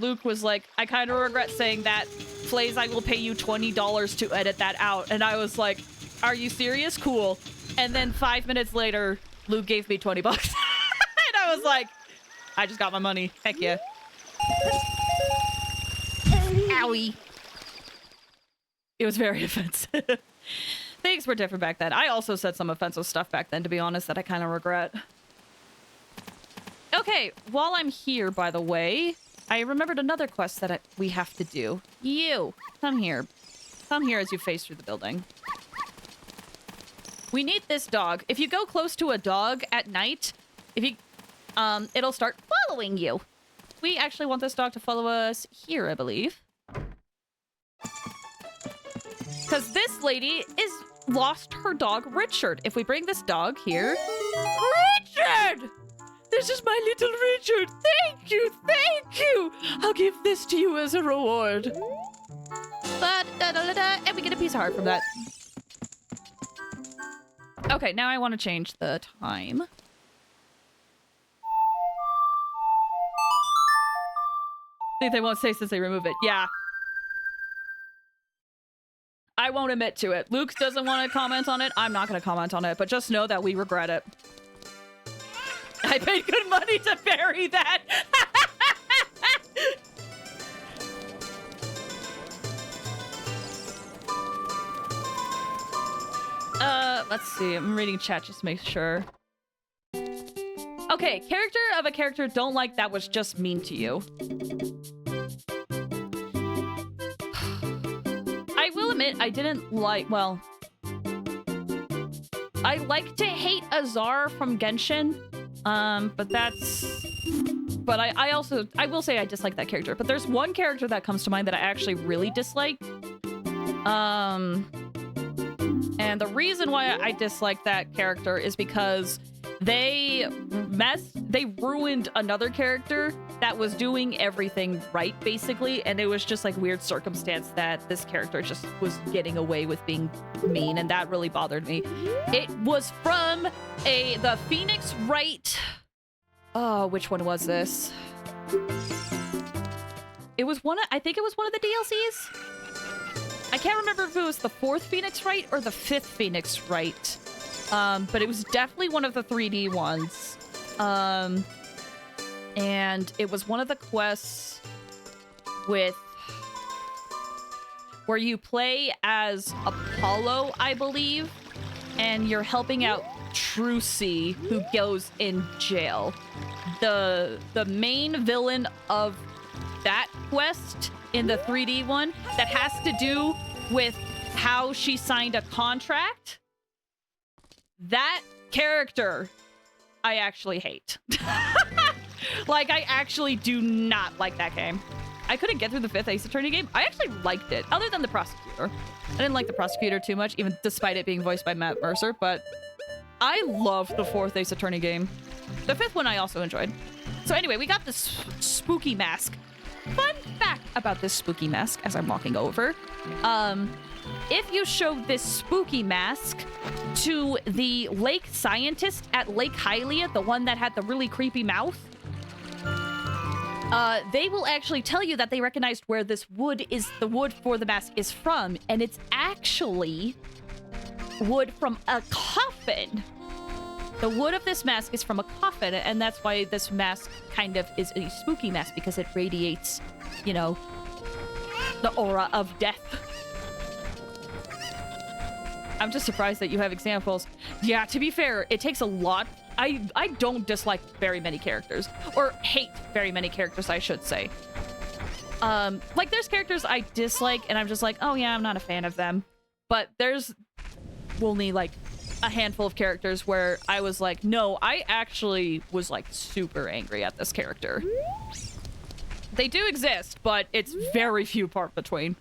[SPEAKER 1] Luke was like, I kind of regret saying that. Flays, I will pay you $20 to edit that out. And I was like, are you serious? Cool. And then 5 minutes later, Luke gave me 20 bucks. And I was like, I just got my money. Heck yeah. Owie. It was very offensive. Things were different back then. I also said some offensive stuff back then, to be honest, that I kind of regret. Okay, while I'm here, by the way, I remembered another quest that we have to do. You, come here. Come here as you face through the building. We need this dog. If you go close to a dog at night, it'll start following you. We actually want this dog to follow us here, I believe. Because this lady lost her dog, Richard. If we bring this dog here... Richard! This is my little Richard. Thank you, thank you. I'll give this to you as a reward. And we get a piece of heart from that. Okay, now I want to change the time. Think they won't say since they remove it. Yeah. I won't admit to it. Luke doesn't want to comment on it. I'm not going to comment on it, but just know that we regret it. I paid good money to bury that. Let's see. I'm reading chat just to make sure. Okay, character of a character don't like that was just mean to you. I will admit, I didn't like, well... I like to hate Azar from Genshin, but that's... But I also, I will say I dislike that character. But there's one character that comes to mind that I actually really dislike. And the reason why I dislike that character is because they ruined another character that was doing everything right, basically, and it was just like weird circumstance that this character just was getting away with being mean, and that really bothered me. It was from the Phoenix Wright. Oh, which one was this? It was one of, I think it was one of the DLCs. I can't remember if it was the 4th Phoenix Wright or the 5th Phoenix Wright. But it was definitely one of the 3D ones. And it was one of the quests with where you play as Apollo, I believe, and you're helping out Trucy, who goes in jail. The main villain of that quest in the 3D one that has to do with how she signed a contract. That character, I actually hate. Like, I actually do not like that game. I couldn't get through the 5th Ace Attorney game. I actually liked it, other than the prosecutor. I didn't like the prosecutor too much, even despite it being voiced by Matt Mercer, but I love the 4th Ace Attorney game. The 5th one I also enjoyed. So anyway, we got this spooky mask. Fun fact about this spooky mask as I'm walking over. If you show this spooky mask to the lake scientist at Lake Hylia, the one that had the really creepy mouth, they will actually tell you that they recognized where this wood is, the wood for the mask is from, and it's actually wood from a coffin. The wood of this mask is from a coffin, and that's why this mask kind of is a spooky mask, because it radiates, you know, the aura of death. I'm just surprised that you have examples. Yeah, to be fair, it takes a lot. I don't dislike very many characters, or hate very many characters, I should say. Like, there's characters I dislike, and I'm just like, oh yeah, I'm not a fan of them. But there's only, like, a handful of characters where I was like, no, I actually was, like, super angry at this character. They do exist, but it's very few part between.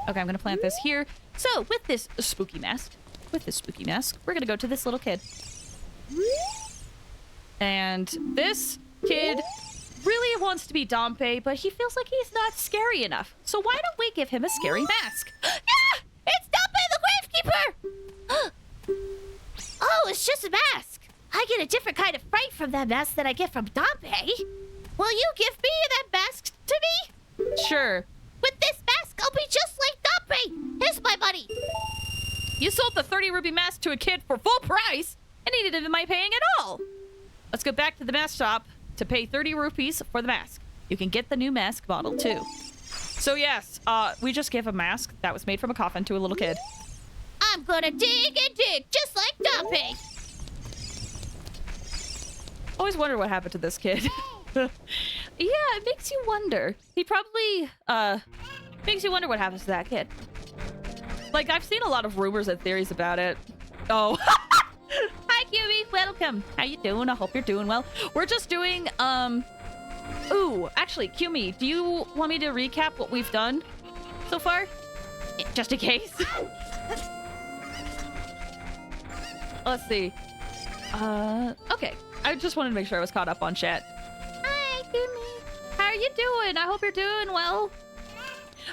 [SPEAKER 1] Okay, I'm gonna plant this here. So, with this spooky mask, we're gonna go to this little kid. And this kid really wants to be Dompe, but he feels like he's not scary enough. So why don't we give him a scary mask?
[SPEAKER 2] Yeah! It's Dompe the Gravekeeper! Oh, it's just a mask. I get a different kind of fright from that mask than I get from Dompe. Will you give me that mask to me?
[SPEAKER 1] Sure.
[SPEAKER 2] With this mask, I'll be just like Dompe. Here's my money.
[SPEAKER 1] You sold the 30 rupee mask to a kid for full price, and he didn't mind paying at all. Let's go back to the mask shop to pay 30 rupees for the mask. You can get the new mask model too. So yes, we just gave a mask that was made from a coffin to a little kid.
[SPEAKER 2] I'm gonna dig and dig, just like Dompe.
[SPEAKER 1] Always wonder what happened to this kid. Yeah, it makes you wonder. He probably, makes you wonder what happens to that kid. Like, I've seen a lot of rumors and theories about it. Oh. Hi, QB. Welcome. How you doing? I hope you're doing well. We're just doing, ooh, actually, Qme, do you want me to recap what we've done so far? Just in case. Let's see. Okay. I just wanted to make sure I was caught up on chat. Hi, Qme. How are you doing? I hope you're doing well.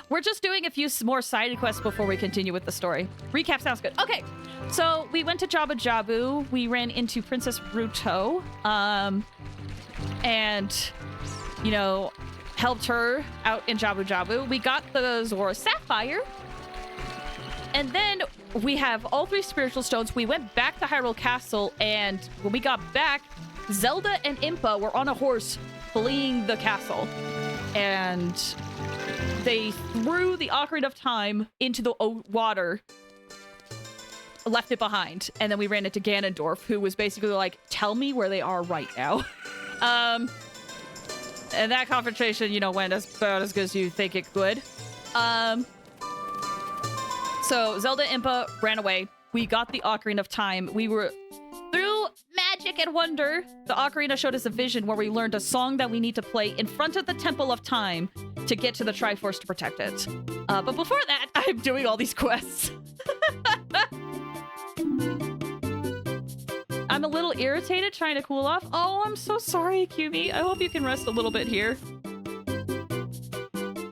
[SPEAKER 1] We're just doing a few more side quests before we continue with the story. Recap sounds good. Okay, so we went to Jabu Jabu. We ran into Princess Ruto, and, you know, helped her out in Jabu Jabu. We got the Zora Sapphire, and then we have all 3 spiritual stones. We went back to Hyrule Castle, and when we got back, Zelda and Impa were on a horse fleeing the castle. And they threw the Ocarina of Time into the water, left it behind, and then we ran into Ganondorf, who was basically like, tell me where they are right now. And that confrontation, you know, went about as good as you think it could. So Zelda and Impa ran away. We got the Ocarina of Time. We were through magic and wonder. The Ocarina showed us a vision where we learned a song that we need to play in front of the Temple of Time to get to the Triforce to protect it. But before that, I'm doing all these quests. I'm a little irritated trying to cool off. Oh, I'm so sorry, Cubie. I hope you can rest a little bit here.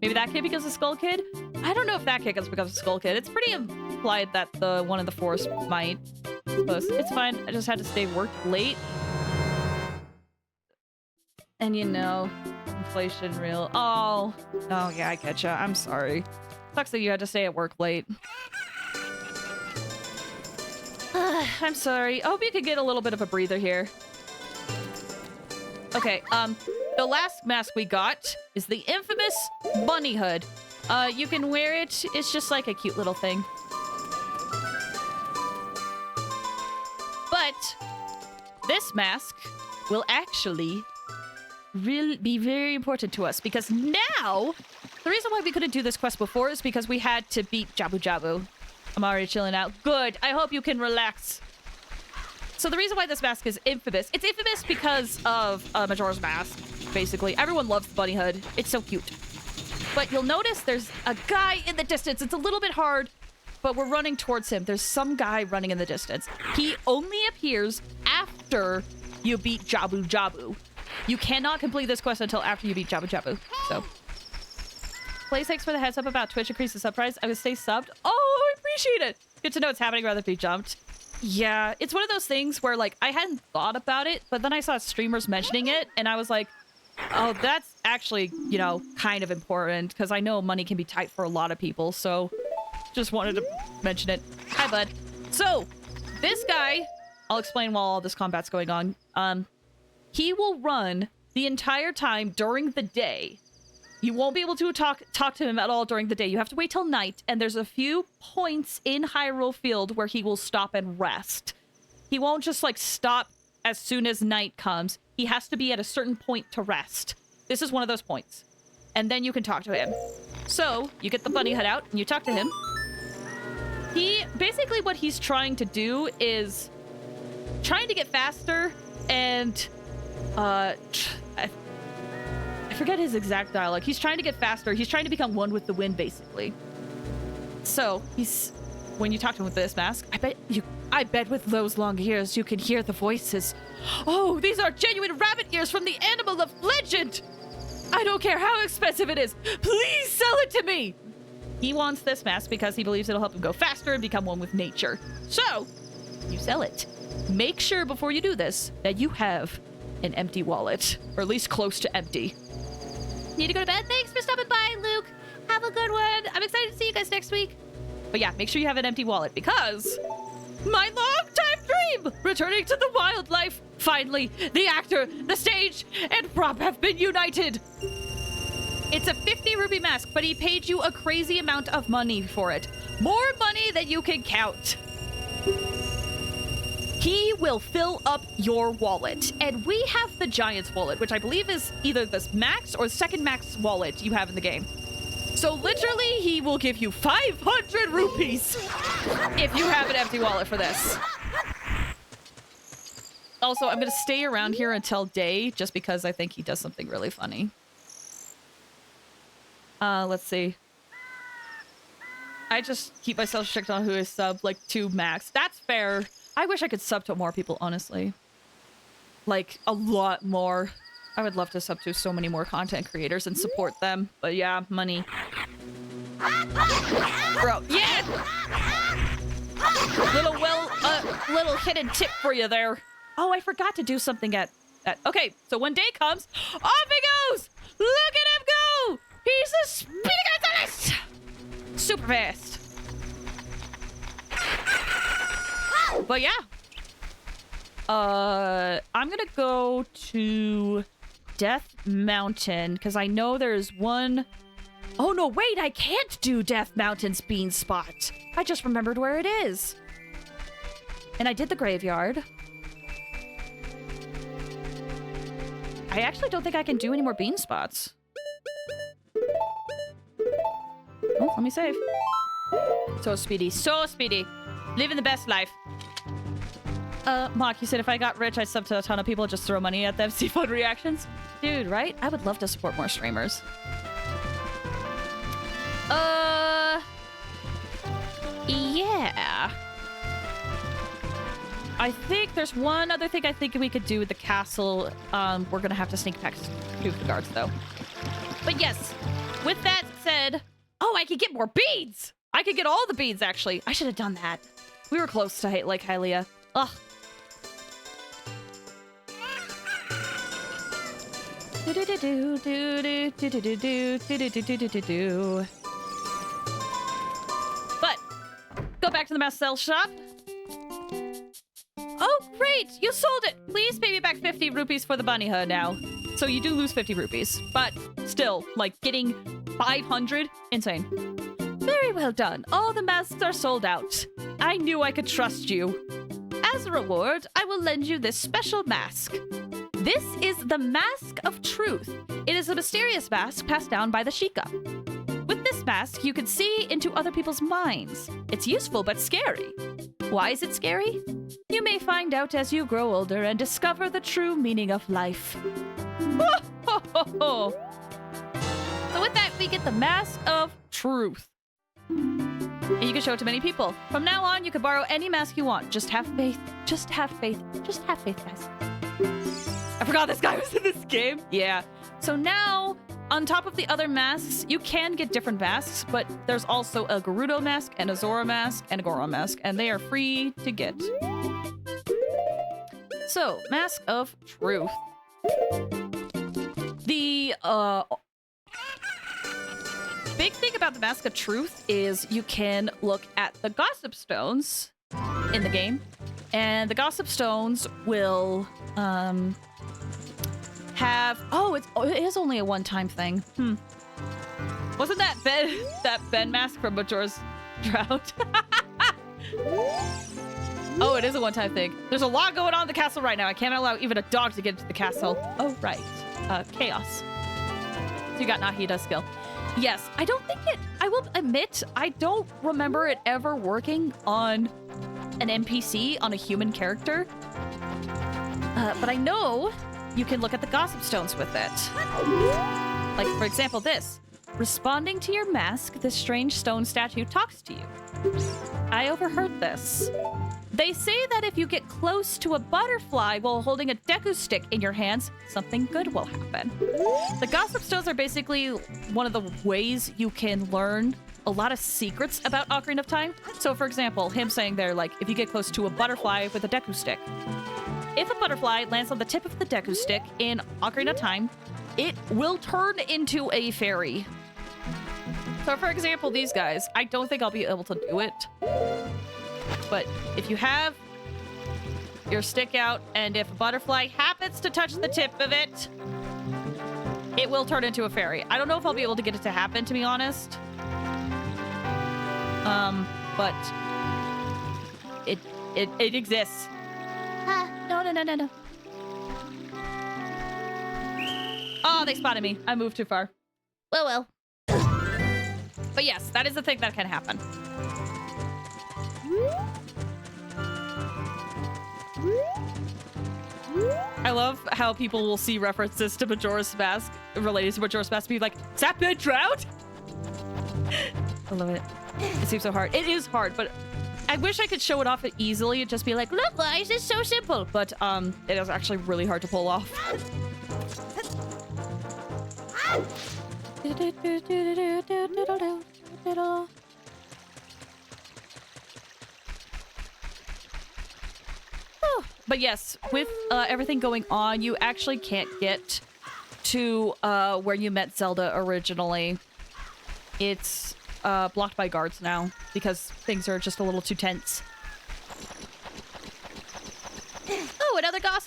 [SPEAKER 1] Maybe that kid because of Skull Kid? I don't know if that kid is because of Skull Kid. It's pretty implied that the one in the forest might. But it's fine. I just had to stay work late. And you know, inflation real. Oh yeah, I getcha. I'm sorry. Sucks that you had to stay at work late. I'm sorry. I hope you could get a little bit of a breather here. Okay, the last mask we got is the infamous bunny hood. You can wear it. It's just like a cute little thing. But this mask will actually really be very important to us because now the reason why we couldn't do this quest before is because we had to beat Jabu Jabu. I'm already chilling out. Good. I hope you can relax. So the reason why this mask is infamous, it's infamous because of Majora's Mask, basically. Everyone loves the bunny hood. It's so cute. But you'll notice there's a guy in the distance. It's a little bit hard, but we're running towards him. There's some guy running in the distance. He only appears after you beat Jabu Jabu. You cannot complete this quest until after you beat Jabu Jabu. So, Blaze, thanks for the heads up about Twitch increase the sub price. I would stay subbed. Oh, I appreciate it. Good to know it's happening rather than be jumped. Yeah, it's one of those things where, like, I hadn't thought about it, but then I saw streamers mentioning it, and I was like, oh, that's actually, you know, kind of important, because I know money can be tight for a lot of people, so just wanted to mention it. Hi, bud. So, this guy, I'll explain while all this combat's going on. He will run the entire time during the day. You won't be able to talk to him at all during the day. You have to wait till night, and there's a few points in Hyrule Field where he will stop and rest. He won't just, like, stop as soon as night comes. He has to be at a certain point to rest. This is one of those points. And then you can talk to him. So, you get the bunny hood out, and you talk to him. Basically what he's trying to do is trying to get faster, and, I forget his exact dialogue. He's trying to get faster. He's trying to become one with the wind, basically. So, when you talk to him with this mask, I bet with those long ears you can hear the voices. Oh, these are genuine rabbit ears from the animal of legend! I don't care how expensive it is. Please sell it to me! He wants this mask because he believes it'll help him go faster and become one with nature. So, you sell it. Make sure before you do this that you have an empty wallet, or at least close to empty. Need to go to bed? Thanks for stopping by, Luke. Have a good one. I'm excited to see you guys next week. But yeah, make sure you have an empty wallet because my long-time dream, returning to the wildlife. Finally, the actor, the stage, and prop have been united. It's a 50 rupee mask, but he paid you a crazy amount of money for it. More money than you can count. He will fill up your wallet. And we have the Giant's wallet, which I believe is either this max or second max wallet you have in the game. So literally, he will give you 500 rupees if you have an empty wallet for this. Also, I'm going to stay around here until day, just because I think he does something really funny. Let's see. I just keep myself strict on who is sub, like, to max. That's fair. I wish I could sub to more people, honestly. Like, a lot more. I would love to sub to so many more content creators and support them. But yeah, money. Bro, yeah! Little hidden tip for you there. Oh, I forgot to do something at... Okay, so when day comes, off he goes! Look at him go! He's a speedy Gonzalez! Super fast. But yeah. I'm gonna go to Death Mountain, because I know there's one... Oh, no, wait, I can't do Death Mountain's bean spot. I just remembered where it is. And I did the graveyard. I actually don't think I can do any more bean spots. Oh, let me save. So speedy, so speedy. Living the best life. Mark, you said if I got rich, I'd sub to a ton of people, just throw money at them, see fun reactions. Dude, right? I would love to support more streamers. Yeah. I think there's one other thing I think we could do with the castle. We're gonna have to sneak past two of the guards, though. But yes, with that said... Oh, I could get more beads! I could get all the beads, actually. I should have done that. We were close to Lake Hylia. Ugh. But go back to the Marcel shop. Oh, great! You sold it! Please pay me back 50 rupees for the bunny hood now. So you do lose 50 rupees, but still, like, getting 500? Insane. Very well done. All the masks are sold out. I knew I could trust you. As a reward, I will lend you this special mask. This is the Mask of Truth. It is a mysterious mask passed down by the Sheikah. With this mask, you can see into other people's minds. It's useful but scary. Why is it scary? You may find out as you grow older and discover the true meaning of life. So with that, we get the Mask of Truth. And you can show it to many people. From now on, you can borrow any mask you want. Just have faith. Just have faith. Just have faith, guys. I forgot this guy was in this game. Yeah. So now, on top of the other masks, you can get different masks, but there's also a Gerudo mask and a Zora mask and a Goron mask, and they are free to get. So, Mask of Truth. The big thing about the Mask of Truth is you can look at the Gossip Stones in the game, and the Gossip Stones will have... Oh, it is only a one-time thing. Wasn't that Ben mask from Majora's Drought? Oh, it is a one-time thing. There's a lot going on in the castle right now. I can't allow even a dog to get into the castle. Oh, right. Chaos. So you got Nahida's skill. Yes, I don't think it... I will admit, I don't remember it ever working on an NPC, on a human character. But I know you can look at the Gossip Stones with it. Like, for example, this. Responding to your mask, this strange stone statue talks to you. I overheard this. They say that if you get close to a butterfly while holding a Deku stick in your hands, something good will happen. The Gossip Stones are basically one of the ways you can learn a lot of secrets about Ocarina of Time. So, for example, him saying there, like, if you get close to a butterfly with a Deku stick, if a butterfly lands on the tip of the Deku stick in Ocarina of Time, it will turn into a fairy. So, for example, these guys, I don't think I'll be able to do it. But if you have your stick out, and if a butterfly happens to touch the tip of it, it will turn into a fairy. I don't know if I'll be able to get it to happen, to be honest. But it exists.
[SPEAKER 2] No.
[SPEAKER 1] Oh, they spotted me. I moved too far.
[SPEAKER 2] Well.
[SPEAKER 1] But yes, that is the thing that can happen. I love how people will see references to Majora's Mask related to Majora's Mask be like, is that Ben Trout? I love it. It seems so hard. It is hard, but I wish I could show it off easily and just be like, look guys, it's so simple. But it is actually really hard to pull off. But yes, with everything going on, you actually can't get to where you met Zelda originally. It's blocked by guards now because things are just a little too tense.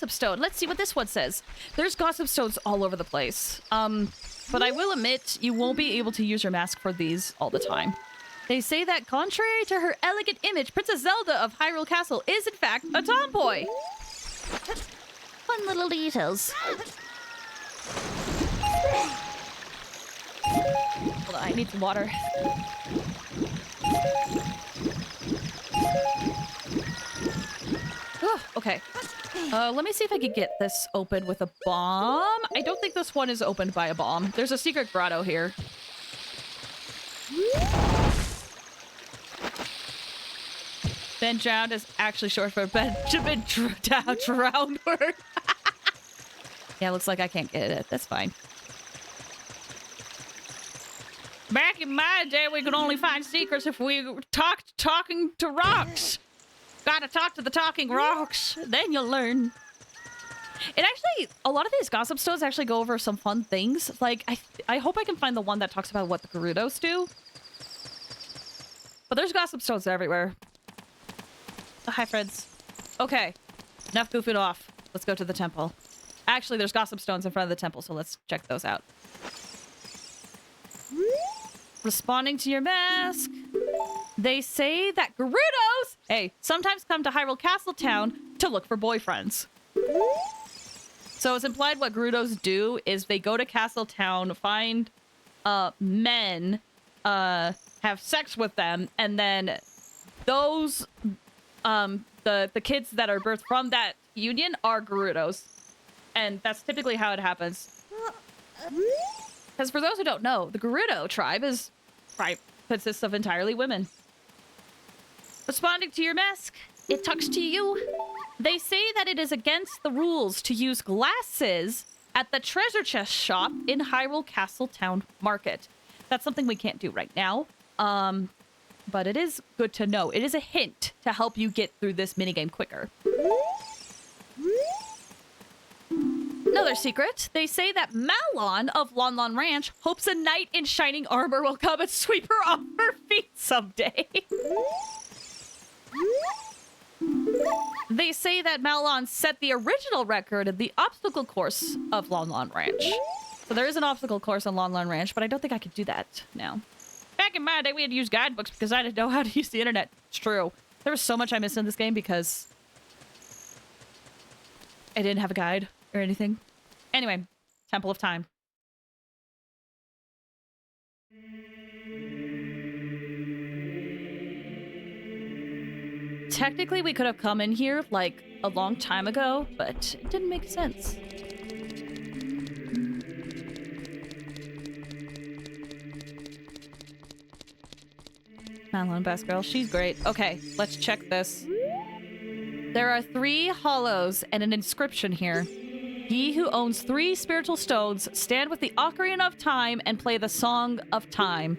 [SPEAKER 1] gossip stone. Let's see what this one says. There's gossip stones all over the place. But I will admit, you won't be able to use your mask for these all the time. They say that contrary to her elegant image, Princess Zelda of Hyrule Castle is in fact a tomboy.
[SPEAKER 2] Fun little details.
[SPEAKER 1] Hold on, I need some water. Okay. Let me see if I can get this open with a bomb. I don't think this one is opened by a bomb. There's a secret grotto here. Ben drowned is actually short for Benjamin drowned word. Yeah, looks like I can't get it. That's fine. Back in my day, we could only find secrets if we talking to rocks. Gotta talk to the talking rocks, then you'll learn. It actually, a lot of these gossip stones actually go over some fun things. Like, I hope I can find the one that talks about what the Gerudos do. But there's gossip stones everywhere. Oh, hi, friends. Okay, enough goofing off. Let's go to the temple. Actually, there's gossip stones in front of the temple, so let's check those out. Responding to your mask. They say that Gerudos, hey, sometimes come to Hyrule Castle Town to look for boyfriends. So it's implied what Gerudos do is they go to Castle Town, find men, have sex with them, and then those the kids that are birthed from that union are Gerudos. And that's typically how it happens. Because for those who don't know, the Gerudo tribe consists of entirely women. Responding to your mask, it talks to you. They say that it is against the rules to use glasses at the treasure chest shop in Hyrule Castle Town Market. That's something we can't do right now. But it is good to know. It is a hint to help you get through this minigame quicker. Another secret. They say that Malon of Lon Lon Ranch hopes a knight in shining armor will come and sweep her off her feet someday. They say that Malon set the original record in the obstacle course of Lon Lon Ranch. So there is an obstacle course on Lon Lon Ranch, but I don't think I could do that now. Back in my day, we had to use guidebooks because I didn't know how to use the internet. It's true. There was so much I missed in this game because I didn't have a guide or anything. Anyway, Temple of Time. Technically, we could have come in here like a long time ago, but it didn't make sense. Madeline, best girl. She's great. Okay, let's check this. There are 3 hollows and an inscription here. He who owns 3 spiritual stones stand with the Ocarina of Time and play the Song of Time.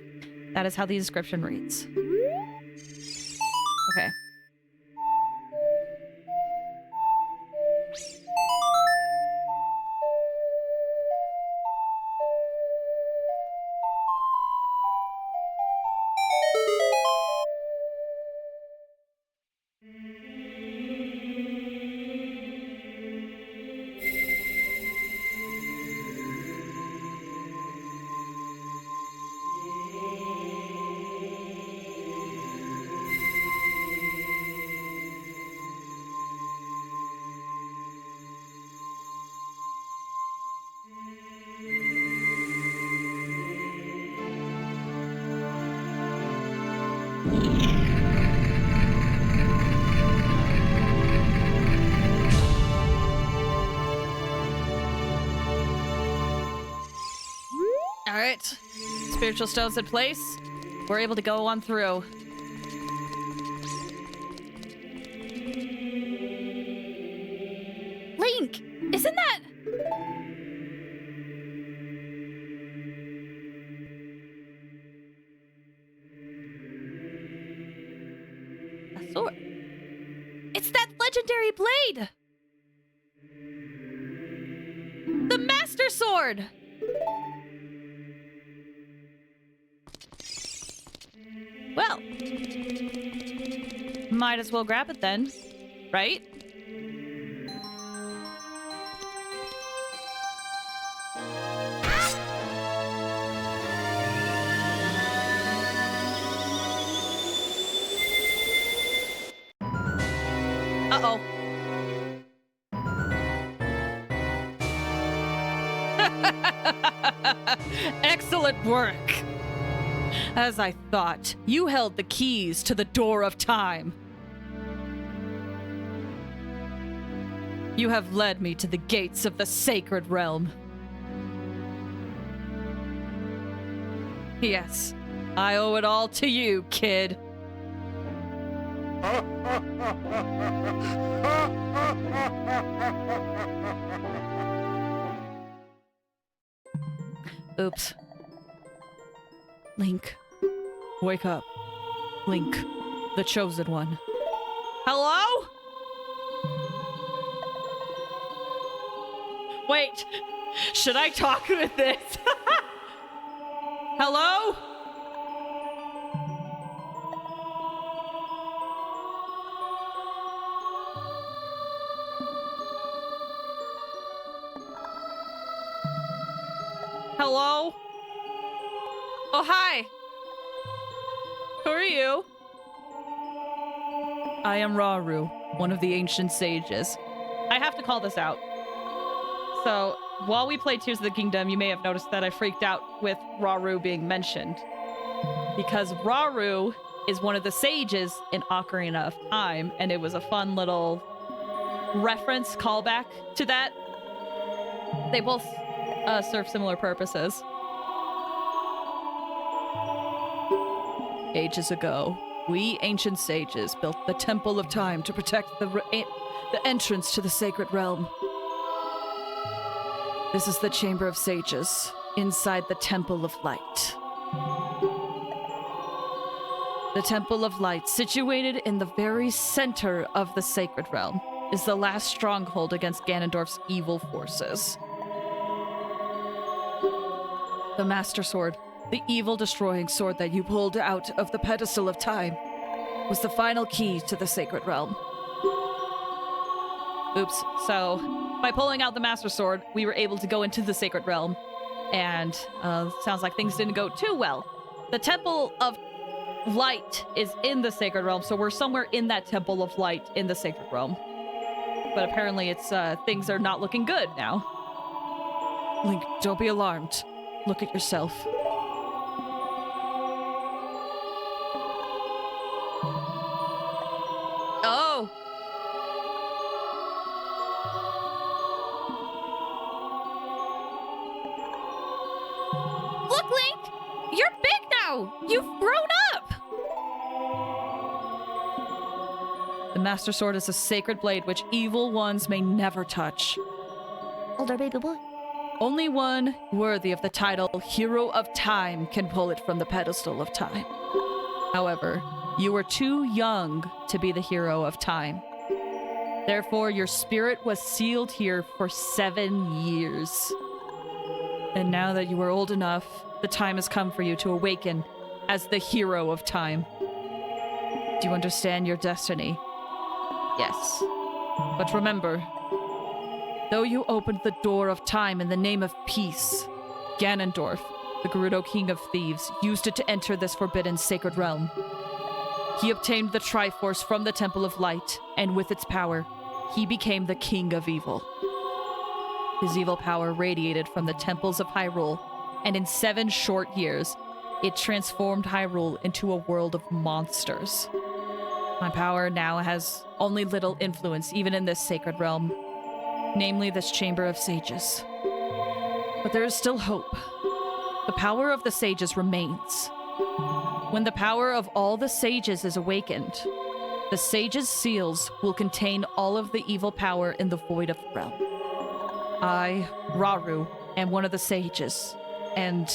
[SPEAKER 1] That is how the inscription reads. Okay. All right, spiritual stones in place. We're able to go on through.
[SPEAKER 2] Link, isn't that...
[SPEAKER 1] A sword.
[SPEAKER 2] It's that legendary blade! The Master Sword!
[SPEAKER 1] Well, might as well grab it then, right? Excellent work! As I thought, you held the keys to the door of time. You have led me to the gates of the sacred realm. Yes, I owe it all to you, kid. Oops. Link. Wake up. Link. The chosen one. Hello? Wait. Should I talk with this? Hello? Hello? Oh, hi. Who are you? I am Rauru, one of the ancient sages. I have to call this out. So, while we played Tears of the Kingdom, you may have noticed that I freaked out with Rauru being mentioned. Because Rauru is one of the sages in Ocarina of Time, and it was a fun little reference callback to that. They both serve similar purposes. Ages ago, we ancient sages built the Temple of Time to protect the entrance to the sacred realm. This is the Chamber of Sages, inside the Temple of Light. The Temple of Light, situated in the very center of the sacred realm, is the last stronghold against Ganondorf's evil forces. The Master Sword, the evil-destroying sword that you pulled out of the pedestal of time, was the final key to the sacred realm. Oops. So, by pulling out the Master Sword, we were able to go into the sacred realm. And, sounds like things didn't go too well. The Temple of Light is in the sacred realm, so we're somewhere in that Temple of Light in the sacred realm. But apparently it's, things are not looking good now. Link, don't be alarmed. Look at yourself. Oh!
[SPEAKER 2] Look, Link! You're big now! You've grown up!
[SPEAKER 1] The Master Sword is a sacred blade which evil ones may never touch.
[SPEAKER 4] Older baby boy.
[SPEAKER 1] Only one worthy of the title Hero of Time can pull it from the pedestal of time. However, you were too young to be the Hero of Time. Therefore, your spirit was sealed here for 7 years. And now that you are old enough, the time has come for you to awaken as the Hero of Time. Do you understand your destiny? Yes. But remember, though you opened the door of time in the name of peace, Ganondorf, the Gerudo King of Thieves, used it to enter this forbidden sacred realm. He obtained the Triforce from the Temple of Light, and with its power, he became the King of Evil. His evil power radiated from the temples of Hyrule, and in 7 short years, it transformed Hyrule into a world of monsters. My power now has only little influence even in this sacred realm, namely this Chamber of Sages. But there is still hope. The power of the sages remains. When the power of all the sages is awakened, the sages' seals will contain all of the evil power in the void of the realm. I, Rauru, am one of the sages, and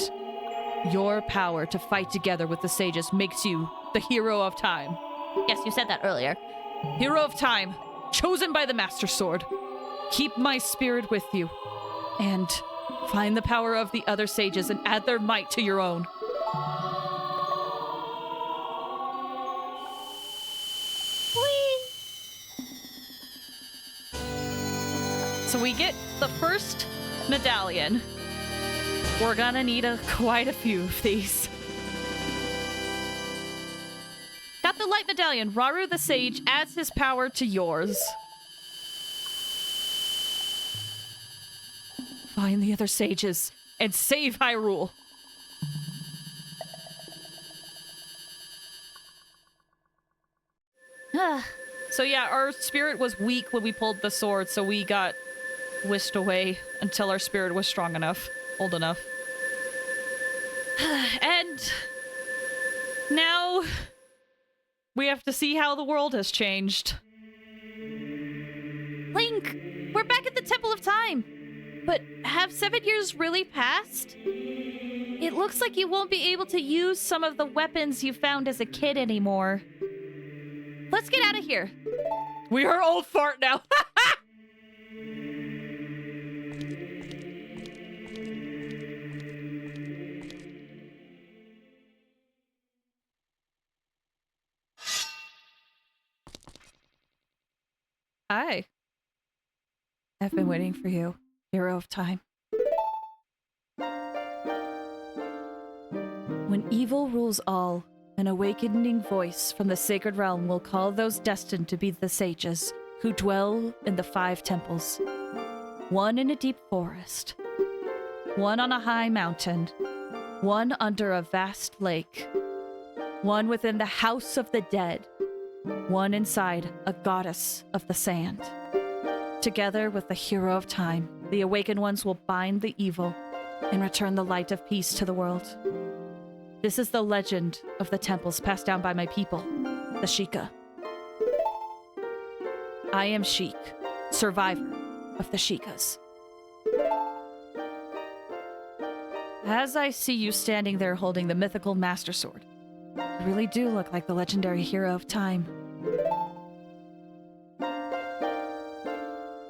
[SPEAKER 1] your power to fight together with the sages makes you the Hero of Time.
[SPEAKER 2] Yes, you said that earlier.
[SPEAKER 1] Hero of Time, chosen by the Master Sword. Keep my spirit with you, and find the power of the other sages and add their might to your own. So we get the first medallion. We're gonna need quite a few of these. Got the light medallion. Rauru the Sage adds his power to yours. Find the other sages and save Hyrule. So yeah, our spirit was weak when we pulled the sword, so we got whisked away until our spirit was strong enough, old enough. And now we have to see how the world has changed.
[SPEAKER 2] Link, we're back at the Temple of Time. But have 7 years really passed? It looks like you won't be able to use some of the weapons you found as a kid anymore. Let's get out of here.
[SPEAKER 1] We are old fart now. Hi. I've been waiting for you, hero of time. When evil rules all, an awakening voice from the sacred realm will call those destined to be the sages who dwell in the 5 temples. One in a deep forest, one on a high mountain, one under a vast lake, one within the house of the dead, one inside a goddess of the sand. Together with the hero of time, the awakened ones will bind the evil and return the light of peace to the world. This is the legend of the temples passed down by my people, the Sheikah. I am Sheik, survivor of the Sheikahs. As I see you standing there holding the mythical Master Sword, you really do look like the legendary hero of time.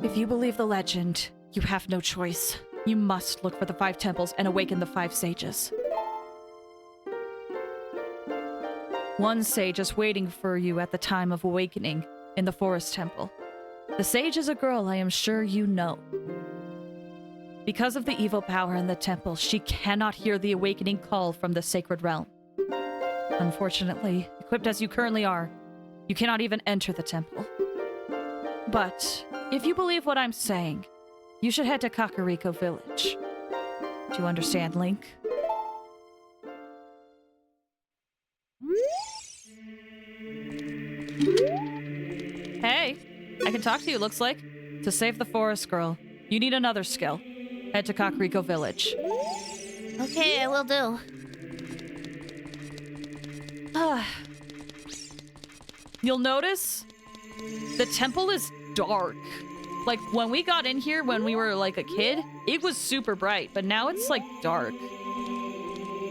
[SPEAKER 1] If you believe the legend, you have no choice. You must look for the 5 temples and awaken the 5 sages. One sage is waiting for you at the time of awakening in the forest temple. The sage is a girl I am sure you know. Because of the evil power in the temple, she cannot hear the awakening call from the sacred realm. Unfortunately, equipped as you currently are, you cannot even enter the temple. But if you believe what I'm saying, you should head to Kakariko Village. Do you understand, Link? Hey, I can talk to you, looks like. To save the forest girl, you need another skill. Head to Kakariko Village.
[SPEAKER 2] Okay, I will do.
[SPEAKER 1] You'll notice the temple is dark. Like, when we got in here when we were, like, a kid, it was super bright, but now it's, like, dark.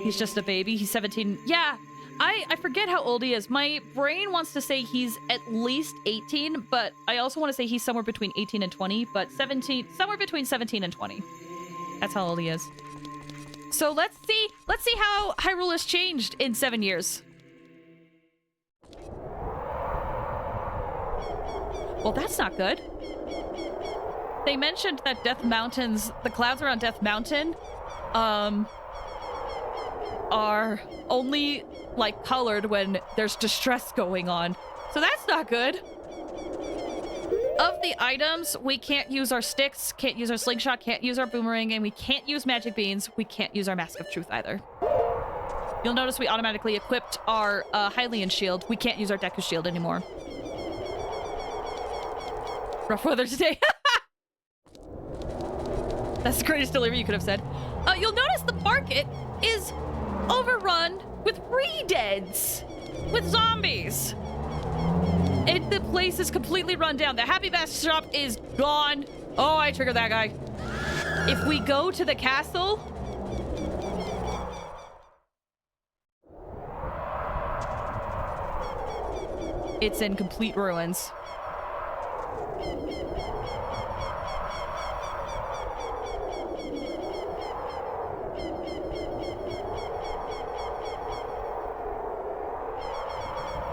[SPEAKER 1] He's just a baby. He's 17. Yeah, I forget how old he is. My brain wants to say he's at least 18, but I also want to say he's somewhere between 18 and 20, but 17, somewhere between 17 and 20. That's how old he is. So let's see how Hyrule has changed in 7 years. Well, that's not good. They mentioned that Death Mountains, the clouds around Death Mountain, are only, like, colored when there's distress going on. So that's not good. Of the items, we can't use our sticks, can't use our slingshot, can't use our boomerang, and we can't use magic beans. We can't use our Mask of Truth either. You'll notice we automatically equipped our Hylian shield. We can't use our Deku shield anymore. Rough weather today. That's the greatest delivery you could have said. You'll notice the market is overrun with re-deads, with zombies. The place is completely run down. The Happy Bass shop is gone. Oh, I triggered that guy. If we go to the castle, it's in complete ruins.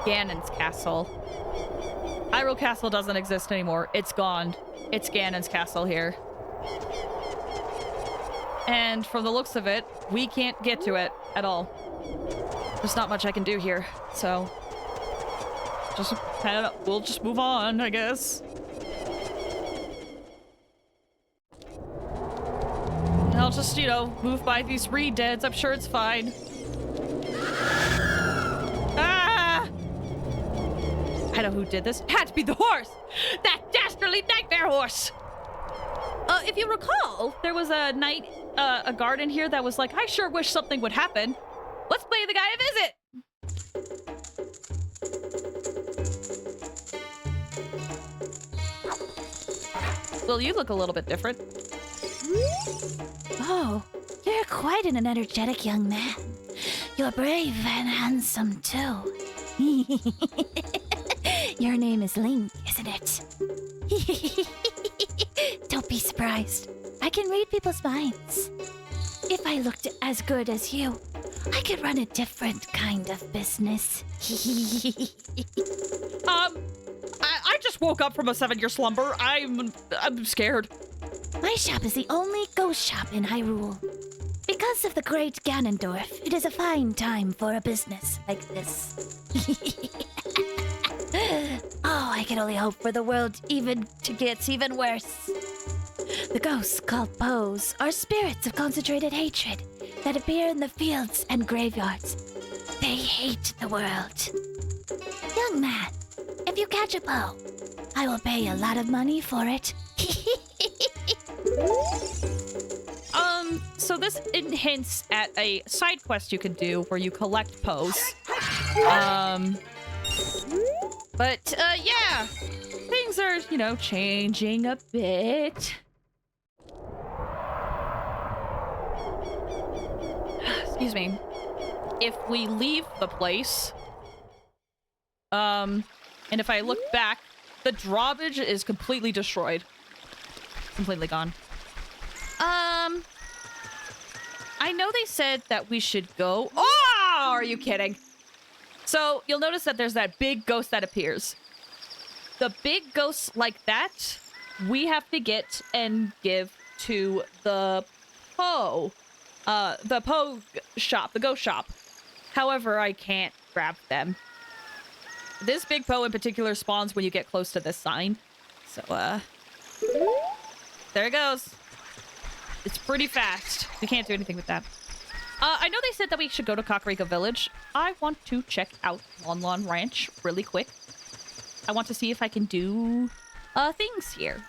[SPEAKER 1] Ganon's castle. Hyrule Castle doesn't exist anymore. It's gone. It's Ganon's castle here. And from the looks of it, we can't get to it at all. There's not much I can do here, so we'll just move on, I guess. just, you know, move by these reed deads. I'm sure it's fine. Ah! I know who did this. It had to be the horse! That dastardly nightmare horse! If you recall, there was a night, a guard in here that was like, I sure wish something would happen. Let's pay the guy a visit! Well, you look a little bit different.
[SPEAKER 2] Oh, you're quite an energetic young man. You're brave and handsome, too. Your name is Link, isn't it? Don't be surprised. I can read people's minds. If I looked as good as you, I could run a different kind of business.
[SPEAKER 1] I just woke up from a 7-year slumber. I'm scared.
[SPEAKER 2] My shop is the only ghost shop in Hyrule. Because of the great Ganondorf, it is a fine time for a business like this. Oh, I can only hope for the world gets even worse. The ghosts called Poes are spirits of concentrated hatred that appear in the fields and graveyards. They hate the world. Young man, if you catch a Poe, I will pay a lot of money for it.
[SPEAKER 1] So this hints at a side quest you can do where you collect Poes. But, yeah. Things are, you know, changing a bit. Excuse me. If we leave the place, and if I look back, the drawbridge is completely destroyed. Completely gone. I know they said that we should go... Oh! Are you kidding? So, you'll notice that there's that big ghost that appears. The big ghosts like that, we have to get and give to the Poe. The Poe shop, the ghost shop. However, I can't grab them. This big Poe in particular spawns when you get close to this sign. So, there it goes. It's pretty fast. We can't do anything with that. I know they said that we should go to Kakariko Village. I want to check out Lon Lon Ranch really quick. I want to see if I can do things here.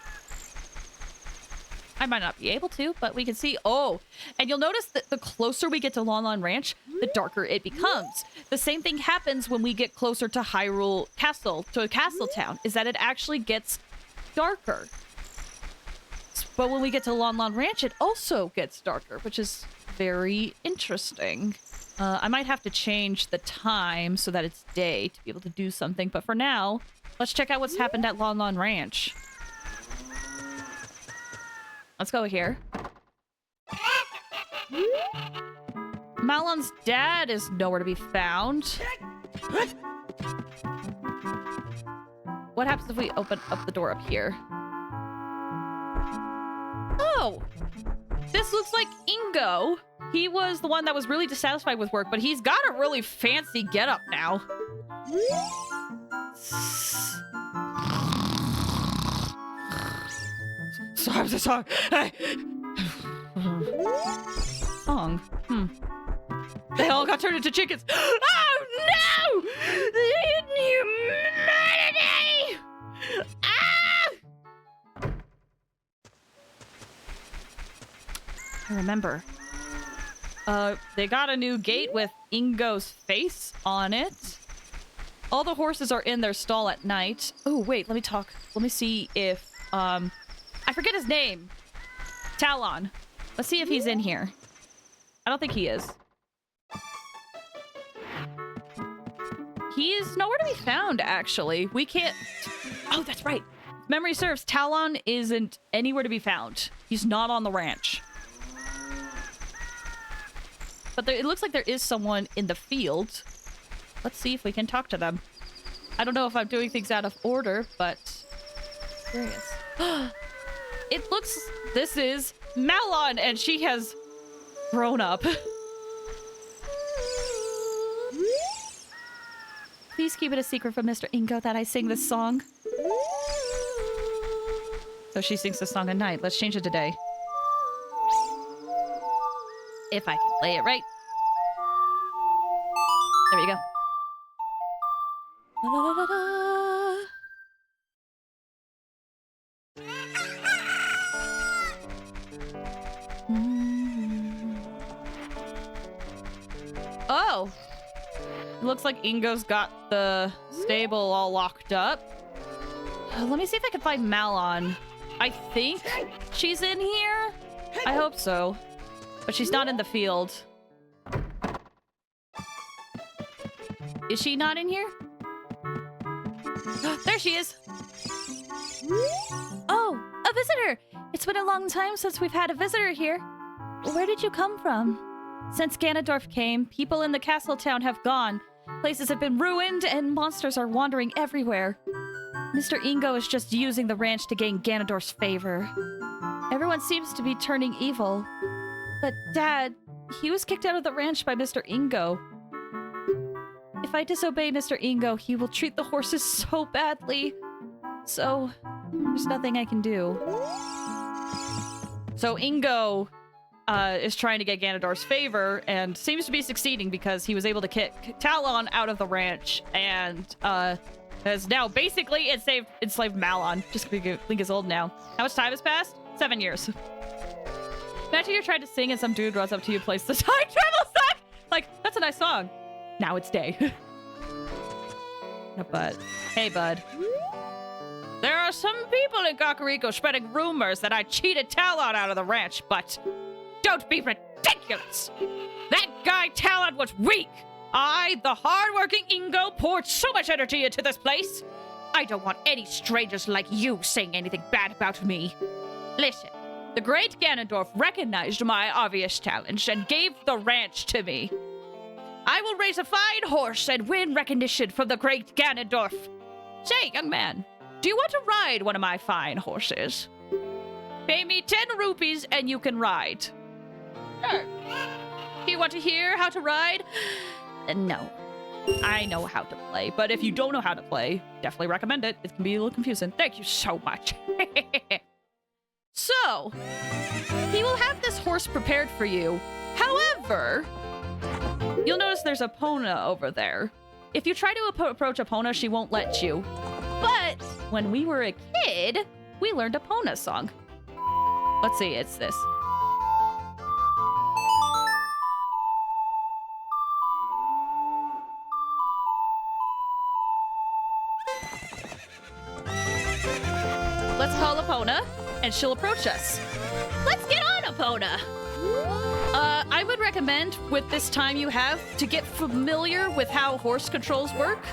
[SPEAKER 1] I might not be able to, but we can see. Oh, and you'll notice that the closer we get to Lon Lon Ranch, the darker it becomes. The same thing happens when we get closer to Hyrule Castle, to Castle Town, is that it actually gets darker. But when we get to Lon Lon Ranch, it also gets darker, which is very interesting. I might have to change the time so that it's day to be able to do something. But for now, let's check out what's happened at Lon Lon Ranch. Let's go here. Malon's dad is nowhere to be found. What happens if we open up the door up here? Oh! This looks like Ingo. He was the one that was really dissatisfied with work, but he's got a really fancy getup now. Sorry, song. Song. They all got turned into chickens. Oh no! The inhumanity! Ah! I remember. They got a new gate with Ingo's face on it. All the horses are in their stall at night. Oh, wait, let me talk. Let me see if, I forget his name. Talon. Let's see if he's in here. I don't think he is. He is nowhere to be found, actually. We can't... Oh, that's right. If memory serves, Talon isn't anywhere to be found. He's not on the ranch. But it looks like there is someone in the field. Let's see if we can talk to them. I don't know if I'm doing things out of order, but... Curious. It looks... This is Malon, and she has grown up. Please keep it a secret from Mr. Ingo that I sing this song. So she sings this song at night. Let's change it to day. If I can play it right. There we go.
[SPEAKER 2] La, la, la, la, la.
[SPEAKER 1] Oh! It looks like Ingo's got the stable all locked up. Let me see if I can find Malon. I think she's in here. I hope so. But she's not in the field. Is she not in here? There she is!
[SPEAKER 2] Oh, a visitor! It's been a long time since we've had a visitor here. Where did you come from?
[SPEAKER 1] Since Ganondorf came, people in the castle town have gone. Places have been ruined, and monsters are wandering everywhere. Mr. Ingo is just using the ranch to gain Ganondorf's favor. Everyone seems to be turning evil. But Dad, he was kicked out of the ranch by Mr. Ingo. If I disobey Mr. Ingo, he will treat the horses so badly. So, there's nothing I can do. So Ingo is trying to get Ganondorf's favor and seems to be succeeding because he was able to kick Talon out of the ranch and has now basically enslaved Malon. Just because Link is old now. How much time has passed? 7 years. Imagine you're trying to sing and some dude runs up to you, plays the time travel song. Like, that's a nice song. Now it's day. But, hey bud. There are some people in Kakariko spreading rumors that I cheated Talon out of the ranch, but don't be ridiculous! That guy Talon was weak! I, the hard-working Ingo, poured so much energy into this place! I don't want any strangers like you saying anything bad about me. Listen, the great Ganondorf recognized my obvious talent and gave the ranch to me. I will raise a fine horse and win recognition from the great Ganondorf. Say, young man, do you want to ride one of my fine horses? Pay me 10 rupees and you can ride. Sure. Do you want to hear how to ride? No. I know how to play, but if you don't know how to play, definitely recommend it. It can be a little confusing. Thank you so much. So, he will have this horse prepared for you. However, you'll notice there's Epona over there. If you try to approach Epona, she won't let you. But when we were a kid, we learned Epona's song. Let's see, it's this. Let's call Epona, and she'll approach us. Let's get on, Epona! I would recommend, with this time you have, to get familiar with how horse controls work.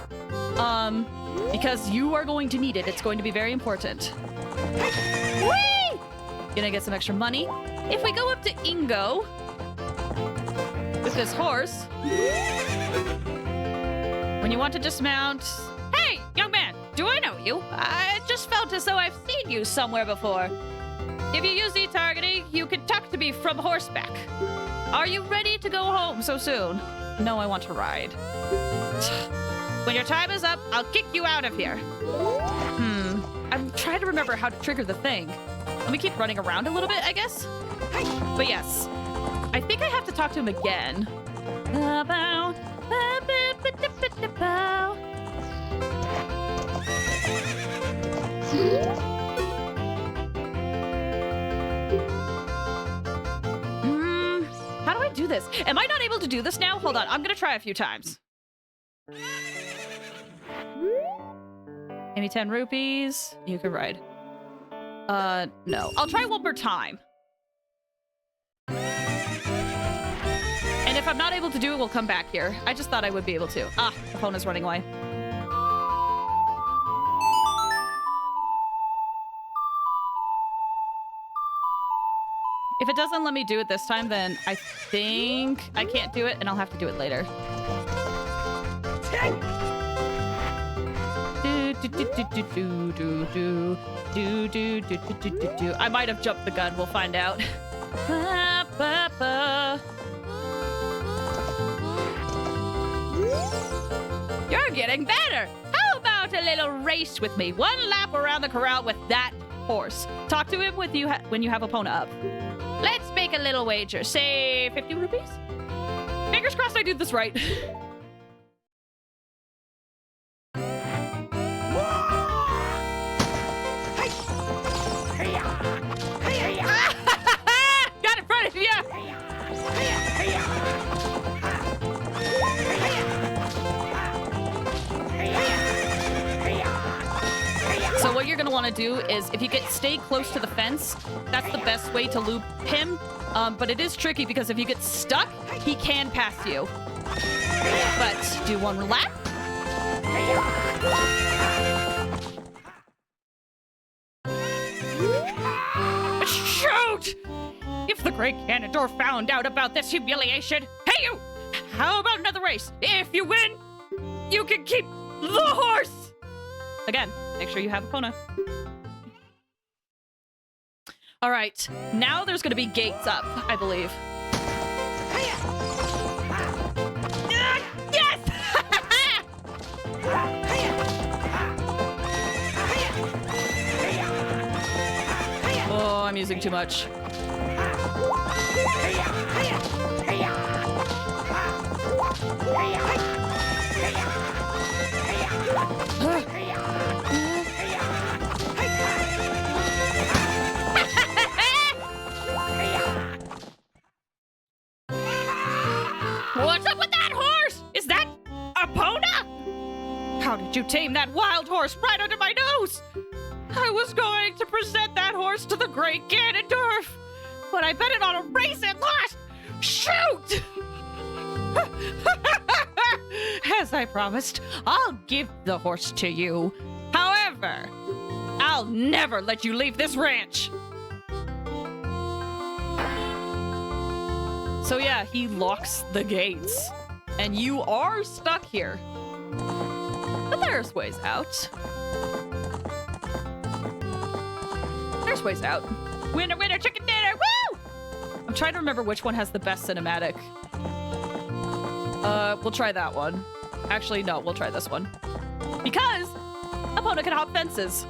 [SPEAKER 1] Because you are going to need it. It's going to be very important. Whee! Gonna get some extra money. If we go up to Ingo with this horse, when you want to dismount, hey, young man, do I know you? I just felt as though I've seen you somewhere before. If you use e-targeting, you can talk to me from horseback. Are you ready to go home so soon? No, I want to ride. When your time is up, I'll kick you out of here. I'm trying to remember how to trigger the thing. Let me keep running around a little bit, I guess. But yes, I think I have to talk to him again. How do I do this? Am I not able to do this now? Hold on, I'm gonna try a few times. Give me 10 rupees. You can ride. No. I'll try one more time. And if I'm not able to do it, we'll come back here. I just thought I would be able to. Ah, the phone is running away. If it doesn't let me do it this time, then I think I can't do it, and I'll have to do it later. I might have jumped the gun. We'll find out. You're getting better. How about a little race with me? One lap around the corral with that horse. Talk to him when you have Epona up. Let's make make a little wager. Say 50 rupees? Fingers crossed I did this right. Got in front of you! So what you're gonna want to do is, if you stay close to the fence, that's the best way to loop him. But it is tricky because if you get stuck, he can pass you. But do one lap. Shoot! If the Great Ganondorf found out about this humiliation, hey you! How about another race? If you win, you can keep the horse! Again, make sure you have Epona. All right, now there's gonna be gates up, I believe. Yes! Oh, I'm using too much. What's up with that horse? Is that Epona? How did you tame that wild horse right under my nose? I was going to present that horse to the Great Ganondorf, but I bet it on a race and lost. Shoot! As I promised, I'll give the horse to you. However, I'll never let you leave this ranch. So yeah, he locks the gates, and you are stuck here. But there's ways out. There's ways out. Winner, winner, chicken dinner, woo! I'm trying to remember which one has the best cinematic. We'll try that one. Actually, no, we'll try this one. Because Epona can hop fences.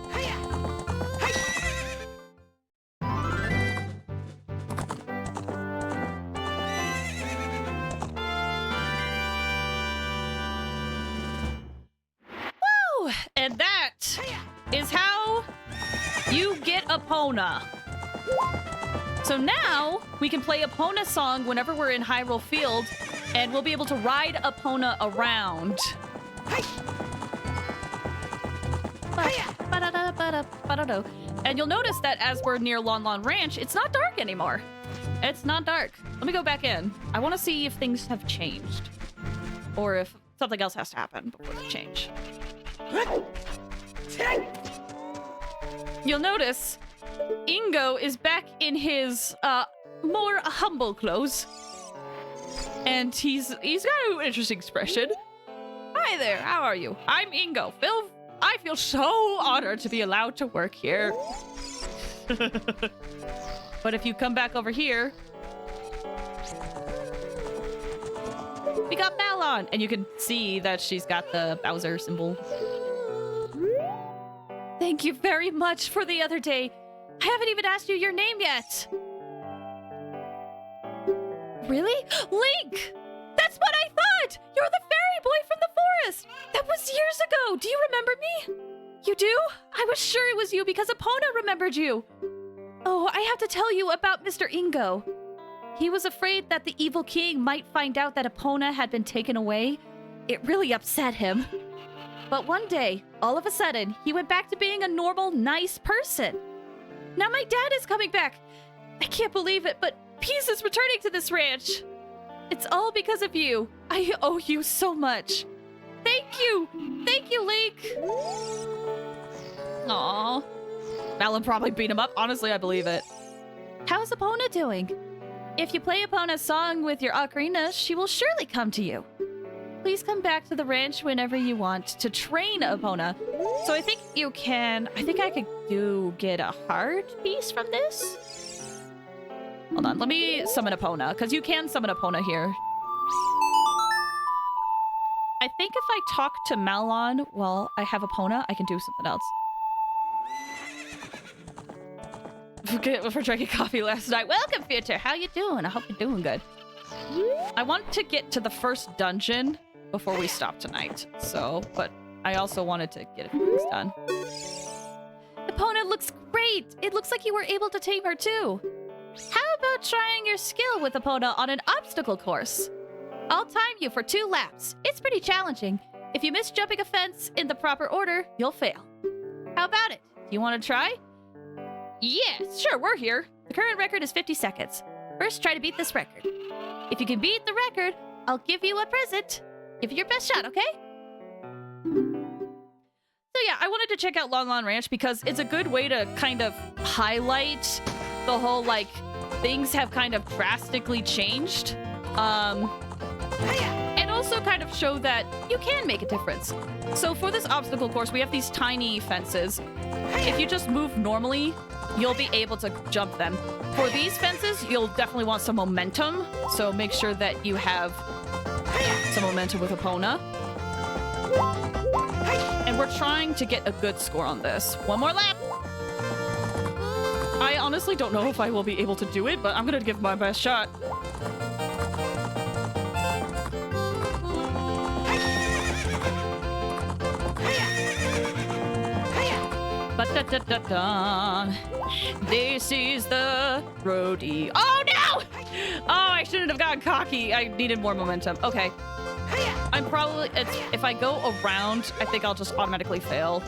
[SPEAKER 1] Woo! And that is how you get Epona. So now we can play Epona's song whenever we're in Hyrule Field, and we'll be able to ride Epona around. And you'll notice that as we're near Lon Lon Ranch, it's not dark anymore. It's not dark. Let me go back in. I want to see if things have changed, or if something else has to happen before they change. You'll notice Ingo is back in his more humble clothes, and he's got an interesting expression. Hi there, how are you? I'm Ingo. I feel so honored to be allowed to work here. But if you come back over here, we got Malon, and you can see that she's got the Bowser symbol. Thank you very much for the other day. I haven't even asked you your name yet. Really? Link! That's what I thought! You're the fairy boy from the forest! That was years ago! Do you remember me? You do? I was sure it was you because Epona remembered you. Oh, I have to tell you about Mr. Ingo. He was afraid that the evil king might find out that Epona had been taken away. It really upset him. But one day, all of a sudden, he went back to being a normal, nice person. Now my dad is coming back. I can't believe it, but Peace is returning to this ranch. It's all because of you. I owe you so much. Thank you! Thank you, Link! Aww. Malon probably beat him up. Honestly, I believe it. How's Epona doing? If you play Epona's song with your ocarina, she will surely come to you. Please come back to the ranch whenever you want to train Epona. So I think you can... I think I could get a heart piece from this? Hold on, let me summon Epona, because you can summon Epona here. I think if I talk to Malon while I have Epona, I can do something else. for drinking coffee last night. Welcome, Future. How you doing? I hope you're doing good. I want to get to the first dungeon before we stop tonight. So, but I also wanted to get a few things done.
[SPEAKER 2] Epona looks great. It looks like you were able to tame her too. How about trying your skill with Epona on an obstacle course? I'll time you for 2 laps. It's pretty challenging. If you miss jumping a fence in the proper order, you'll fail. How about it? Do you want to try?
[SPEAKER 1] Yeah, sure, we're here.
[SPEAKER 2] The current record is 50 seconds. First, try to beat this record. If you can beat the record, I'll give you a present. Give it your best shot, okay?
[SPEAKER 1] So yeah, I wanted to check out Long Lawn Ranch because it's a good way to kind of highlight the whole, like, things have kind of drastically changed. And also kind of show that you can make a difference. So for this obstacle course, we have these tiny fences. If you just move normally, you'll be able to jump them. For these fences, you'll definitely want some momentum. So make sure that you have some momentum with Epona. And we're trying to get a good score on this. One more lap. I honestly don't know if I will be able to do it, but I'm gonna give my best shot. Ba-da-da-da-da. This is the roadie. Oh no! Oh, I shouldn't have gotten cocky. I needed more momentum. Okay. I'm probably, if I go around, I think I'll just automatically fail.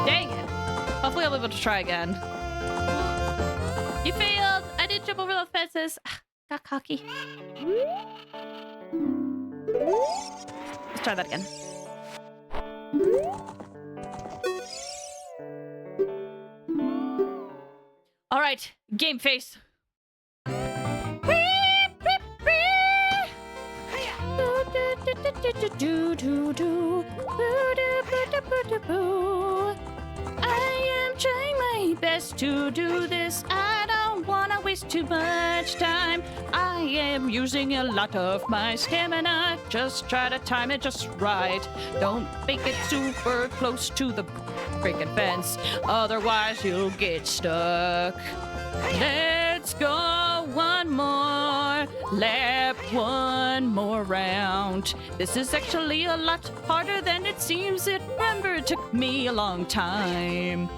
[SPEAKER 1] Dang it. Hopefully I'll be able to try again.
[SPEAKER 2] You failed. I didn't jump over those fences. Got cocky.
[SPEAKER 1] Let's try that again. All right, game face. I am trying my best to do this. I don't wanna waste too much time. I am using a lot of my stamina. Just try to time it just right. Don't make it super close to the freaking fence. Otherwise, you'll get stuck. Let's go one more lap, one more round. This is actually a lot harder than it seems. It remember it took me a long time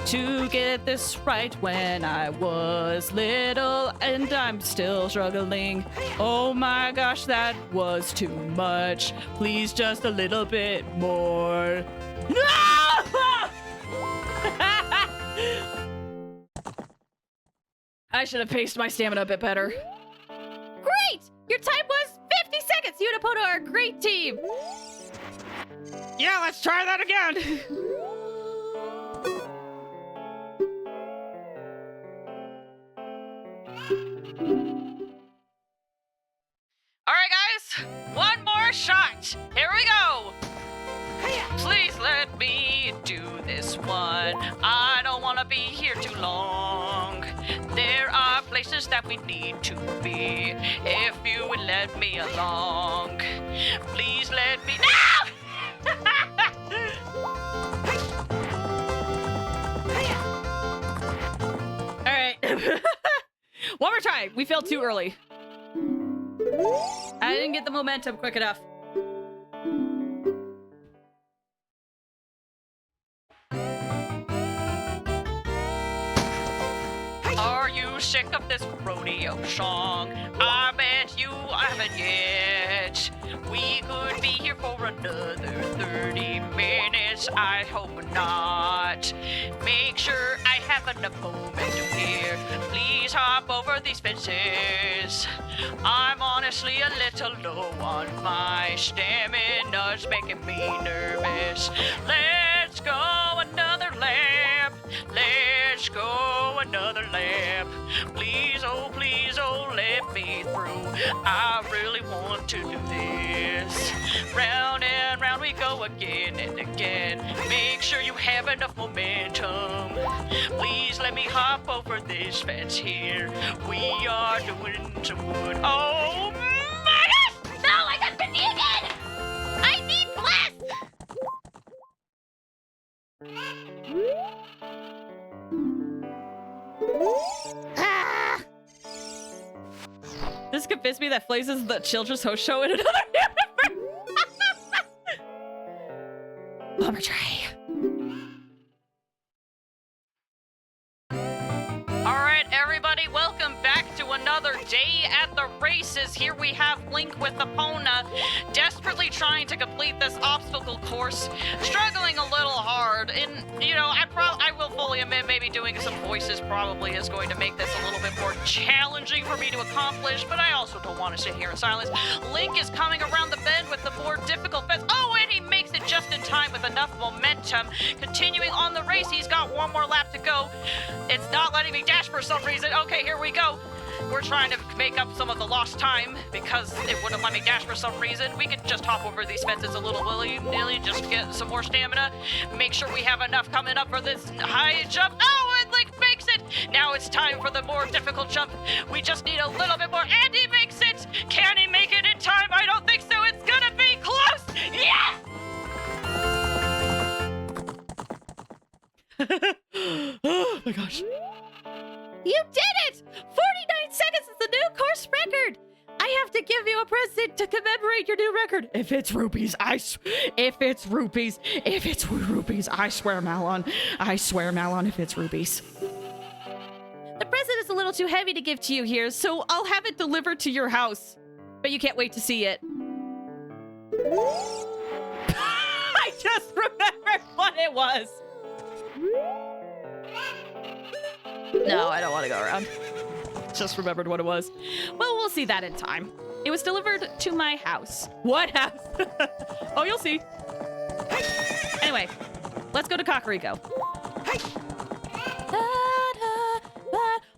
[SPEAKER 1] to get this right when I was little, and I'm still struggling. Oh my gosh, that was too much. Please, just a little bit more. No! I should have paced my stamina a bit better.
[SPEAKER 2] Great! Your time was 50 seconds! You and Epona are a great team!
[SPEAKER 1] Yeah, let's try that again. All right, guys, one more shot. Here we go. Please let me do this one. I don't want to be here too long. There are places that we need to be. If you would let me along, please let me. No! All right. One more try. We failed too early. I didn't get the momentum quick enough. Are you sick of this rodeo song? I bet you haven't yet. We could be here for another 30 minutes. I hope not. Make sure I have enough momentum here. Please hop over these fences. I'm honestly a little low on my stamina's making me nervous. Let's go another lap. Let's go another lap. Please, oh, let me through. I really want to do this. Round and round we go again and again. Make sure you have enough momentum. Please let me hop over this fence here. We are doing some good. Oh my gosh! No, I got fatigued! I need bless! This convinced me that Flaze is the children's host show in another universe. Bummer tray. Alright, everybody, welcome back to another day at the races. Here we have Link with Epona, desperately trying to complete this obstacle course, struggling a little hard. And, you know, I will fully admit maybe doing some voices probably is going to make this a little bit more challenging for me to accomplish, but I also don't want to sit here in silence. Link is coming around the bend with the more difficult fence. Oh, and he makes it just in time with enough momentum. Continuing on the race, he's got one more lap to go. It's not letting me dash for some reason. Okay, here we go. We're trying to make up some of the lost time because it wouldn't let me dash for some reason. We could just hop over these fences a little willy-nilly, just get some more stamina. Make sure we have enough coming up for this high jump. Oh, and Link makes it! Now it's time for the more difficult jump. We just need a little bit more, and he makes it! Can he make it in time? I don't think so. It's gonna be close! Yeah! Oh my gosh.
[SPEAKER 2] You did it! 49 seconds is the new course record! I have to give you a present to commemorate your new record.
[SPEAKER 1] If it's rupees, if it's rupees, I swear, Malon, if it's rupees.
[SPEAKER 2] The present is a little too heavy to give to you here, so
[SPEAKER 1] I'll have it delivered to your house. But you can't wait to see it. I just remembered what it was. No, I don't want to go around. Just remembered what it was. Well, we'll see that in time. It was delivered to my house. What house? Oh, you'll see. Anyway, let's go to Kakariko.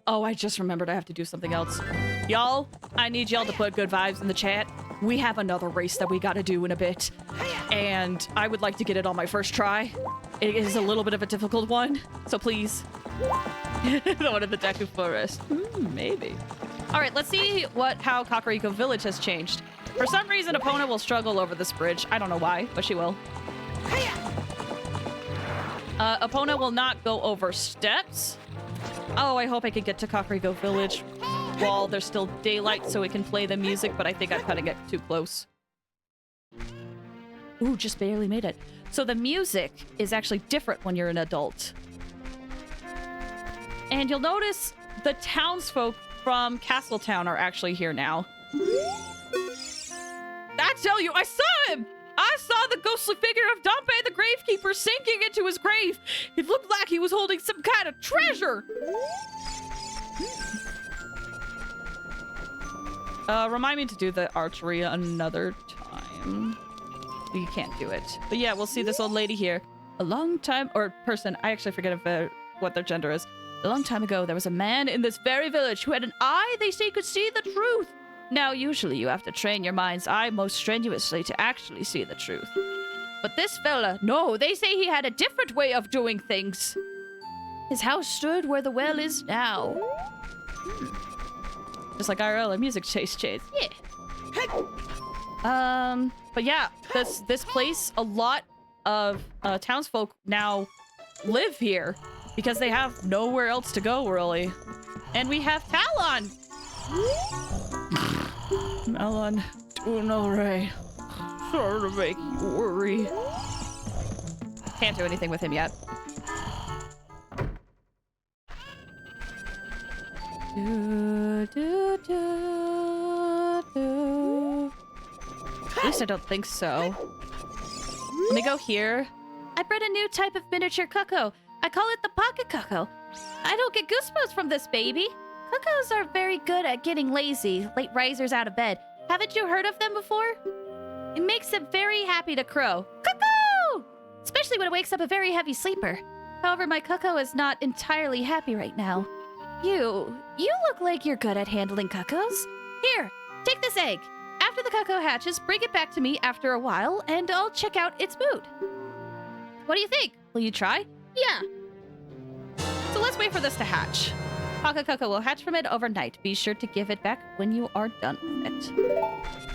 [SPEAKER 1] Oh, I just remembered I have to do something else. Y'all, I need y'all to put good vibes in the chat. We have another race that we gotta do in a bit. And I would like to get it on my first try. It is a little bit of a difficult one, so please. The one in the Deku Forest. Maybe. All right, let's see how Kakariko Village has changed. For some reason, Epona will struggle over this bridge. I don't know why, but she will. Epona will not go over steps. Oh, I hope I can get to Kakariko Village while there's still daylight so we can play the music, but I think I'm cutting it too close. Ooh, just barely made it. So the music is actually different when you're an adult. And you'll notice the townsfolk from Castletown are actually here now. I tell you, I saw him! I saw the ghostly figure of Dompe the Gravekeeper sinking into his grave. It looked like he was holding some kind of treasure. Remind me to do the archery another time. You can't do it. But yeah, we'll see this old lady here. A long time, or person, I actually forget what their gender is. A long time ago, there was a man in this very village who had an eye they say could see the truth. Now, usually you have to train your mind's eye most strenuously to actually see the truth. But this fella, no, they say he had a different way of doing things. His house stood where the well is now. Just like IRL, a music chase. Yeah. But yeah, this place, a lot of townsfolk now live here because they have nowhere else to go, really. And we have Talon! Talon, doing alright. Sorry to make you worry. Can't do anything with him yet. At least I don't think so. Let me go here.
[SPEAKER 2] I bred a new type of miniature cuckoo. I call it the pocket cuckoo. I don't get goosebumps from this baby. Cuckoos are very good at getting lazy, late risers out of bed. Haven't you heard of them before? It makes them very happy to crow. Cuckoo! Especially when it wakes up a very heavy sleeper. However, my cuckoo is not entirely happy right now. You look like you're good at handling cuckoos. Here, take this egg. After the cuckoo hatches, bring it back to me after a while, and I'll check out its mood. What do you think? Will you try? Yeah.
[SPEAKER 1] So let's wait for this to hatch. Pocket cuckoo will hatch from it overnight. Be sure to give it back when you are done with it.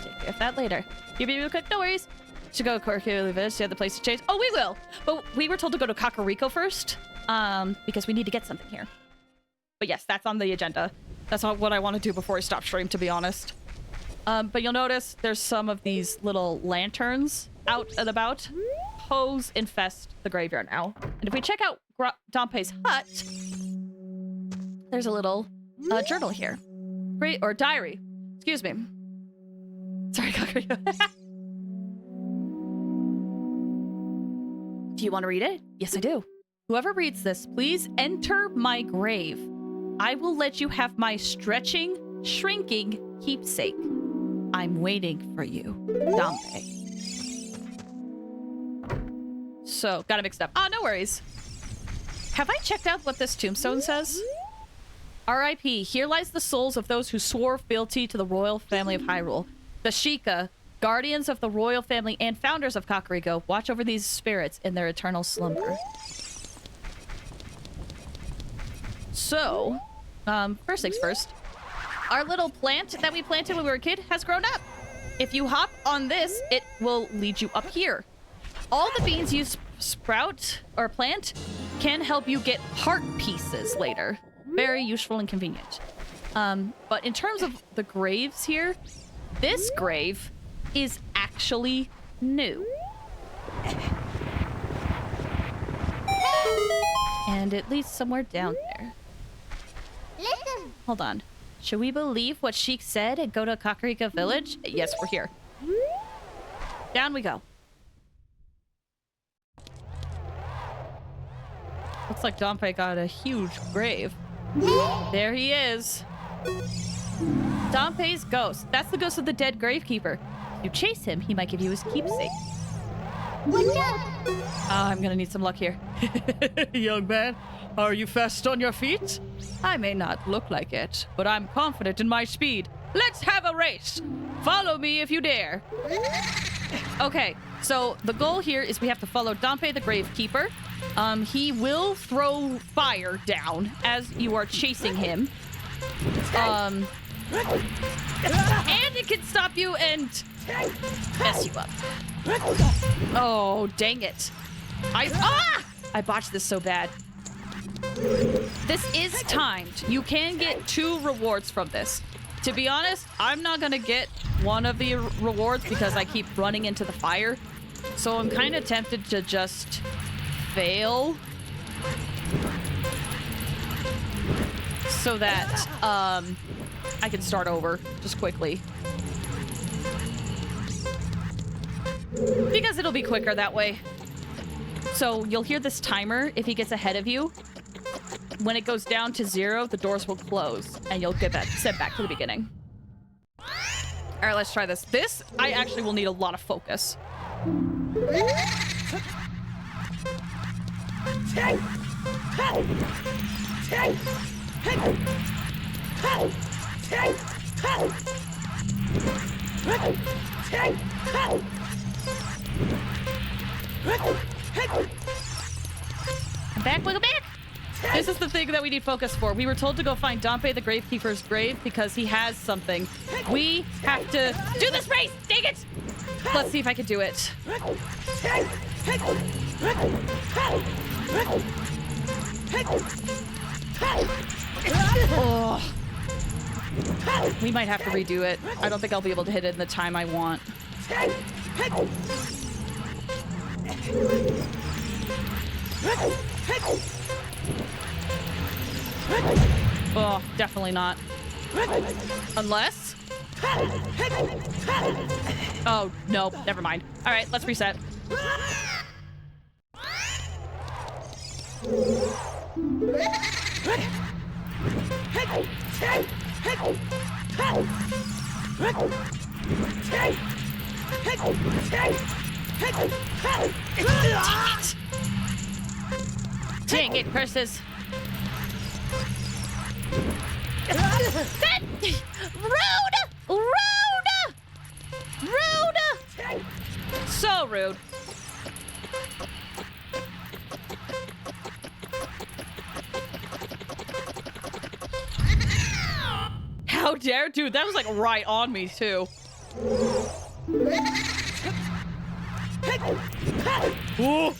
[SPEAKER 1] Take care of that later. You be real quick, no worries. Should go to Kakariko Village, the other place to chase. Oh, we will. But we were told to go to Kakariko first, because we need to get something here. But yes, that's on the agenda. That's not what I want to do before I stop stream, to be honest. But you'll notice there's some of these little lanterns out and about. Hoes infest the graveyard now. And if we check out Dompe's hut, there's a little journal here. Great, or diary. Excuse me. Sorry, Kakariko. Do you want to read it? Yes, I do. Whoever reads this, please enter my grave. I will let you have my stretching, shrinking keepsake. I'm waiting for you, Dompe. So, got it mixed up. Oh, no worries. Have I checked out what this tombstone says? R.I.P. Here lies the souls of those who swore fealty to the royal family of Hyrule. The Sheikah, guardians of the royal family and founders of Kakariko, watch over these spirits in their eternal slumber. So, first things first. Our little plant that we planted when we were a kid has grown up. If you hop on this, it will lead you up here. All the beans you sprout or plant can help you get heart pieces later. Very useful and convenient. But in terms of the graves here, this grave is actually new. And it leads somewhere down there.
[SPEAKER 4] Listen.
[SPEAKER 1] Hold on. Should we believe what Sheik said and go to Kakariko Village? Yes, we're here. Down we go. Looks like Dompe got a huge grave. There he is. Dompe's ghost. That's the ghost of the dead gravekeeper. If you chase him, he might give you his keepsake.
[SPEAKER 4] Watch out.
[SPEAKER 1] I'm gonna need some luck here. Young man, are you fast on your feet? I may not look like it, but I'm confident in my speed. Let's have a race. Follow me if you dare. Okay, so the goal here is we have to follow Dompe the Gravekeeper. He will throw fire down as you are chasing him. And it can stop you and mess you up. Oh, dang it. I botched this so bad. This is timed. You can get 2 rewards from this. To be honest, I'm not gonna get one of the rewards because I keep running into the fire. So I'm kind of tempted to just fail. So that I can start over just quickly. Because it'll be quicker that way. So you'll hear this timer if he gets ahead of you. When it goes down to 0, the doors will close and you'll get sent back to the beginning. All right, let's try this. This, I actually will need a lot of focus. Back, wiggle back! This is the thing that we need focus for. We were told to go find Dompe the Gravekeeper's grave because he has something. We have to do this race! Dang it! Let's see if I can do it. Oh. We might have to redo it. I don't think I'll be able to hit it in the time I want. Oh, definitely not. Unless... Oh, no, never mind. All right, let's reset. Dang it, curses. Rude! Rude! Rude! So rude. How dare, dude, that was like right on me too. Ooh.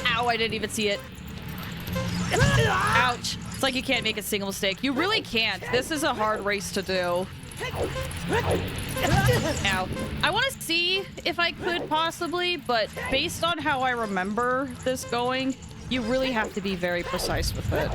[SPEAKER 1] Ow, I didn't even see it. Ouch. It's like you can't make a single mistake. You really can't. This is a hard race to do. Ow. I want to see if I could possibly, but based on how I remember this going, you really have to be very precise with it.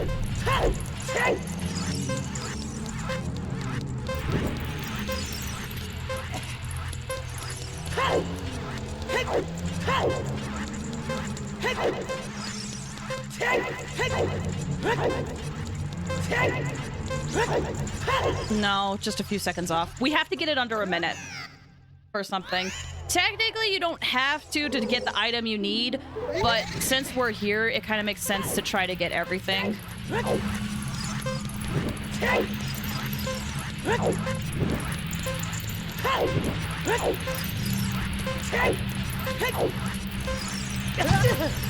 [SPEAKER 1] No, just a few seconds off. We have to get it under a minute or something. Technically, you don't have to get the item you need, but since we're here, it kind of makes sense to try to get everything.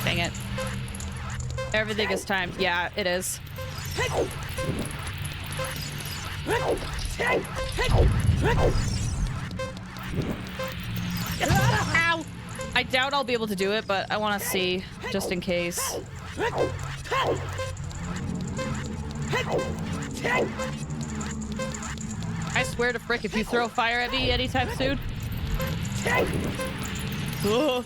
[SPEAKER 1] Dang it. Everything is timed. Yeah, it is. Ow! I doubt I'll be able to do it, but I want to see, just in case. I swear to frick, if you throw fire at me anytime soon. Ugh.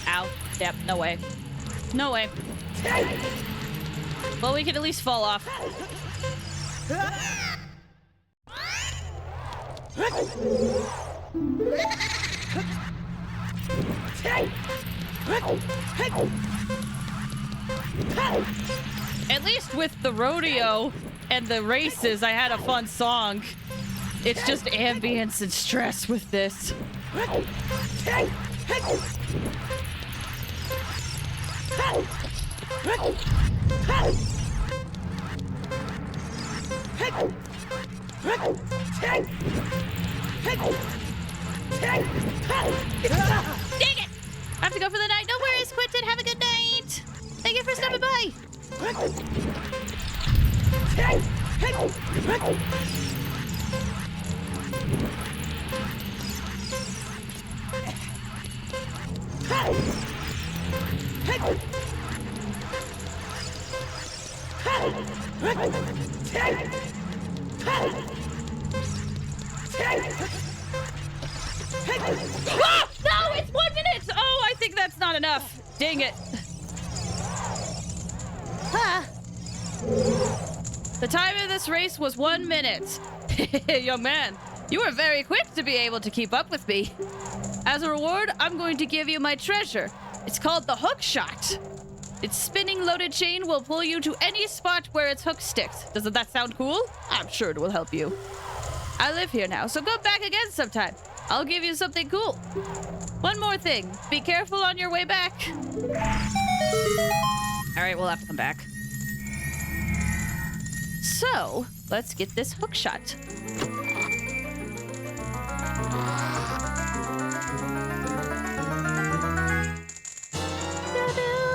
[SPEAKER 1] Ow. Yep, no way. No way. Well, we can at least fall off. At least with the rodeo and the races, I had a fun song. It's just ambience and stress with this. Dang it! I have to go for the night. No worries, Quentin. Have a good night. Thank you for stopping by. Ah! No, it's 1 minute! Oh, I think that's not enough. Dang it. Ah. The time of this race was 1 minute. Young man, you were very quick to be able to keep up with me. As a reward, I'm going to give you my treasure. It's called the hook shot. Its spinning loaded chain will pull you to any spot where its hook sticks. Doesn't that sound cool? I'm sure it will help you. I live here now, so go back again sometime. I'll give you something cool. One more thing. Be careful on your way back. All right, we'll have to come back. So, let's get this hook shot.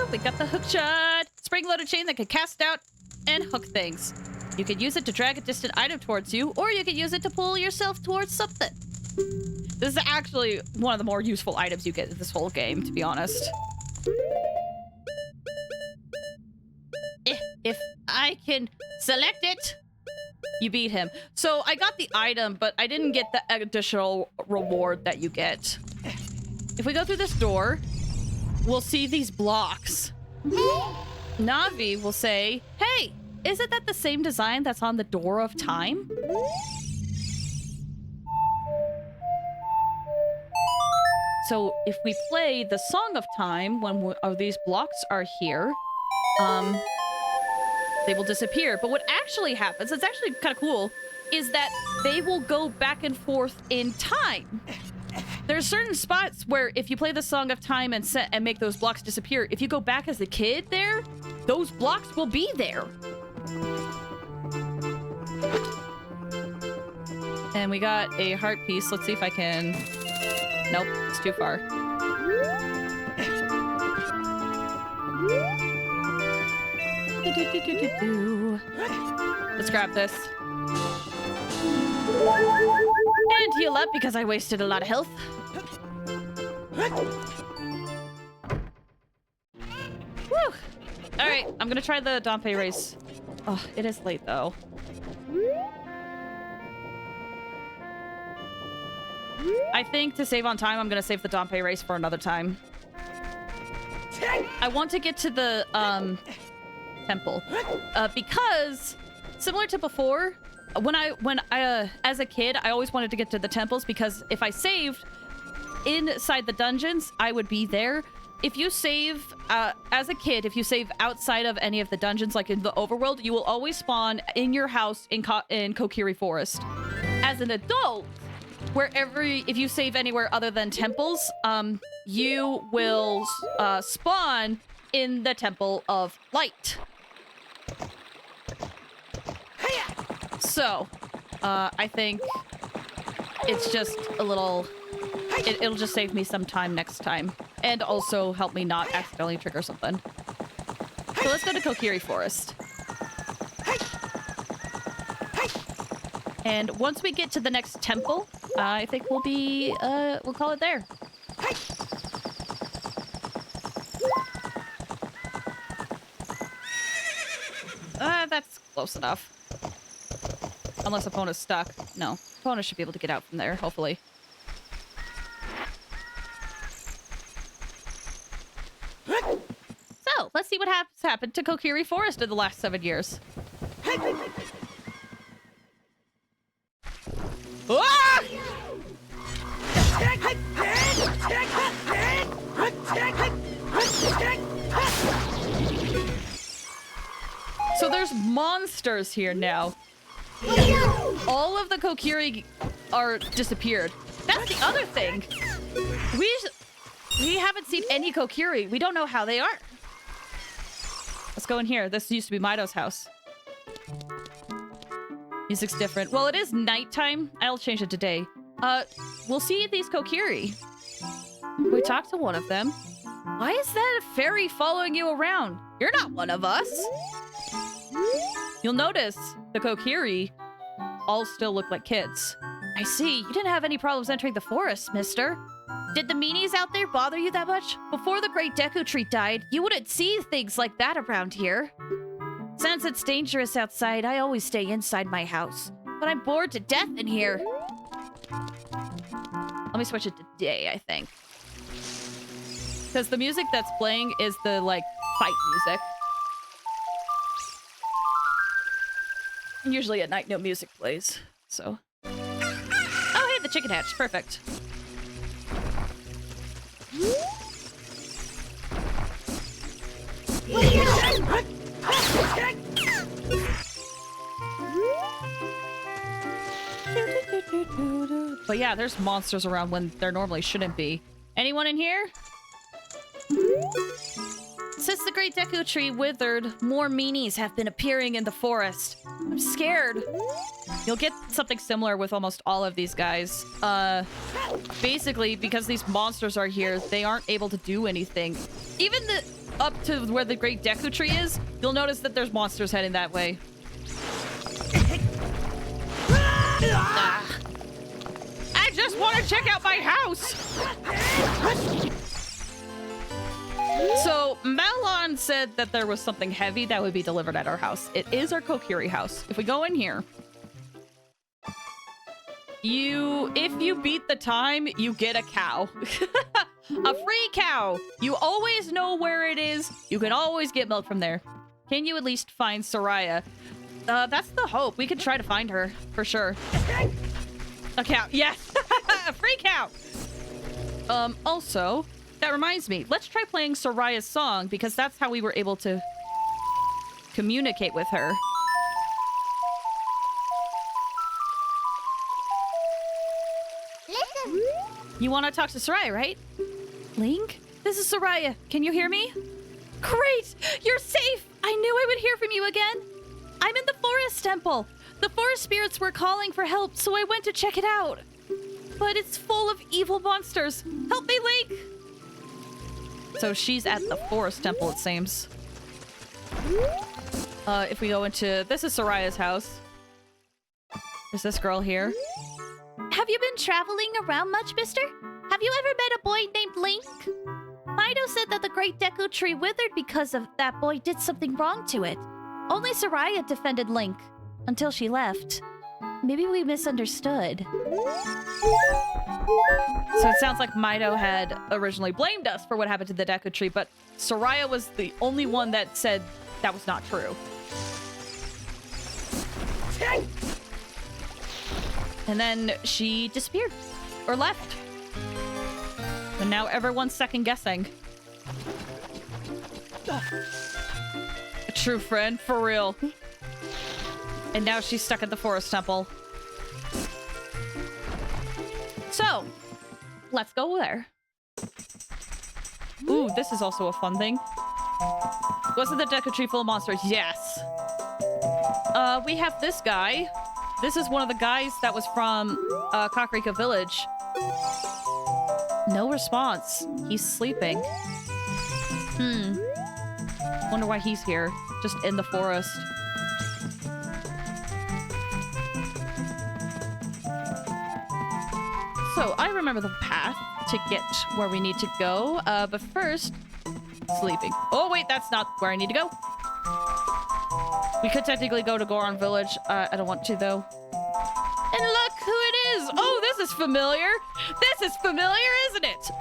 [SPEAKER 1] We got the hook shot. Spring-loaded chain that can cast out and hook things. You can use it to drag a distant item towards you, or you can use it to pull yourself towards something. This is actually one of the more useful items you get in this whole game, to be honest. If I can select it, you beat him. So I got the item, but I didn't get the additional reward that you get. If we go through this door, we'll see these blocks. Navi will say, hey, isn't that the same design that's on the Door of Time? So if we play the Song of Time when these blocks are here, they will disappear. But what actually happens, it's actually kind of cool, is that they will go back and forth in time. There are certain spots where if you play the Song of Time and make those blocks disappear, if you go back as a kid there, those blocks will be there. And we got a heart piece. Let's see if I can... Nope, it's too far. Let's grab this. And heal up because I wasted a lot of health. Woo! Alright, I'm gonna try the Dompe race. Oh, it is late though. I think to save on time, I'm gonna save the Dompe race for another time. I want to get to the temple because similar to before, when I as a kid, I always wanted to get to the temples because if I saved inside the dungeons, I would be there. If you save as a kid, if you save outside of any of the dungeons, like in the overworld, you will always spawn in your house in Kokiri Forest. As an adult, if you save anywhere other than temples, you will spawn in the Temple of Light. So, I think it's just a little... It'll just save me some time next time. And also help me not accidentally trigger something. So let's go to Kokiri Forest. And once we get to the next temple, I think we'll call it there. That's close enough. Unless Epona's stuck. No, Epona should be able to get out from there, hopefully. So, let's see what has happened to Kokiri Forest in the last 7 years. Ah! So there's monsters here now. All of the Kokiri are disappeared. That's the other thing. We haven't seen any Kokiri. We don't know how they are. Let's go in here. This used to be Mido's house. Music's different. Well, it is nighttime. I'll change it to day. We'll see these Kokiri. We talked to one of them. Why is that a fairy following you around? You're not one of us. You'll notice the Kokiri all still look like kids. I see. You didn't have any problems entering the forest, mister. Did the meanies out there bother you that much? Before the Great Deku Tree died, you wouldn't see things like that around here. Since it's dangerous outside, I always stay inside my house. But I'm bored to death in here. Let me switch it to day, I think. Because the music that's playing is the, like, fight music. And usually at night, no music plays, so... Oh, hey, the chicken hatch. Perfect. But yeah, there's monsters around when there normally shouldn't be. Anyone in here? Since the Great Deku Tree withered, more meanies have been appearing in the forest. I'm scared. You'll get something similar with almost all of these guys. Basically, because these monsters are here, they aren't able to do anything. Even up to where the Great Deku Tree is, you'll notice that there's monsters heading that way. I just want to check out my house! So, Malon said that there was something heavy that would be delivered at our house. It is our Kokiri house. If we go in here, if you beat the time, you get a cow. A free cow! You always know where it is. You can always get milk from there. Can you at least find Soraya? That's the hope. We could try to find her, for sure. A cow. Yes! A free cow! Also... That reminds me, let's try playing Soraya's song, because that's how we were able to communicate with her.
[SPEAKER 4] Listen.
[SPEAKER 1] You want to talk to Soraya, right? Link? This is Soraya. Can you hear me? Great! You're safe! I knew I would hear from you again. I'm in the Forest Temple.
[SPEAKER 2] The forest spirits were calling for help, so I went to check it out. But it's full of evil monsters. Help me, Link!
[SPEAKER 1] So she's at the forest temple, it seems. If we go into... This is Soraya's house. There's this girl here.
[SPEAKER 2] Have you been traveling around much, mister? Have you ever met a boy named Link? Mido said that the great Deku tree withered because of that boy did something wrong to it. Only Soraya defended Link until she left. Maybe we misunderstood.
[SPEAKER 1] So it sounds like Mido had originally blamed us for what happened to the Deku tree, but Soraya was the only one that said that was not true. And then she disappeared. Or left. And now everyone's second guessing. A true friend, for real. And now she's stuck at the forest temple. So, let's go there. Ooh, this is also a fun thing. Wasn't the Deku tree full of monsters? Yes. We have this guy. This is one of the guys that was from Kakariko Village. No response. He's sleeping. Wonder why he's here. Just in the forest. So, I remember the path to get where we need to go. But first, sleeping. Oh, wait, that's not where I need to go. We could technically go to Goron Village. I don't want to, though. And look who it is! Oh, this is familiar! This is familiar, isn't it?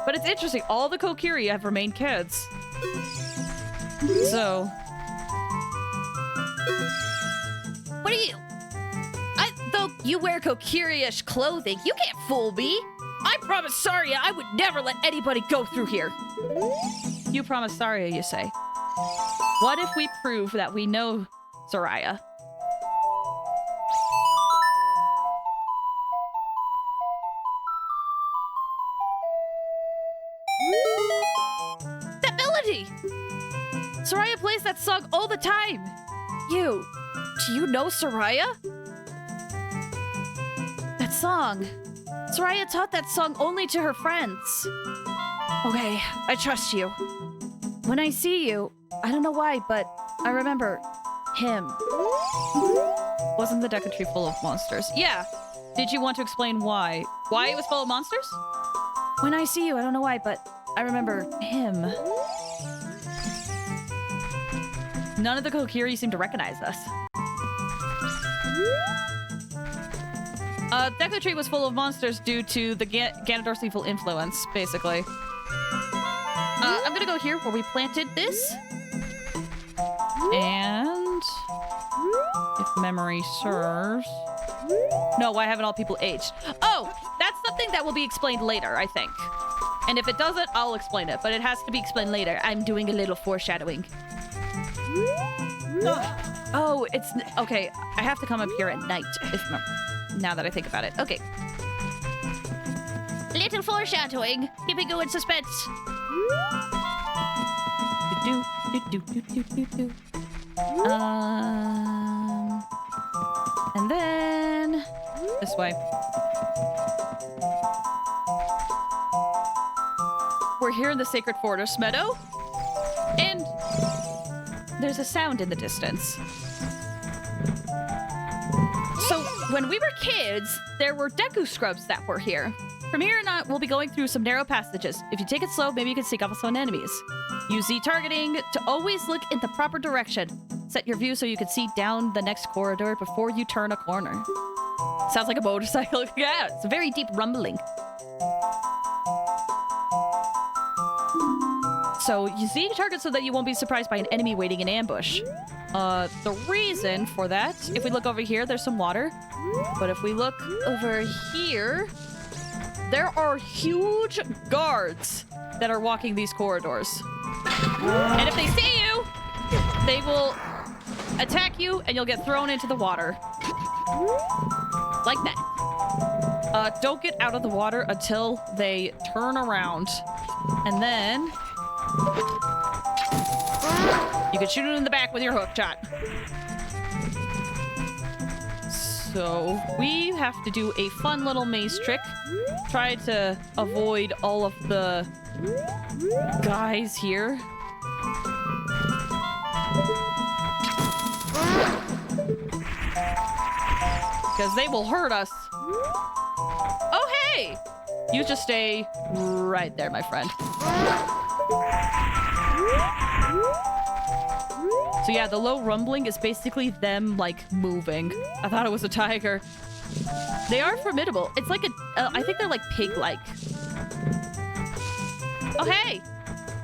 [SPEAKER 1] But it's interesting. All the Kokiri have remained kids. So...
[SPEAKER 2] What are you? Though you wear Kokiri-ish clothing, you can't fool me. I promised Saria I would never let anybody go through here.
[SPEAKER 1] You promised Saria, you say. What if we prove that we know Soraya?
[SPEAKER 2] That melody! Soraya plays that song all the time. Do you know Soraya? That song. Soraya taught that song only to her friends. Okay, I trust you. When I see you, I don't know why, but I remember him.
[SPEAKER 1] Wasn't the Deku tree full of monsters? Yeah. Did you want to explain why? Why it was full of monsters?
[SPEAKER 2] When I see you, I don't know why, but I remember him.
[SPEAKER 1] None of the Kokiri seem to recognize us. Deku tree was full of monsters due to the Ganondorf's evil influence, basically. I'm gonna go here where we planted this. And... if memory serves... No, why haven't all people aged? Oh! That's something that will be explained later, I think. And if it doesn't, I'll explain it. But it has to be explained later. I'm doing a little foreshadowing. Oh, it's... Okay, I have to come up here at night. Now that I think about it. Okay.
[SPEAKER 2] Little foreshadowing. Keeping you in suspense.
[SPEAKER 1] And then... this way. We're here in the Sacred Fortress Meadow. And... there's a sound in the distance. So, when we were kids, there were Deku scrubs that were here. From here on out, we'll be going through some narrow passages. If you take it slow, maybe you can sneak off some enemies. Use Z targeting to always look in the proper direction. Set your view so you can see down the next corridor before you turn a corner. Sounds like a motorcycle. Yeah, it's a very deep rumbling. So you Z target so that you won't be surprised by an enemy waiting in ambush. The reason for that, if we look over here, there's some water. But if we look over here, there are huge guards that are walking these corridors. And if they see you, they will attack you and you'll get thrown into the water. Like that. Don't get out of the water until they turn around. And then... you can shoot it in the back with your hook shot. So we have to do a fun little maze trick. Try to avoid all of the guys here. Because they will hurt us. Oh, hey! You just stay right there, my friend. So yeah, the low rumbling is basically them, like, moving. I thought it was a tiger. They are formidable. It's like a... I think they're, like, pig-like. Oh, hey!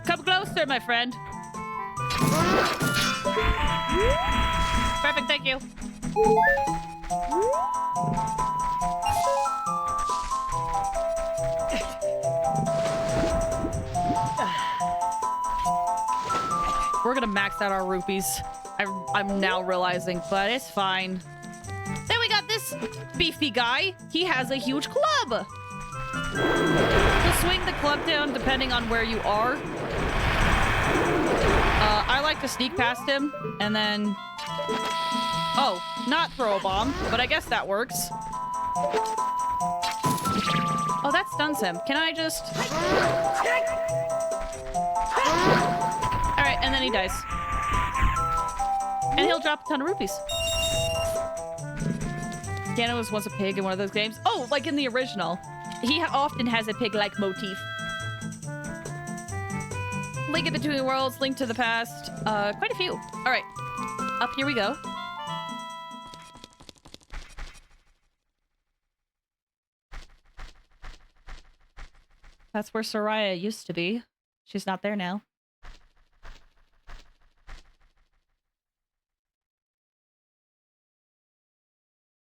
[SPEAKER 1] Come closer, my friend. Perfect, thank you. We're gonna max out our rupees. I'm now realizing, but it's fine. Then we got this beefy guy. He has a huge club. To swing the club down depending on where you are. I like to sneak past him and then... Oh, not throw a bomb, but I guess that works. Oh, that stuns him. Can I just... Alright, and then he dies. And he'll drop a ton of rupees. Ganon was once a pig in one of those games. Oh, like in the original. He often has a pig-like motif. Link in Between Worlds, Link to the Past. Quite a few. Alright. Up here we go. That's where Soraya used to be. She's not there now.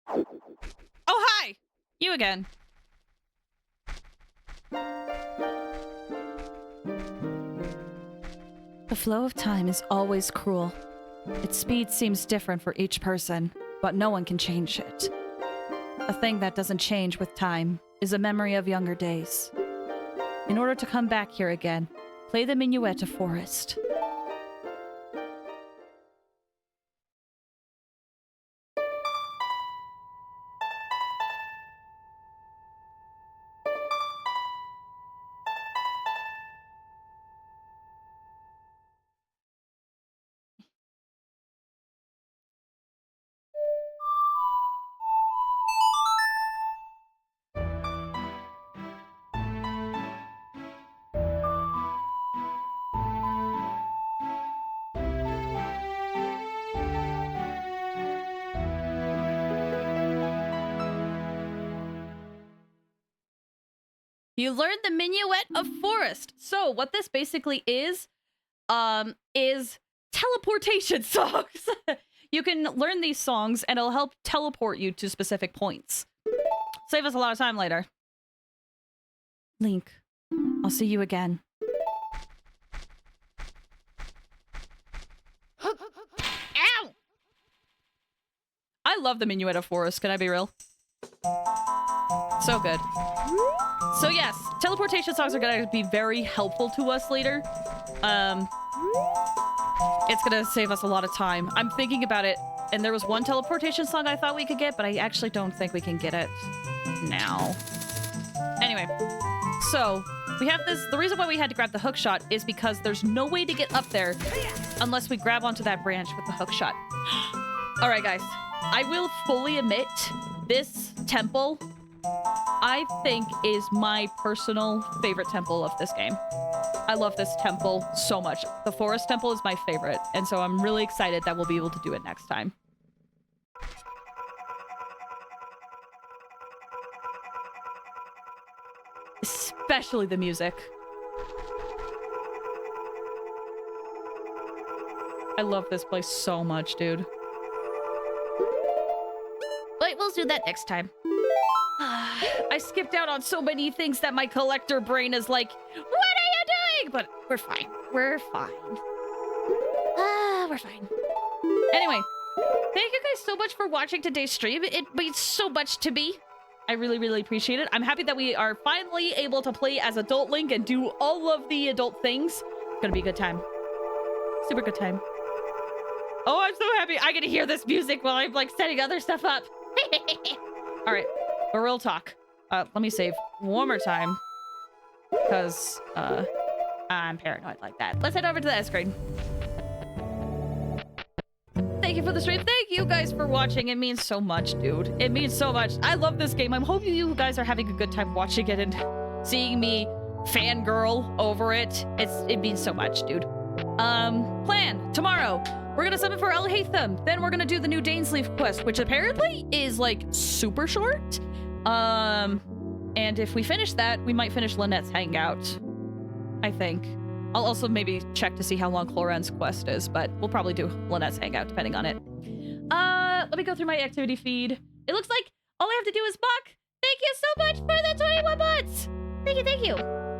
[SPEAKER 1] Oh, hi! You again. The flow of time is always cruel. Its speed seems different for each person, but no one can change it. A thing that doesn't change with time is a memory of younger days. In order to come back here again, play the Minuet of Forest. You learned the Minuet of Forest. So what this basically is teleportation songs. You can learn these songs and it'll help teleport you to specific points. Save us a lot of time later. Link, I'll see you again. Ow! I love the Minuet of Forest, can I be real? So good. So yes, teleportation songs are gonna be very helpful to us later. It's gonna save us a lot of time. I'm thinking about it, and there was one teleportation song I thought we could get, but I actually don't think we can get it now. Anyway, so we have this. The reason why we had to grab the hook shot is because there's no way to get up there unless we grab onto that branch with the hook shot. All right, guys, I will fully admit this temple, I think, is my personal favorite temple of this game. I love this temple so much. The Forest Temple is my favorite, and so I'm really excited that we'll be able to do it next time. Especially the music. I love this place so much, dude. But we'll do that next time. I skipped out on so many things that my collector brain is like, what are you doing? But we're fine. We're fine. We're fine. Anyway, thank you guys so much for watching today's stream. It means so much to me. I really, really appreciate it. I'm happy that we are finally able to play as adult Link and do all of the adult things. It's gonna be a good time. Super good time. Oh, I'm so happy. I get to hear this music while I'm like setting other stuff up. All right, but real talk. Let me save one more time. Because, I'm paranoid like that. Let's head over to the S grade. Thank you for the stream. Thank you guys for watching. It means so much, dude. It means so much. I love this game. I'm hoping you guys are having a good time watching it and seeing me fangirl over it. It means so much, dude. Plan. Tomorrow, we're gonna summon for El Hatham. Then we're gonna do the new Dainsleif quest, which apparently is, like, super short. And if we finish that, we might finish Lynette's Hangout. I think. I'll also maybe check to see how long Cloran's quest is, but we'll probably do Lynette's Hangout, depending on it. Let me go through my activity feed. It looks like all I have to do is Buck. Thank you so much for the 21 months! Thank you, thank you.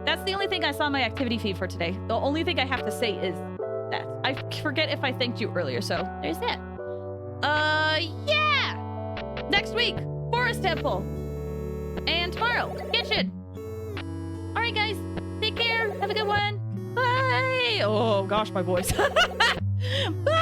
[SPEAKER 1] That's the only thing I saw in my activity feed for today. The only thing I have to say is that. I forget if I thanked you earlier, so there's that. Yeah! Next week, Forest Temple. And tomorrow, Kitchen. Alright, guys. Take care. Have a good one. Bye. Oh, gosh, my voice. Bye.